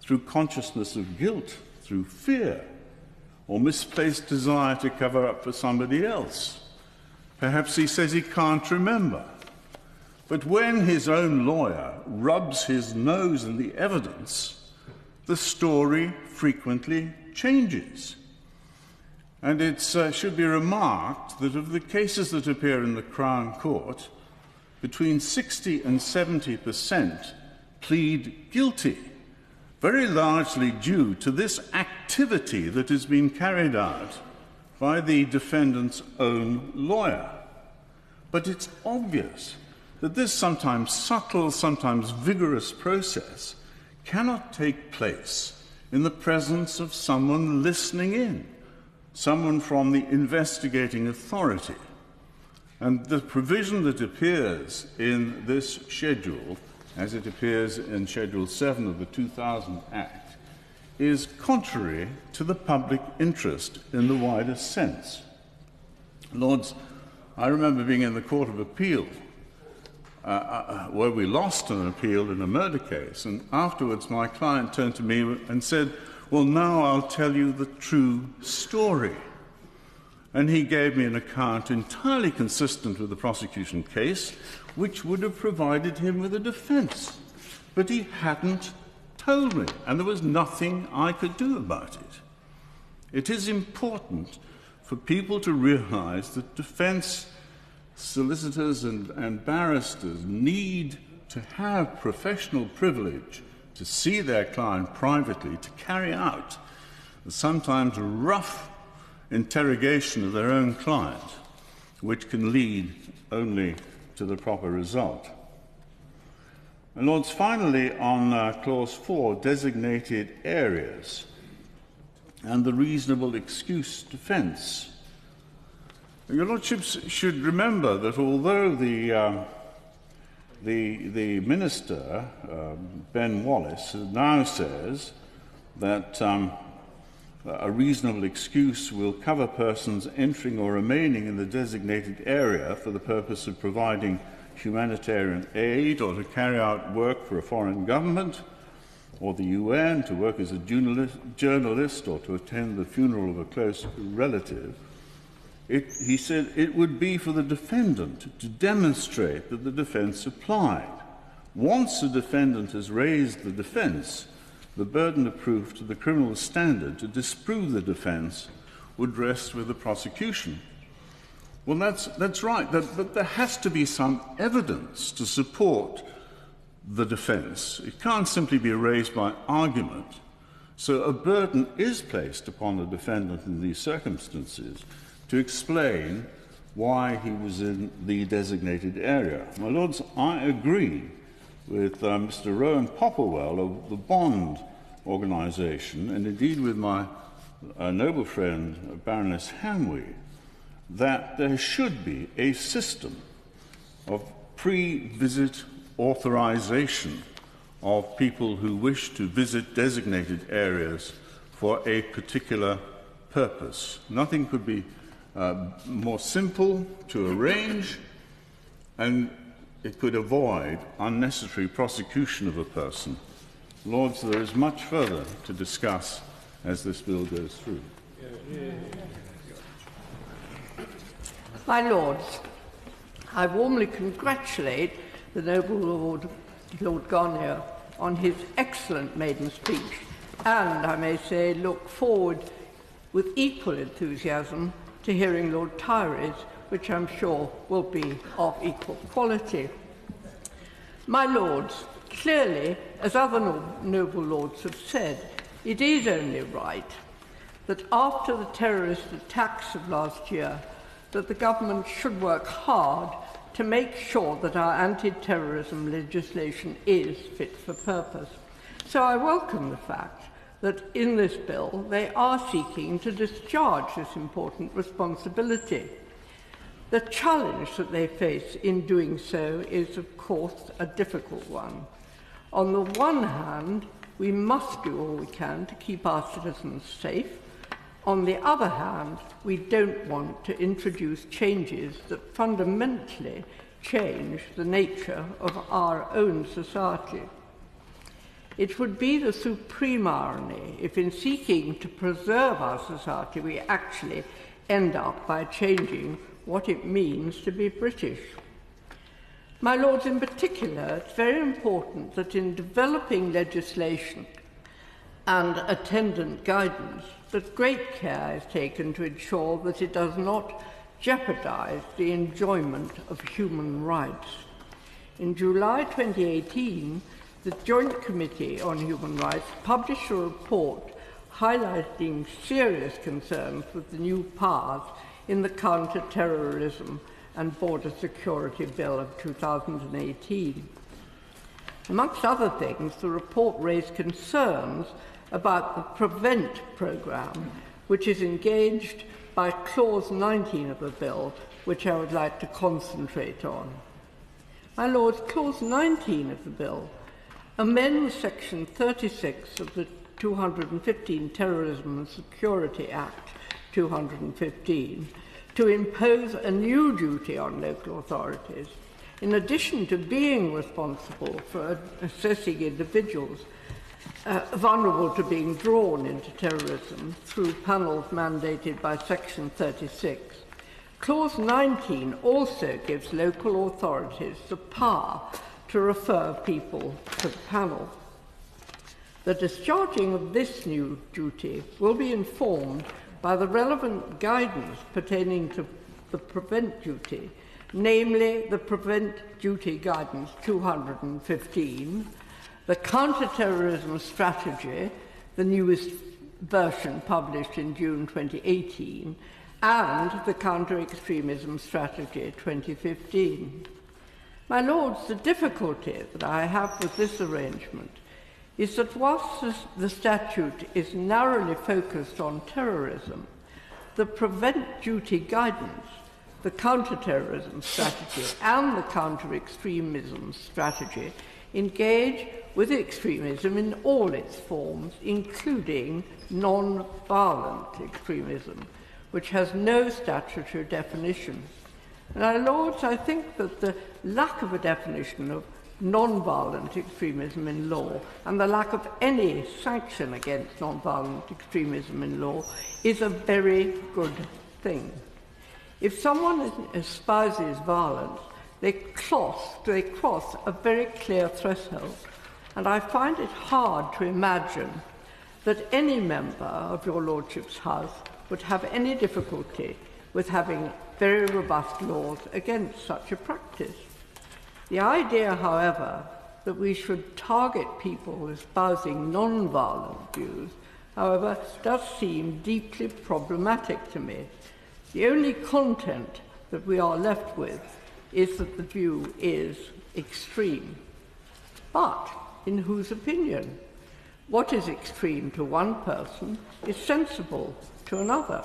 through consciousness of guilt, through fear, or misplaced desire to cover up for somebody else. Perhaps he says he can't remember. But when his own lawyer rubs his nose in the evidence, the story frequently changes. And it should be remarked that of the cases that appear in the Crown Court, between 60 and 70% plead guilty, very largely due to this activity that has been carried out by the defendant's own lawyer. But it's obvious that this sometimes subtle, sometimes vigorous process cannot take place in the presence of someone listening in, someone from the investigating authority. And the provision that appears in this schedule, as it appears in Schedule 7 of the 2000 Act, is contrary to the public interest in the widest sense. Lords, I remember being in the Court of Appeal where we lost an appeal in a murder case, and afterwards my client turned to me and said, "Well, now I'll tell you the true story." And he gave me an account entirely consistent with the prosecution case, which would have provided him with a defence. But he hadn't told me, and there was nothing I could do about it. It is important for people to realise that defence solicitors and barristers need to have professional privilege to see their client privately, to carry out the sometimes rough interrogation of their own client, which can lead only to the proper result. And Lords, finally, on Clause 4, designated areas and the reasonable excuse defence. Your Lordships should remember that although the Minister, Ben Wallace, now says that a reasonable excuse will cover persons entering or remaining in the designated area for the purpose of providing humanitarian aid or to carry out work for a foreign government or the UN, to work as a journalist or to attend the funeral of a close relative, he said it would be for the defendant to demonstrate that the defence applied. Once the defendant has raised the defence, the burden of proof to the criminal standard to disprove the defence would rest with the prosecution. Well, that's right, but there has to be some evidence to support the defence. It can't simply be raised by argument. So a burden is placed upon the defendant in these circumstances to explain why he was in the designated area. My Lords, I agree with Mr. Rowan Popplewell of the Bond organisation, and indeed with my noble friend Baroness Hamwee, that there should be a system of pre-visit authorisation of people who wish to visit designated areas for a particular purpose. Nothing could be more simple to arrange, and it could avoid unnecessary prosecution of a person. Lords, there is much further to discuss as this bill goes through. My Lords, I warmly congratulate the noble Lord Garnier on his excellent maiden speech, and I may say look forward with equal enthusiasm to hearing Lord Tyrie's, which I'm sure will be of equal quality. My Lords, clearly, as other noble lords have said, it is only right that after the terrorist attacks of last year, that the government should work hard to make sure that our anti-terrorism legislation is fit for purpose. So I welcome the fact that in this bill they are seeking to discharge this important responsibility. The challenge that they face in doing so is, of course, a difficult one. On the one hand, we must do all we can to keep our citizens safe. On the other hand, we don't want to introduce changes that fundamentally change the nature of our own society. It would be the supreme irony if, in seeking to preserve our society, we actually end up by changing what it means to be British. My Lords, in particular, it's very important that in developing legislation and attendant guidance, that great care is taken to ensure that it does not jeopardise the enjoyment of human rights. In July 2018, the Joint Committee on Human Rights published a report highlighting serious concerns with the new powers in the Counter-Terrorism and Border Security Bill of 2018. Amongst other things, the report raised concerns about the PREVENT programme, which is engaged by Clause 19 of the bill, which I would like to concentrate on. My Lords, Clause 19 of the bill amends Section 36 of the 215 Terrorism and Security Act 215 to impose a new duty on local authorities. In addition to being responsible for assessing individuals vulnerable to being drawn into terrorism through panels mandated by Section 36, Clause 19 also gives local authorities the power to refer people to the panel. The discharging of this new duty will be informed by the relevant guidance pertaining to the PREVENT duty, namely the PREVENT Duty Guidance 215, the Counter-Terrorism Strategy, the newest version published in June 2018, and the Counter-Extremism Strategy 2015. My Lords, the difficulty that I have with this arrangement is that whilst the statute is narrowly focused on terrorism, the PREVENT Duty Guidance, the Counter-Terrorism Strategy and the Counter-Extremism Strategy engage with extremism in all its forms, including non-violent extremism, which has no statutory definition. And, my Lords, I think that the lack of a definition of non-violent extremism in law and the lack of any sanction against non-violent extremism in law is a very good thing. If someone espouses violence, they cross a very clear threshold, and I find it hard to imagine that any member of your Lordship's House would have any difficulty with having very robust laws against such a practice. The idea, however, that we should target people espousing non-violent views, however, does seem deeply problematic to me. The only content that we are left with is that the view is extreme. But in whose opinion? What is extreme to one person is sensible to another.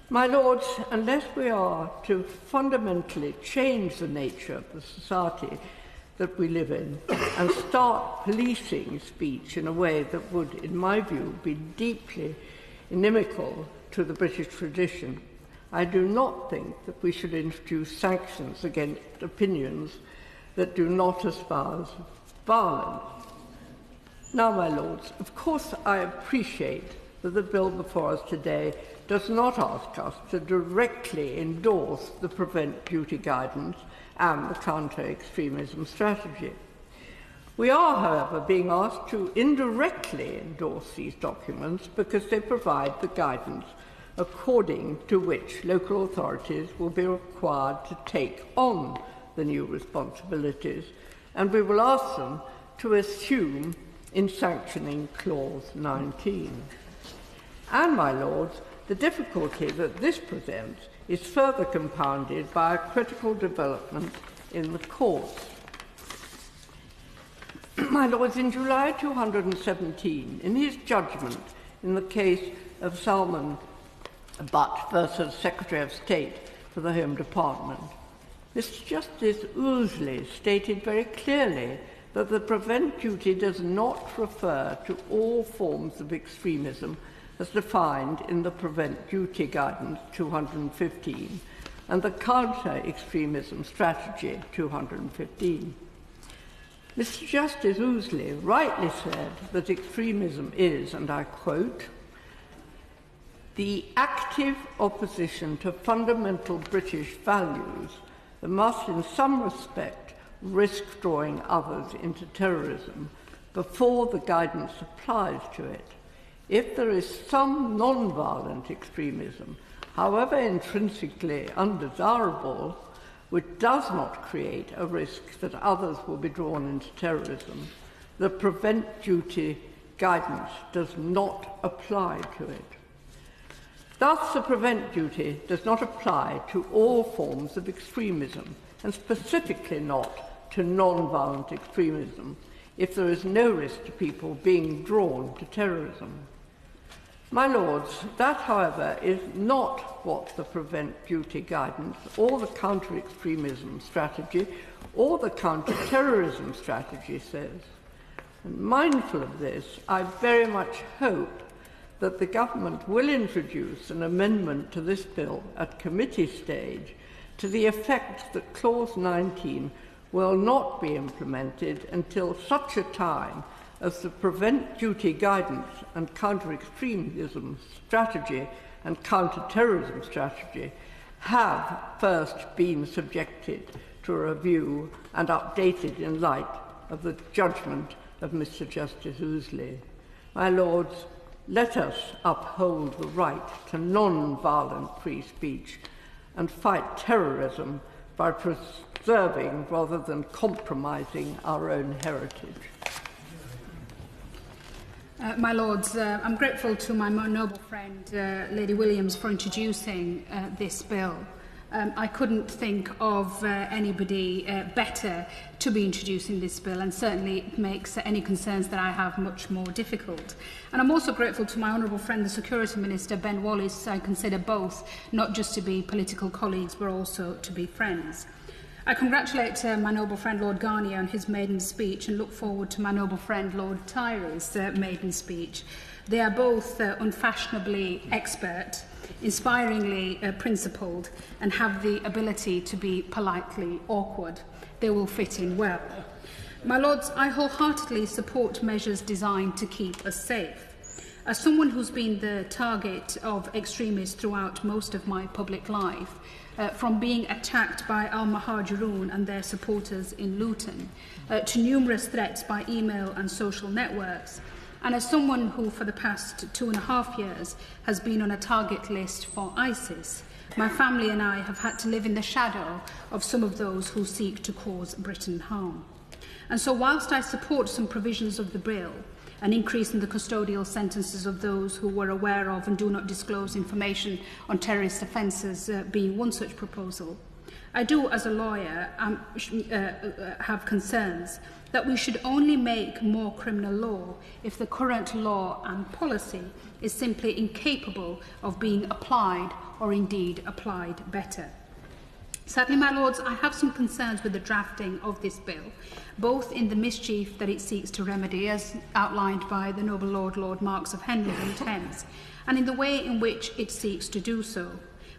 My Lords, unless we are to fundamentally change the nature of the society that we live in and start policing speech in a way that would, in my view, be deeply inimical to the British tradition, I do not think that we should introduce sanctions against opinions that do not espouse violence. Now, my Lords, of course I appreciate that the bill before us today does not ask us to directly endorse the PREVENT Duty Guidance and the Counter-Extremism Strategy. We are, however, being asked to indirectly endorse these documents because they provide the guidance according to which local authorities will be required to take on the new responsibilities, and we will ask them to assume in sanctioning Clause 19. And, my Lords, the difficulty that this presents is further compounded by a critical development in the courts. My Lords, in July 2017, in his judgment in the case of Salman Butt versus Secretary of State for the Home Department, Mr. Justice Ousley stated very clearly that the PREVENT duty does not refer to all forms of extremism as defined in the PREVENT Duty Guidance 215 and the Counter-Extremism Strategy 215. Mr. Justice Ousley rightly said that extremism is, and I quote, the active opposition to fundamental British values that must in some respect risk drawing others into terrorism before the guidance applies to it. If there is some non-violent extremism, however intrinsically undesirable, which does not create a risk that others will be drawn into terrorism, the PREVENT Duty Guidance does not apply to it. Thus, the prevent duty does not apply to all forms of extremism, and specifically not to non-violent extremism, if there is no risk to people being drawn to terrorism. My Lords, that, however, is not what the prevent duty guidance or the counter-extremism strategy or the counter-terrorism strategy says. And mindful of this, I very much hope that the government will introduce an amendment to this bill at committee stage to the effect that Clause 19 will not be implemented until such a time as the prevent duty guidance and counter-extremism strategy and counter-terrorism strategy have first been subjected to a review and updated in light of the judgment of Mr. Justice Ousley. My Lords, let us uphold the right to non-violent free speech and fight terrorism by preserving rather than compromising our own heritage. My Lords, I'm grateful to my noble friend, Lady Williams, for introducing this bill. I couldn't think of anybody better to be introducing this bill, and certainly it makes any concerns that I have much more difficult. And I'm also grateful to my honourable friend, the Security Minister, Ben Wallace. I consider both not just to be political colleagues, but also to be friends. I congratulate my noble friend Lord Garnier on his maiden speech and look forward to my noble friend Lord Tyrie's maiden speech. They are both unfashionably expert, inspiringly principled, and have the ability to be politely awkward. They will fit in well. My Lords, I wholeheartedly support measures designed to keep us safe. As someone who's been the target of extremists throughout most of my public life, from being attacked by al-Muhajirun and their supporters in Luton, to numerous threats by email and social networks, and as someone who for the past 2.5 years has been on a target list for ISIS, my family and I have had to live in the shadow of some of those who seek to cause Britain harm. And so whilst I support some provisions of the bill, an increase in the custodial sentences of those who were aware of and do not disclose information on terrorist offences being one such proposal, I do, as a lawyer, have concerns that we should only make more criminal law if the current law and policy is simply incapable of being applied or indeed applied better. Sadly, my Lords, I have some concerns with the drafting of this bill, both in the mischief that it seeks to remedy, as outlined by the noble Lord Marks of Henley in Thames, and in the way in which it seeks to do so.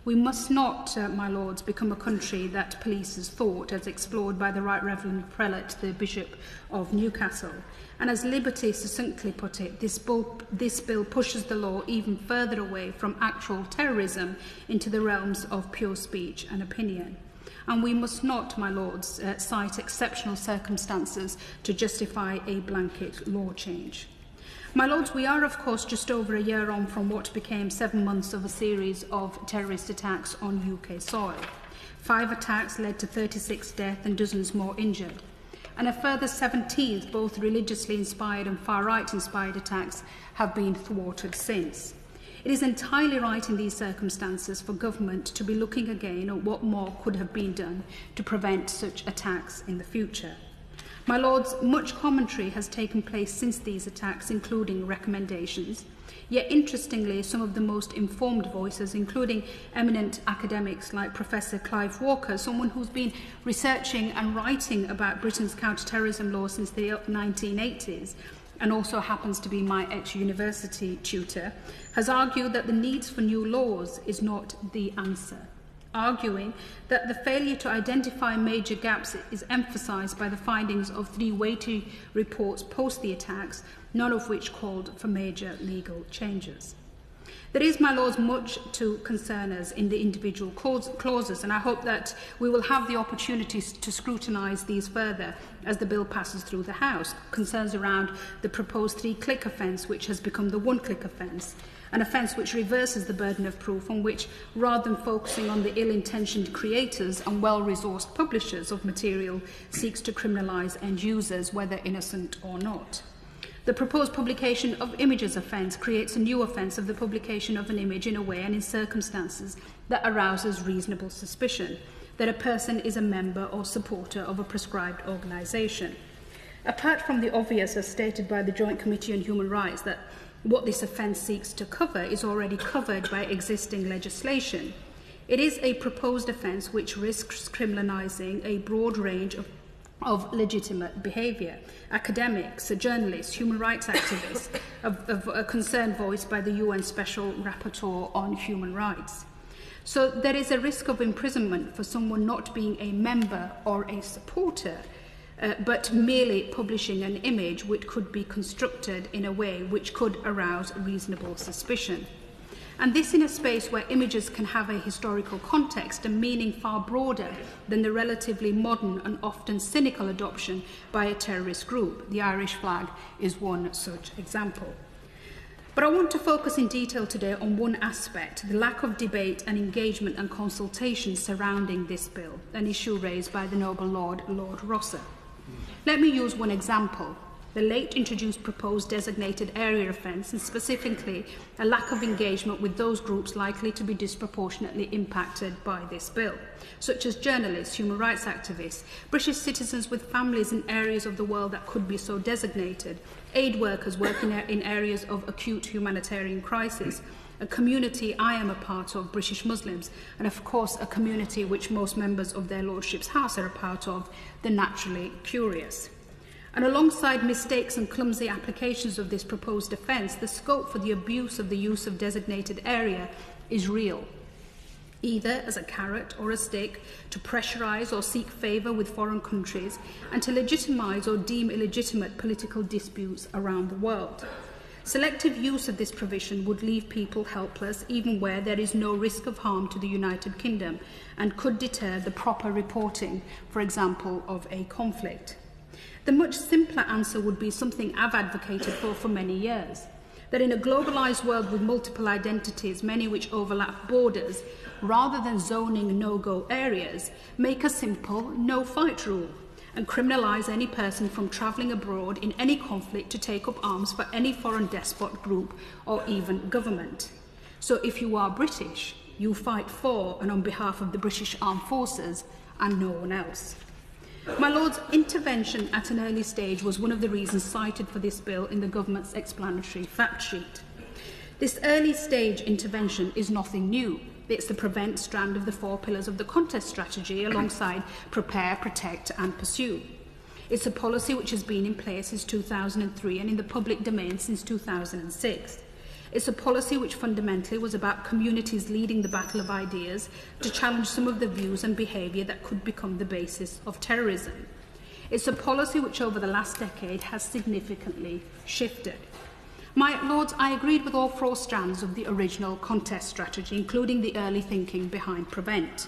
We must not, my Lords, become a country that polices thought, as explored by the Right Reverend Prelate, the Bishop of Newcastle. And as Liberty succinctly put it, this bill pushes the law even further away from actual terrorism into the realms of pure speech and opinion. And we must not, my Lords, cite exceptional circumstances to justify a blanket law change. My Lords, we are, of course, just over a year on from what became 7 months of a series of terrorist attacks on UK soil. 5 attacks led to 36 deaths and dozens more injured. And a further 17, both religiously inspired and far-right inspired attacks, have been thwarted since. It is entirely right in these circumstances for government to be looking again at what more could have been done to prevent such attacks in the future. My Lords, much commentary has taken place since these attacks, including recommendations. Yet, interestingly, some of the most informed voices, including eminent academics like Professor Clive Walker, someone who's been researching and writing about Britain's counter-terrorism law since the 1980s, and also happens to be my ex-university tutor, has argued that the needs for new laws is not the answer, arguing that the failure to identify major gaps is emphasised by the findings of 3 weighty reports post the attacks, none of which called for major legal changes. There is, my Lords, much to concern us in the individual clauses, and I hope that we will have the opportunity to scrutinise these further as the bill passes through the House. Concerns around the proposed 3-click offence, which has become the 1-click offence, an offence which reverses the burden of proof, on which, rather than focusing on the ill-intentioned creators and well-resourced publishers of material, seeks to criminalise end users, whether innocent or not. The proposed publication of images offence creates a new offence of the publication of an image in a way and in circumstances that arouses reasonable suspicion that a person is a member or supporter of a prescribed organisation. Apart from the obvious, as stated by the Joint Committee on Human Rights, that what this offence seeks to cover is already covered by existing legislation, it is a proposed offence which risks criminalising a broad range of legitimate behaviour. Academics, journalists, human rights activists, of a concern voiced by the UN Special Rapporteur on Human Rights. So there is a risk of imprisonment for someone not being a member or a supporter, but merely publishing an image which could be constructed in a way which could arouse reasonable suspicion. And this in a space where images can have a historical context and meaning far broader than the relatively modern and often cynical adoption by a terrorist group. The Irish flag is one such example. But I want to focus in detail today on one aspect, the lack of debate and engagement and consultation surrounding this bill, an issue raised by the Noble Lord, Lord Rosser. Let me use one example, the late introduced proposed designated area offence, and specifically a lack of engagement with those groups likely to be disproportionately impacted by this bill, such as journalists, human rights activists, British citizens with families in areas of the world that could be so designated, aid workers working in areas of acute humanitarian crisis, a community I am a part of, British Muslims, and of course a community which most members of their Lordship's House are a part of, the naturally curious. And alongside mistakes and clumsy applications of this proposed offence, the scope for the abuse of the use of designated area is real, either as a carrot or a stick to pressurise or seek favour with foreign countries and to legitimise or deem illegitimate political disputes around the world. Selective use of this provision would leave people helpless even where there is no risk of harm to the United Kingdom and could deter the proper reporting, for example, of a conflict. The much simpler answer would be something I've advocated for many years, that in a globalised world with multiple identities, many which overlap borders, rather than zoning no-go areas, make a simple no-fight rule and criminalise any person from travelling abroad in any conflict to take up arms for any foreign despot group or even government. So if you are British, you fight for and on behalf of the British Armed Forces and no one else. My Lord's, intervention at an early stage was one of the reasons cited for this bill in the government's explanatory fact sheet. This early stage intervention is nothing new. It's the prevent strand of the 4 pillars of the contest strategy alongside prepare, protect and pursue. It's a policy which has been in place since 2003 and in the public domain since 2006. It's a policy which fundamentally was about communities leading the battle of ideas to challenge some of the views and behaviour that could become the basis of terrorism. It's a policy which over the last decade has significantly shifted. My Lords, I agreed with all 4 strands of the original contest strategy, including the early thinking behind prevent.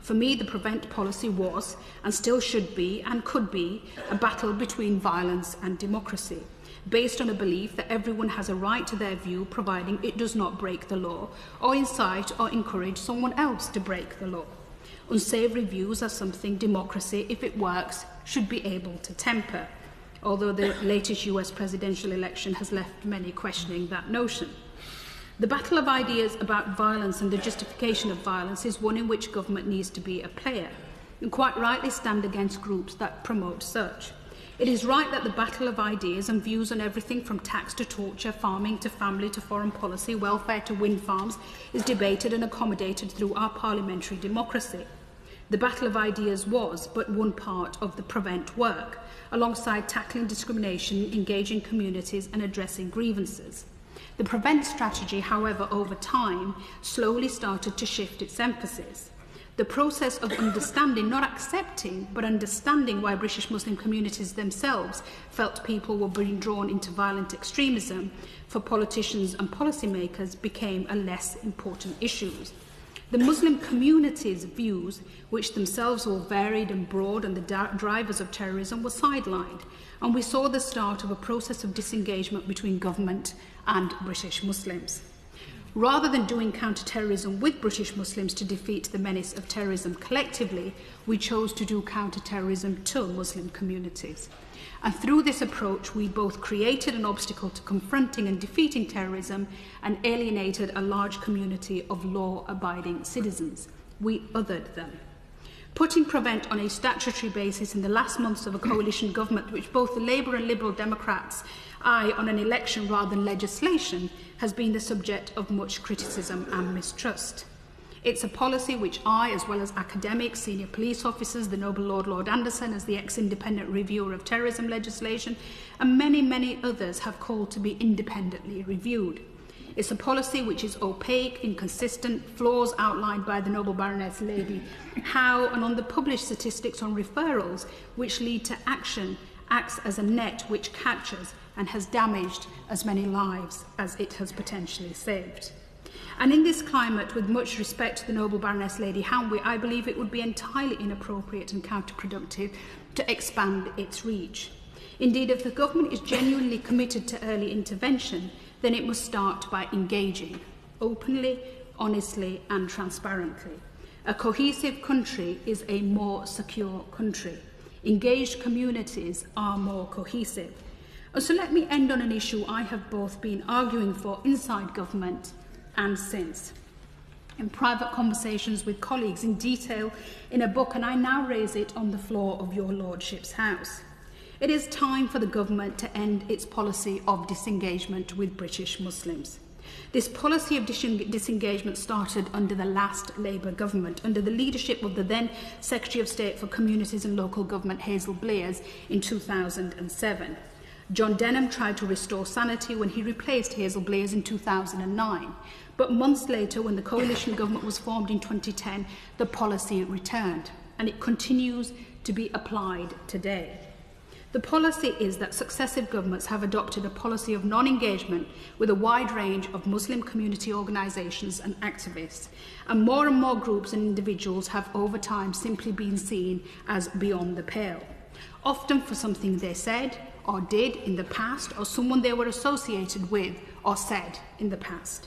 For me, the prevent policy was, and still should be, and could be, a battle between violence and democracy, based on a belief that everyone has a right to their view, providing it does not break the law, or incite or encourage someone else to break the law. Unsavoury views are something democracy, if it works, should be able to temper, although the latest US presidential election has left many questioning that notion. The battle of ideas about violence and the justification of violence is one in which government needs to be a player, and quite rightly stand against groups that promote such. It is right that the battle of ideas and views on everything from tax to torture, farming to family to foreign policy, welfare to wind farms is debated and accommodated through our parliamentary democracy. The battle of ideas was but one part of the prevent work, alongside tackling discrimination, engaging communities and addressing grievances. The prevent strategy, however, over time, slowly started to shift its emphasis. The process of understanding, not accepting, but understanding why British Muslim communities themselves felt people were being drawn into violent extremism for politicians and policymakers became a less important issue. The Muslim community's views, which themselves were varied and broad and the drivers of terrorism, were sidelined, and we saw the start of a process of disengagement between government and British Muslims. Rather than doing counter-terrorism with British Muslims to defeat the menace of terrorism collectively, we chose to do counter-terrorism to Muslim communities. And through this approach, we both created an obstacle to confronting and defeating terrorism and alienated a large community of law-abiding citizens. We othered them. Putting Prevent on a statutory basis in the last months of a coalition government, which both the Labour and Liberal Democrats eye on an election rather than legislation, has been the subject of much criticism and mistrust. It's a policy which I, as well as academics, senior police officers, the Noble Lord Anderson as the ex-independent reviewer of terrorism legislation, and many, many others have called to be independently reviewed. It's a policy which is opaque, inconsistent, flaws outlined by the Noble Baroness Lady Howe, and on the published statistics on referrals which lead to action, acts as a net which catches and has damaged as many lives as it has potentially saved. And in this climate, with much respect to the Noble Baroness Lady Howe, I believe it would be entirely inappropriate and counterproductive to expand its reach. Indeed, if the government is genuinely committed to early intervention, then it must start by engaging openly, honestly and transparently. A cohesive country is a more secure country. Engaged communities are more cohesive. So let me end on an issue I have both been arguing for inside government and since, in private conversations with colleagues, in detail in a book, and I now raise it on the floor of your Lordship's House. It is time for the government to end its policy of disengagement with British Muslims. This policy of disengagement started under the last Labour government, under the leadership of the then Secretary of State for Communities and Local Government, Hazel Blears, in 2007. John Denham tried to restore sanity when he replaced Hazel Blears in 2009. But months later, when the coalition government was formed in 2010, the policy returned, and it continues to be applied today. The policy is that successive governments have adopted a policy of non-engagement with a wide range of Muslim community organisations and activists, and more groups and individuals have over time simply been seen as beyond the pale, often for something they said or did in the past, or someone they were associated with or said in the past.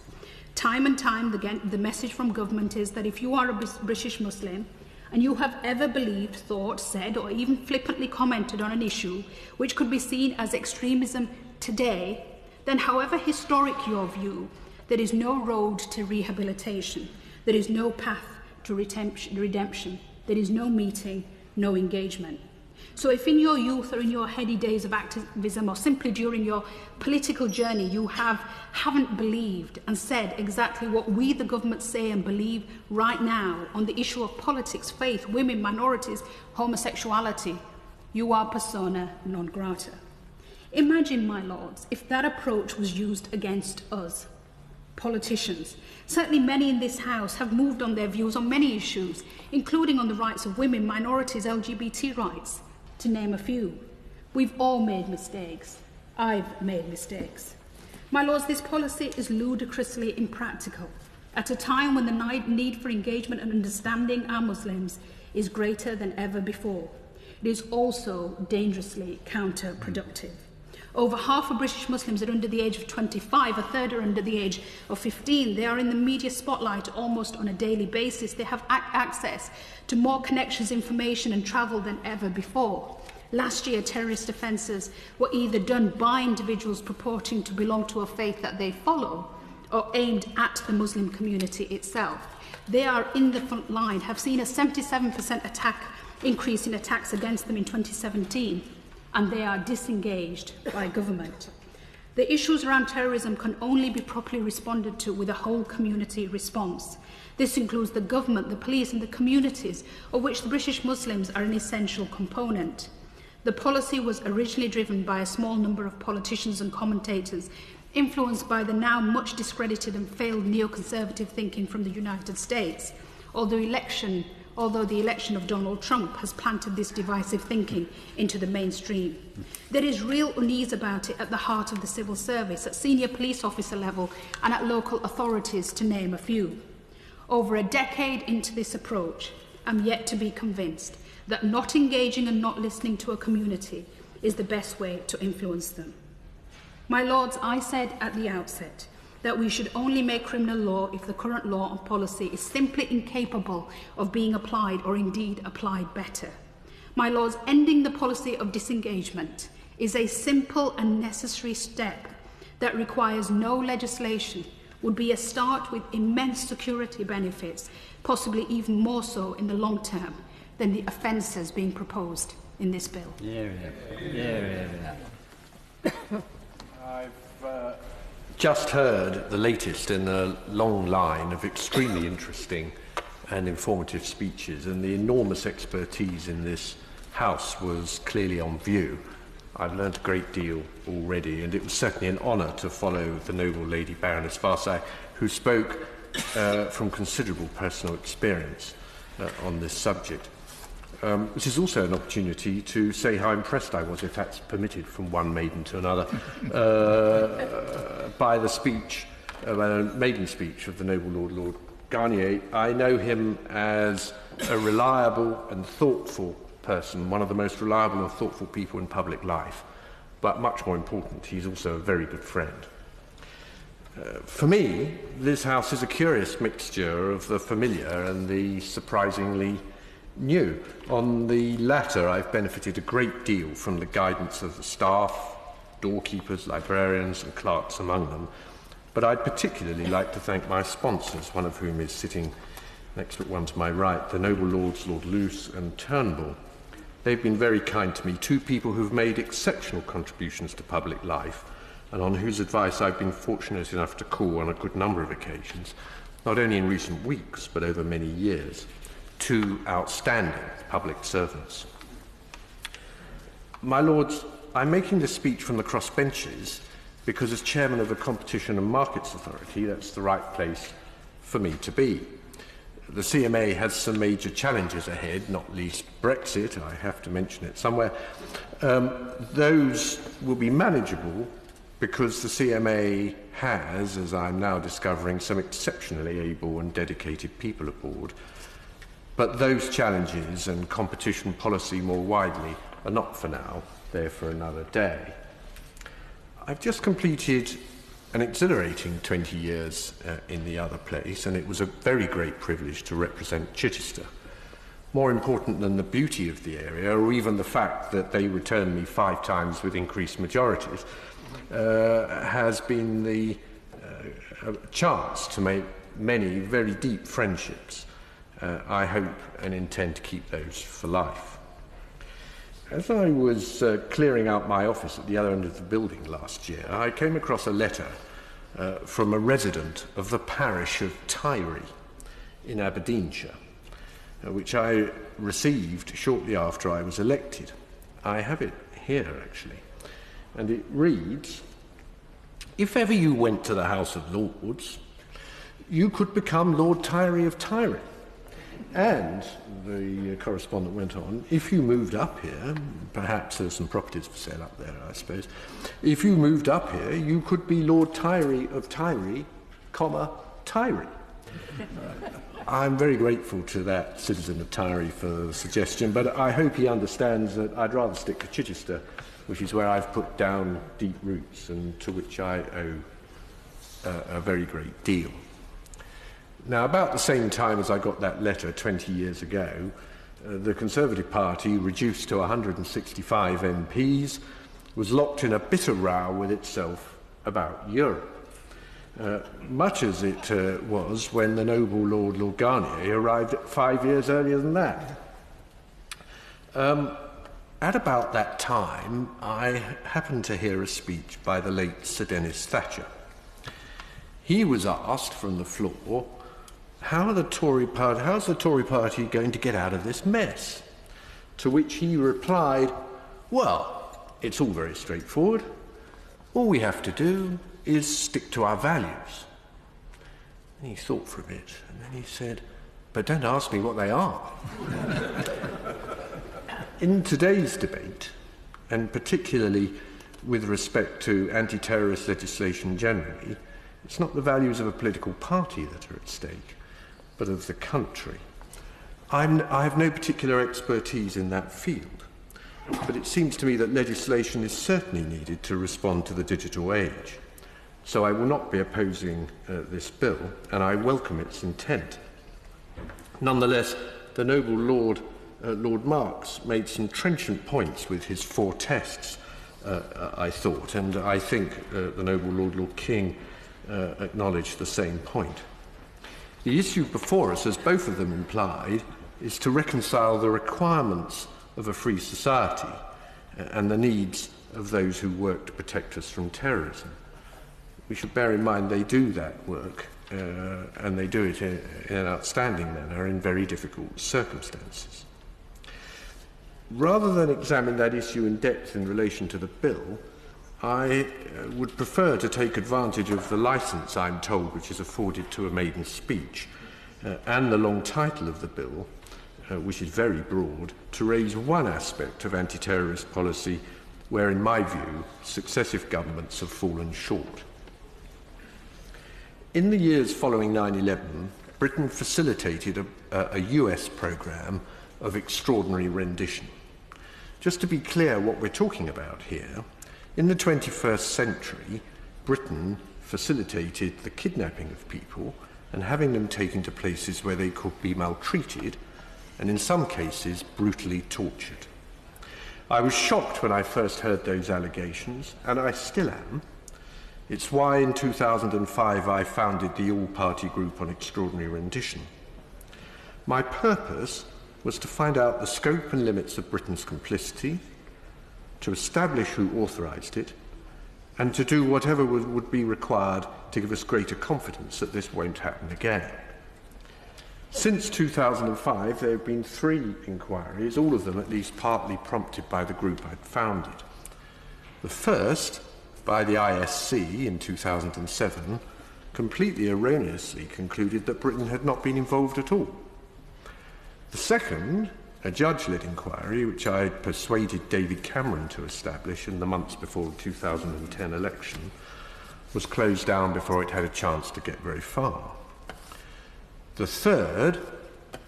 Time and time again, the message from government is that if you are a British Muslim and you have ever believed, thought, said, or even flippantly commented on an issue which could be seen as extremism today, then however historic your view, there is no road to rehabilitation, there is no path to redemption, there is no meeting, no engagement. So if in your youth or in your heady days of activism or simply during your political journey you haven't believed and said exactly what we the government say and believe right now on the issue of politics, faith, women, minorities, homosexuality, you are persona non grata. Imagine, my lords, if that approach was used against us, politicians. Certainly many in this House have moved on their views on many issues, including on the rights of women, minorities, LGBT rights, to name a few. We've all made mistakes. I've made mistakes. My lords, this policy is ludicrously impractical at a time when the need for engagement and understanding our Muslims is greater than ever before. It is also dangerously counterproductive. Over half of British Muslims are under the age of 25, a third are under the age of 15. They are in the media spotlight almost on a daily basis. They have access to more connections, information and travel than ever before. Last year, terrorist offences were either done by individuals purporting to belong to a faith that they follow or aimed at the Muslim community itself. They are in the front line, have seen a 77% increase in attacks against them in 2017. And they are disengaged by government. The issues around terrorism can only be properly responded to with a whole community response. This includes the government, the police and the communities, of which the British Muslims are an essential component. The policy was originally driven by a small number of politicians and commentators, influenced by the now much discredited and failed neoconservative thinking from the United States, although the election of Donald Trump has planted this divisive thinking into the mainstream. There is real unease about it at the heart of the civil service, at senior police officer level and at local authorities, to name a few. Over a decade into this approach, I'm yet to be convinced that not engaging and not listening to a community is the best way to influence them. My lords, I said at the outset that we should only make criminal law if the current law and policy is simply incapable of being applied or indeed applied better. My Lords, ending the policy of disengagement is a simple and necessary step that requires no legislation, would be a start with immense security benefits, possibly even more so in the long term than the offences being proposed in this bill. I've just heard the latest in a long line of extremely interesting and informative speeches, and the enormous expertise in this House was clearly on view. I've learnt a great deal already, and it was certainly an honour to follow the noble Lady Baroness Varsay, who spoke from considerable personal experience on this subject. This is also an opportunity to say how impressed I was, if that's permitted from one maiden to another, by the speech, the maiden speech of the noble Lord Garnier. I know him as a reliable and thoughtful person, one of the most reliable and thoughtful people in public life, but much more important, he's also a very good friend. For me, this House is a curious mixture of the familiar and the surprisingly new. On the latter, I've benefited a great deal from the guidance of the staff, doorkeepers, librarians and clerks among them, but I'd particularly like to thank my sponsors, one of whom is sitting next one to my right, the noble Lords Lord Luce and Turnbull. They've been very kind to me, two people who've made exceptional contributions to public life, and on whose advice I've been fortunate enough to call on a good number of occasions, not only in recent weeks, but over many years. Two outstanding public servants. My Lords, I'm making this speech from the crossbenches because as Chairman of the Competition and Markets Authority, that's the right place for me to be. The CMA has some major challenges ahead, not least Brexit, I have to mention it somewhere. Those will be manageable because the CMA has, as I'm now discovering, some exceptionally able and dedicated people aboard. But those challenges and competition policy more widely are not for now, they're for another day. I've just completed an exhilarating 20 years in the other place, and it was a very great privilege to represent Chichester. More important than the beauty of the area, or even the fact that they returned me 5 times with increased majorities, has been the chance to make many very deep friendships. I hope and intend to keep those for life. As I was clearing out my office at the other end of the building last year, I came across a letter from a resident of the parish of Tyree in Aberdeenshire, which I received shortly after I was elected. I have it here, actually, and it reads, "If ever you went to the House of Lords, you could become Lord Tyree of Tyree. And," the correspondent went on, "if you moved up here, perhaps there's some properties for sale up there, I suppose, if you moved up here, you could be Lord Tyree of Tyree, Tyree." I'm very grateful to that citizen of Tyree for the suggestion, but I hope he understands that I'd rather stick to Chichester, which is where I've put down deep roots and to which I owe a very great deal. Now, about the same time as I got that letter 20 years ago, the Conservative Party, reduced to 165 MPs, was locked in a bitter row with itself about Europe, much as it was when the noble Lord Garnier arrived 5 years earlier than that. At about that time, I happened to hear a speech by the late Sir Dennis Thatcher. He was asked from the floor, how's the Tory party going to get out of this mess? To which he replied, well, it's all very straightforward. All we have to do is stick to our values. And he thought for a bit, and then he said, but don't ask me what they are. In today's debate, and particularly with respect to anti-terrorist legislation generally, it's not the values of a political party that are at stake, but of the country. I have no particular expertise in that field, but it seems to me that legislation is certainly needed to respond to the digital age. so I will not be opposing this bill, and I welcome its intent. Nonetheless, the noble Lord, Lord Marks, made some trenchant points with his 4 tests, I thought, and I think the noble Lord King acknowledged the same point. The issue before us, as both of them implied, is to reconcile the requirements of a free society and the needs of those who work to protect us from terrorism. We should bear in mind they do that work, and they do it in an outstanding manner in very difficult circumstances. Rather than examine that issue in depth in relation to the bill, I would prefer to take advantage of the licence, I'm told, which is afforded to a maiden speech, and the long title of the bill, which is very broad, to raise one aspect of anti-terrorist policy where, in my view, successive governments have fallen short. In the years following 9/11, Britain facilitated a US programme of extraordinary rendition. Just to be clear what we're talking about here, in the 21st century, Britain facilitated the kidnapping of people and having them taken to places where they could be maltreated and in some cases brutally tortured. I was shocked when I first heard those allegations, and I still am. It's why in 2005 I founded the All-Party Group on Extraordinary Rendition. My purpose was to find out the scope and limits of Britain's complicity, to establish who authorised it, and to do whatever would be required to give us greater confidence that this won't happen again. Since 2005, there have been 3 inquiries, all of them at least partly prompted by the group I'd founded. The first, by the ISC in 2007, completely erroneously concluded that Britain had not been involved at all. The second, a judge-led inquiry, which I had persuaded David Cameron to establish in the months before the 2010 election, was closed down before it had a chance to get very far. The third,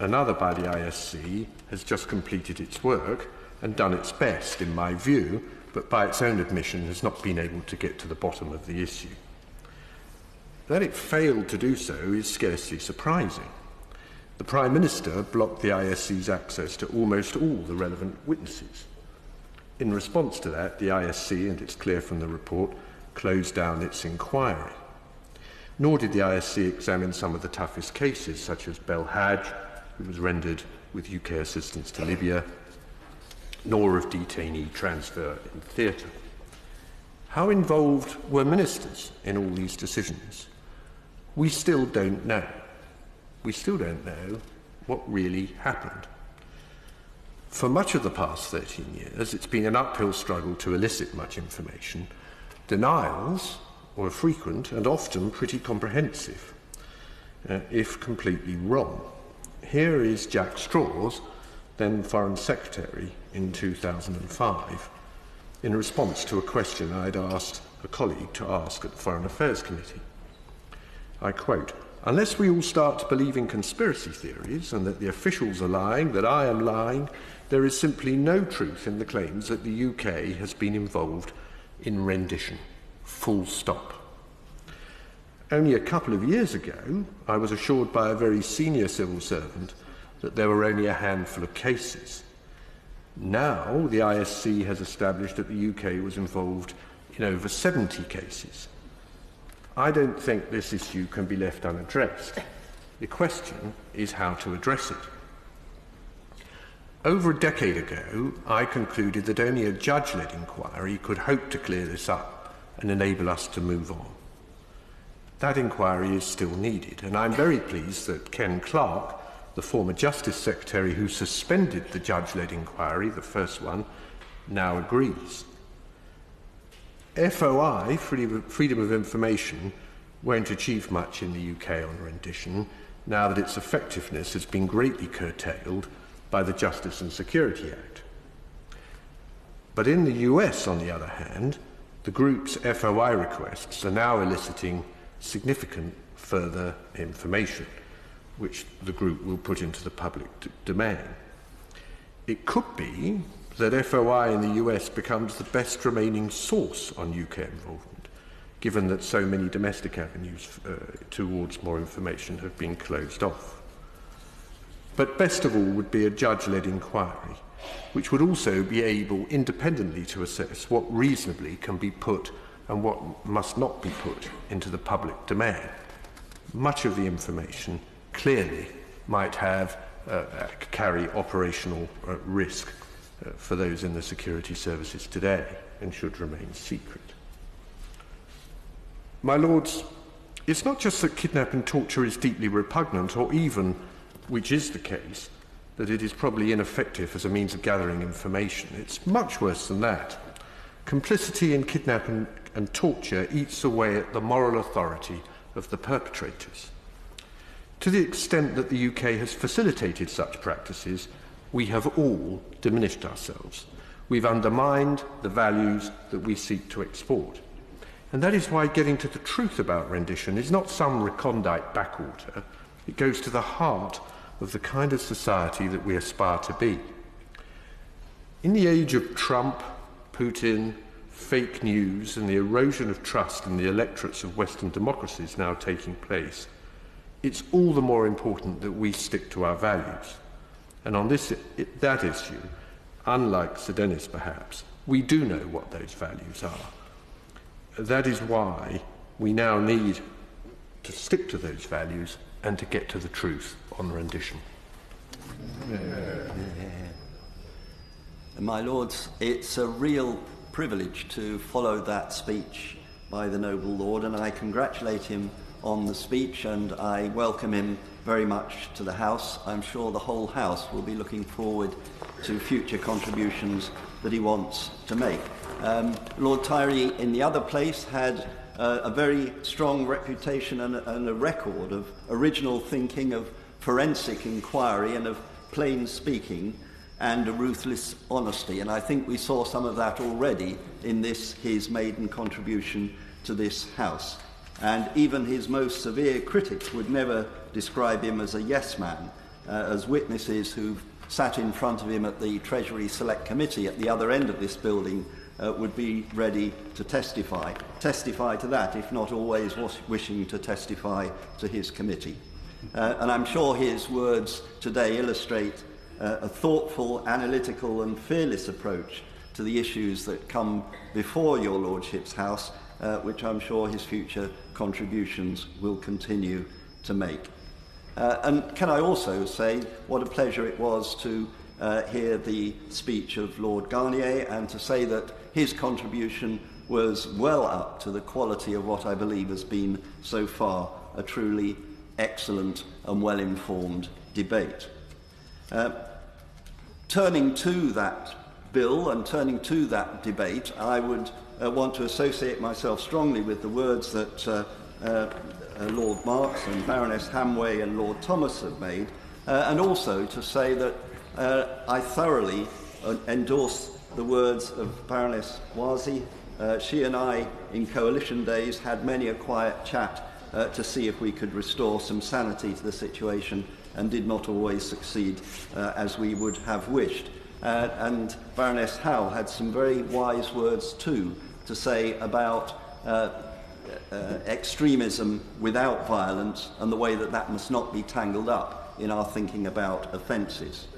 another by the ISC, has just completed its work and done its best, in my view, but by its own admission has not been able to get to the bottom of the issue. That it failed to do so is scarcely surprising. The Prime Minister blocked the ISC's access to almost all the relevant witnesses. In response to that, the ISC, and it's clear from the report, closed down its inquiry. Nor did the ISC examine some of the toughest cases, such as Belhaj, who was rendered with UK assistance to Libya, nor of detainee transfer in theatre. How involved were ministers in all these decisions? We still don't know. We still don't know what really happened. For much of the past 13 years, it's been an uphill struggle to elicit much information. Denials were frequent and often pretty comprehensive, if completely wrong. Here is Jack Straws, then Foreign Secretary in 2005, in response to a question I'd asked a colleague to ask at the Foreign Affairs Committee. I quote, "Unless we all start to believe in conspiracy theories and that the officials are lying, that I am lying, there is simply no truth in the claims that the UK has been involved in rendition. Full stop." Only a couple of years ago, I was assured by a very senior civil servant that there were only a handful of cases. Now, the ISC has established that the UK was involved in over 70 cases. I don't think this issue can be left unaddressed. The question is how to address it. Over a decade ago, I concluded that only a judge-led inquiry could hope to clear this up and enable us to move on. That inquiry is still needed, and I'm very pleased that Ken Clarke, the former Justice Secretary who suspended the judge-led inquiry, the first one, now agrees. FOI, freedom of information, won't achieve much in the UK on rendition, now that its effectiveness has been greatly curtailed by the Justice and Security Act. But in the US, on the other hand, the group's FOI requests are now eliciting significant further information, which the group will put into the public domain. It could be that FOI in the US becomes the best remaining source on UK involvement. given that so many domestic avenues towards more information have been closed off. But best of all would be a judge-led inquiry, which would also be able independently to assess what reasonably can be put and what must not be put into the public domain. Much of the information clearly might carry operational risk for those in the security services today and should remain secret. My Lords, it's not just that kidnap and torture is deeply repugnant, or even, which is the case, that it is probably ineffective as a means of gathering information. It's much worse than that. Complicity in kidnapping and torture eats away at the moral authority of the perpetrators. To the extent that the UK has facilitated such practices, we have all diminished ourselves. We've undermined the values that we seek to export. And that is why getting to the truth about rendition is not some recondite backwater. It goes to the heart of the kind of society that we aspire to be. In the age of Trump, Putin, fake news, and the erosion of trust in the electorates of Western democracies now taking place, it's all the more important that we stick to our values. And on that issue, unlike Sir Dennis perhaps, we do know what those values are. That is why we now need to stick to those values and to get to the truth on rendition. My Lords, it's a real privilege to follow that speech by the Noble Lord, and I congratulate him on the speech and I welcome him very much to the House. I'm sure the whole House will be looking forward to future contributions that he wants to make. Lord Tyree, in the other place, had a very strong reputation and a record of original thinking, of forensic inquiry and of plain speaking and a ruthless honesty. And I think we saw some of that already in this, his maiden contribution to this House. And even his most severe critics would never describe him as a yes man, as witnesses who've sat in front of him at the Treasury Select Committee at the other end of this building would be ready to testify to that, if not always wishing to testify to his committee. And I'm sure his words today illustrate a thoughtful, analytical and fearless approach to the issues that come before your Lordship's House, which I'm sure his future contributions will continue to make. And can I also say what a pleasure it was to hear the speech of Lord Garnier, and to say that his contribution was well up to the quality of what I believe has been so far a truly excellent and well-informed debate. Turning to that bill and turning to that debate, I would want to associate myself strongly with the words that Lord Marks and Baroness Hamway and Lord Thomas have made, and also to say that I thoroughly endorse the words of Baroness Wazi. She and I, in coalition days, had many a quiet chat to see if we could restore some sanity to the situation, and did not always succeed as we would have wished. And Baroness Howe had some very wise words too to say about extremism without violence, and the way that that must not be tangled up in our thinking about offences.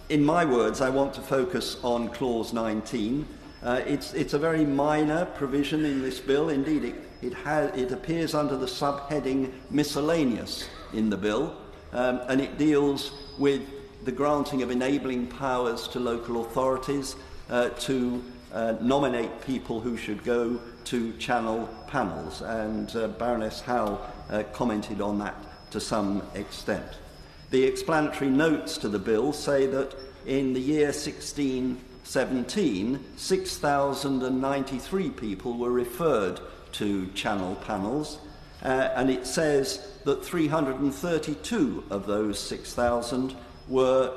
In my words, I want to focus on Clause 19. It's a very minor provision in this bill. Indeed, it appears under the subheading miscellaneous in the bill, and it deals with the granting of enabling powers to local authorities to nominate people who should go to channel panels, and Baroness Howe commented on that to some extent. The explanatory notes to the bill say that in the year 1617, 6,093 people were referred to channel panels, and it says that 332 of those 6,000 were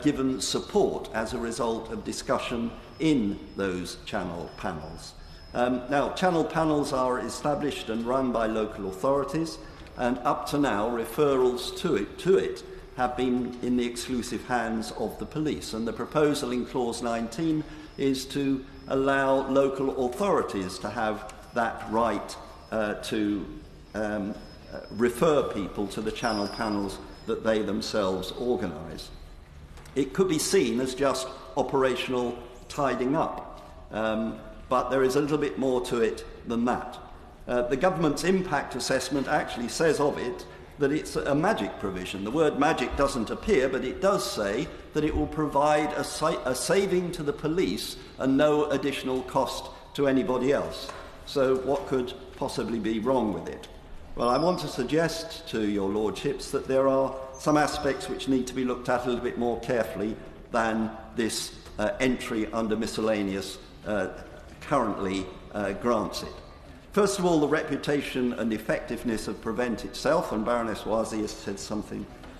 given support as a result of discussion in those channel panels. Now, channel panels are established and run by local authorities, and up to now, referrals to it have been in the exclusive hands of the police. And the proposal in Clause 19 is to allow local authorities to have that right to refer people to the channel panels that they themselves organise. It could be seen as just operational tidying up, but there is a little bit more to it than that. The government's impact assessment actually says of it that it's a magic provision. The word magic doesn't appear, but it does say that it will provide a saving to the police and no additional cost to anybody else. So what could possibly be wrong with it? Well, I want to suggest to your lordships that there are some aspects which need to be looked at a little bit more carefully than this entry under miscellaneous currently grants it. First of all, the reputation and effectiveness of Prevent itself, and Baroness Wazi has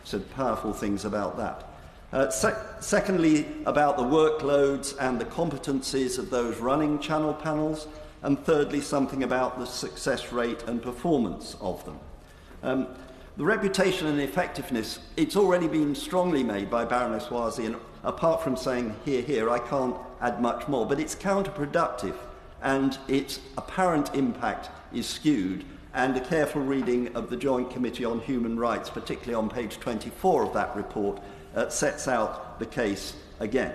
said powerful things about that. Secondly, about the workloads and the competencies of those running channel panels, and thirdly, something about the success rate and performance of them. The reputation and effectiveness, it's already been strongly made by Baroness Wazi, and apart from saying here, I can't add much more, but it's counterproductive and its apparent impact is skewed, and a careful reading of the Joint Committee on Human Rights, particularly on page 24 of that report, sets out the case again.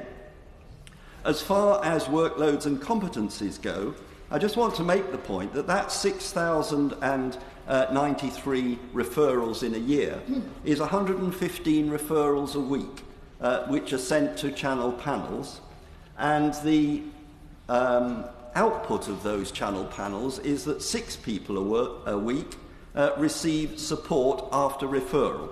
As far as workloads and competencies go, I just want to make the point that 6,093 referrals in a year is 115 referrals a week, which are sent to channel panels, and the output of those channel panels is that 6 people a week receive support after referral.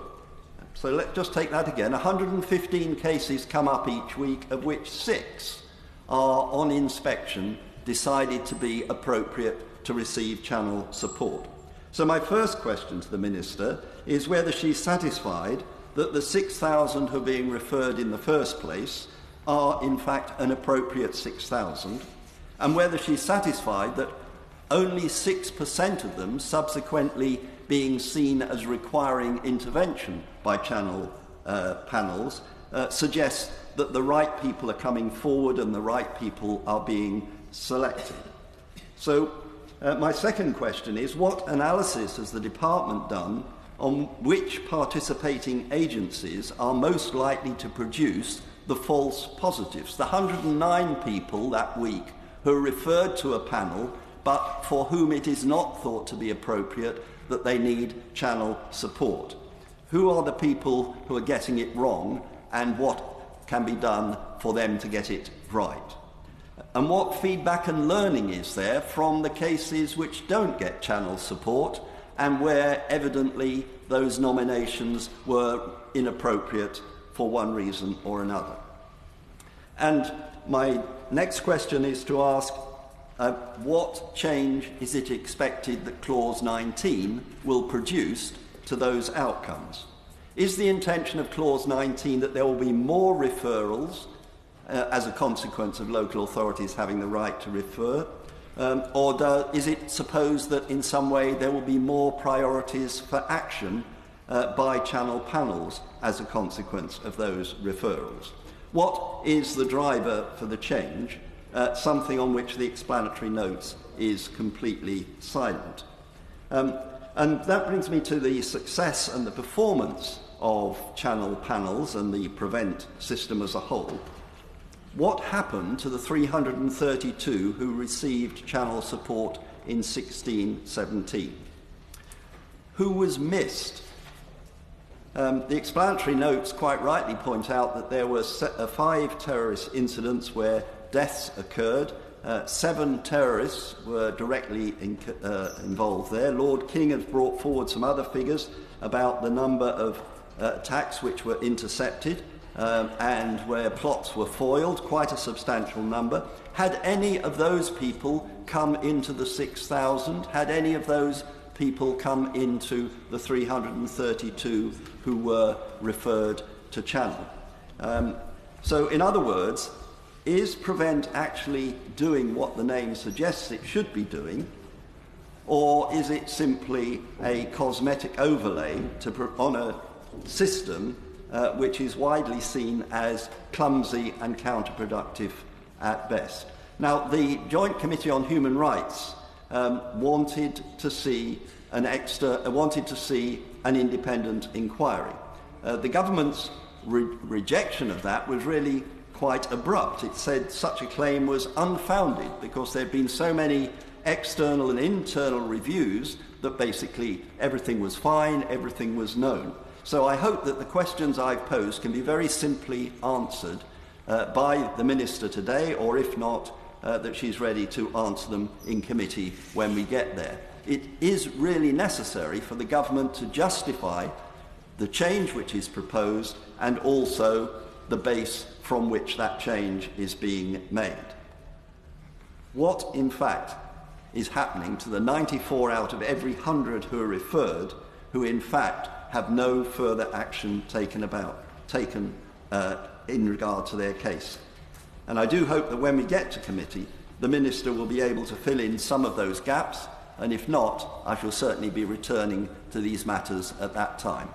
So let's just take that again. 115 cases come up each week, of which 6 are on inspection decided to be appropriate to receive channel support. So my first question to the Minister is whether she's satisfied that the 6,000 who are being referred in the first place are in fact an appropriate 6,000, and whether she's satisfied that only 6% of them subsequently being seen as requiring intervention by channel panels suggests that the right people are coming forward and the right people are being selected. So my second question is, what analysis has the department done on which participating agencies are most likely to produce the false positives? The 109 people that week who are referred to a panel but for whom it is not thought to be appropriate that they need channel support. Who are the people who are getting it wrong, and what can be done for them to get it right? And what feedback and learning is there from the cases which don't get channel support and where evidently those nominations were inappropriate for one reason or another? And my next question is to ask, what change is it expected that Clause 19 will produce to those outcomes? Is the intention of Clause 19 that there will be more referrals as a consequence of local authorities having the right to refer? Or is it supposed that in some way there will be more priorities for action by channel panels as a consequence of those referrals? What is the driver for the change? Something on which the explanatory notes is completely silent. And that brings me to the success and the performance of channel panels and the Prevent system as a whole. What happened to the 332 who received channel support in 16-17? Who was missed? The explanatory notes quite rightly point out that there were 5 terrorist incidents where deaths occurred. 7 terrorists were directly involved there. Lord King has brought forward some other figures about the number of attacks which were intercepted and where plots were foiled, quite a substantial number. Had any of those people come into the 6,000? Had any of those people come into the 332 who were referred to channel? So in other words, is Prevent actually doing what the name suggests it should be doing, or is it simply a cosmetic overlay on a system which is widely seen as clumsy and counterproductive at best? Now, the Joint Committee on Human Rights wanted to see an independent inquiry. The government's rejection of that was really quite abrupt. It said such a claim was unfounded because there had been so many external and internal reviews that basically everything was fine, everything was known. So I hope that the questions I've posed can be very simply answered by the Minister today, or if not, that she's ready to answer them in committee when we get there. It is really necessary for the government to justify the change which is proposed and also the base from which that change is being made. What, in fact, is happening to the 94 out of every 100 who are referred, who in fact have no further action taken in regard to their case? And I do hope that when we get to committee, the Minister will be able to fill in some of those gaps, and if not, I shall certainly be returning to these matters at that time.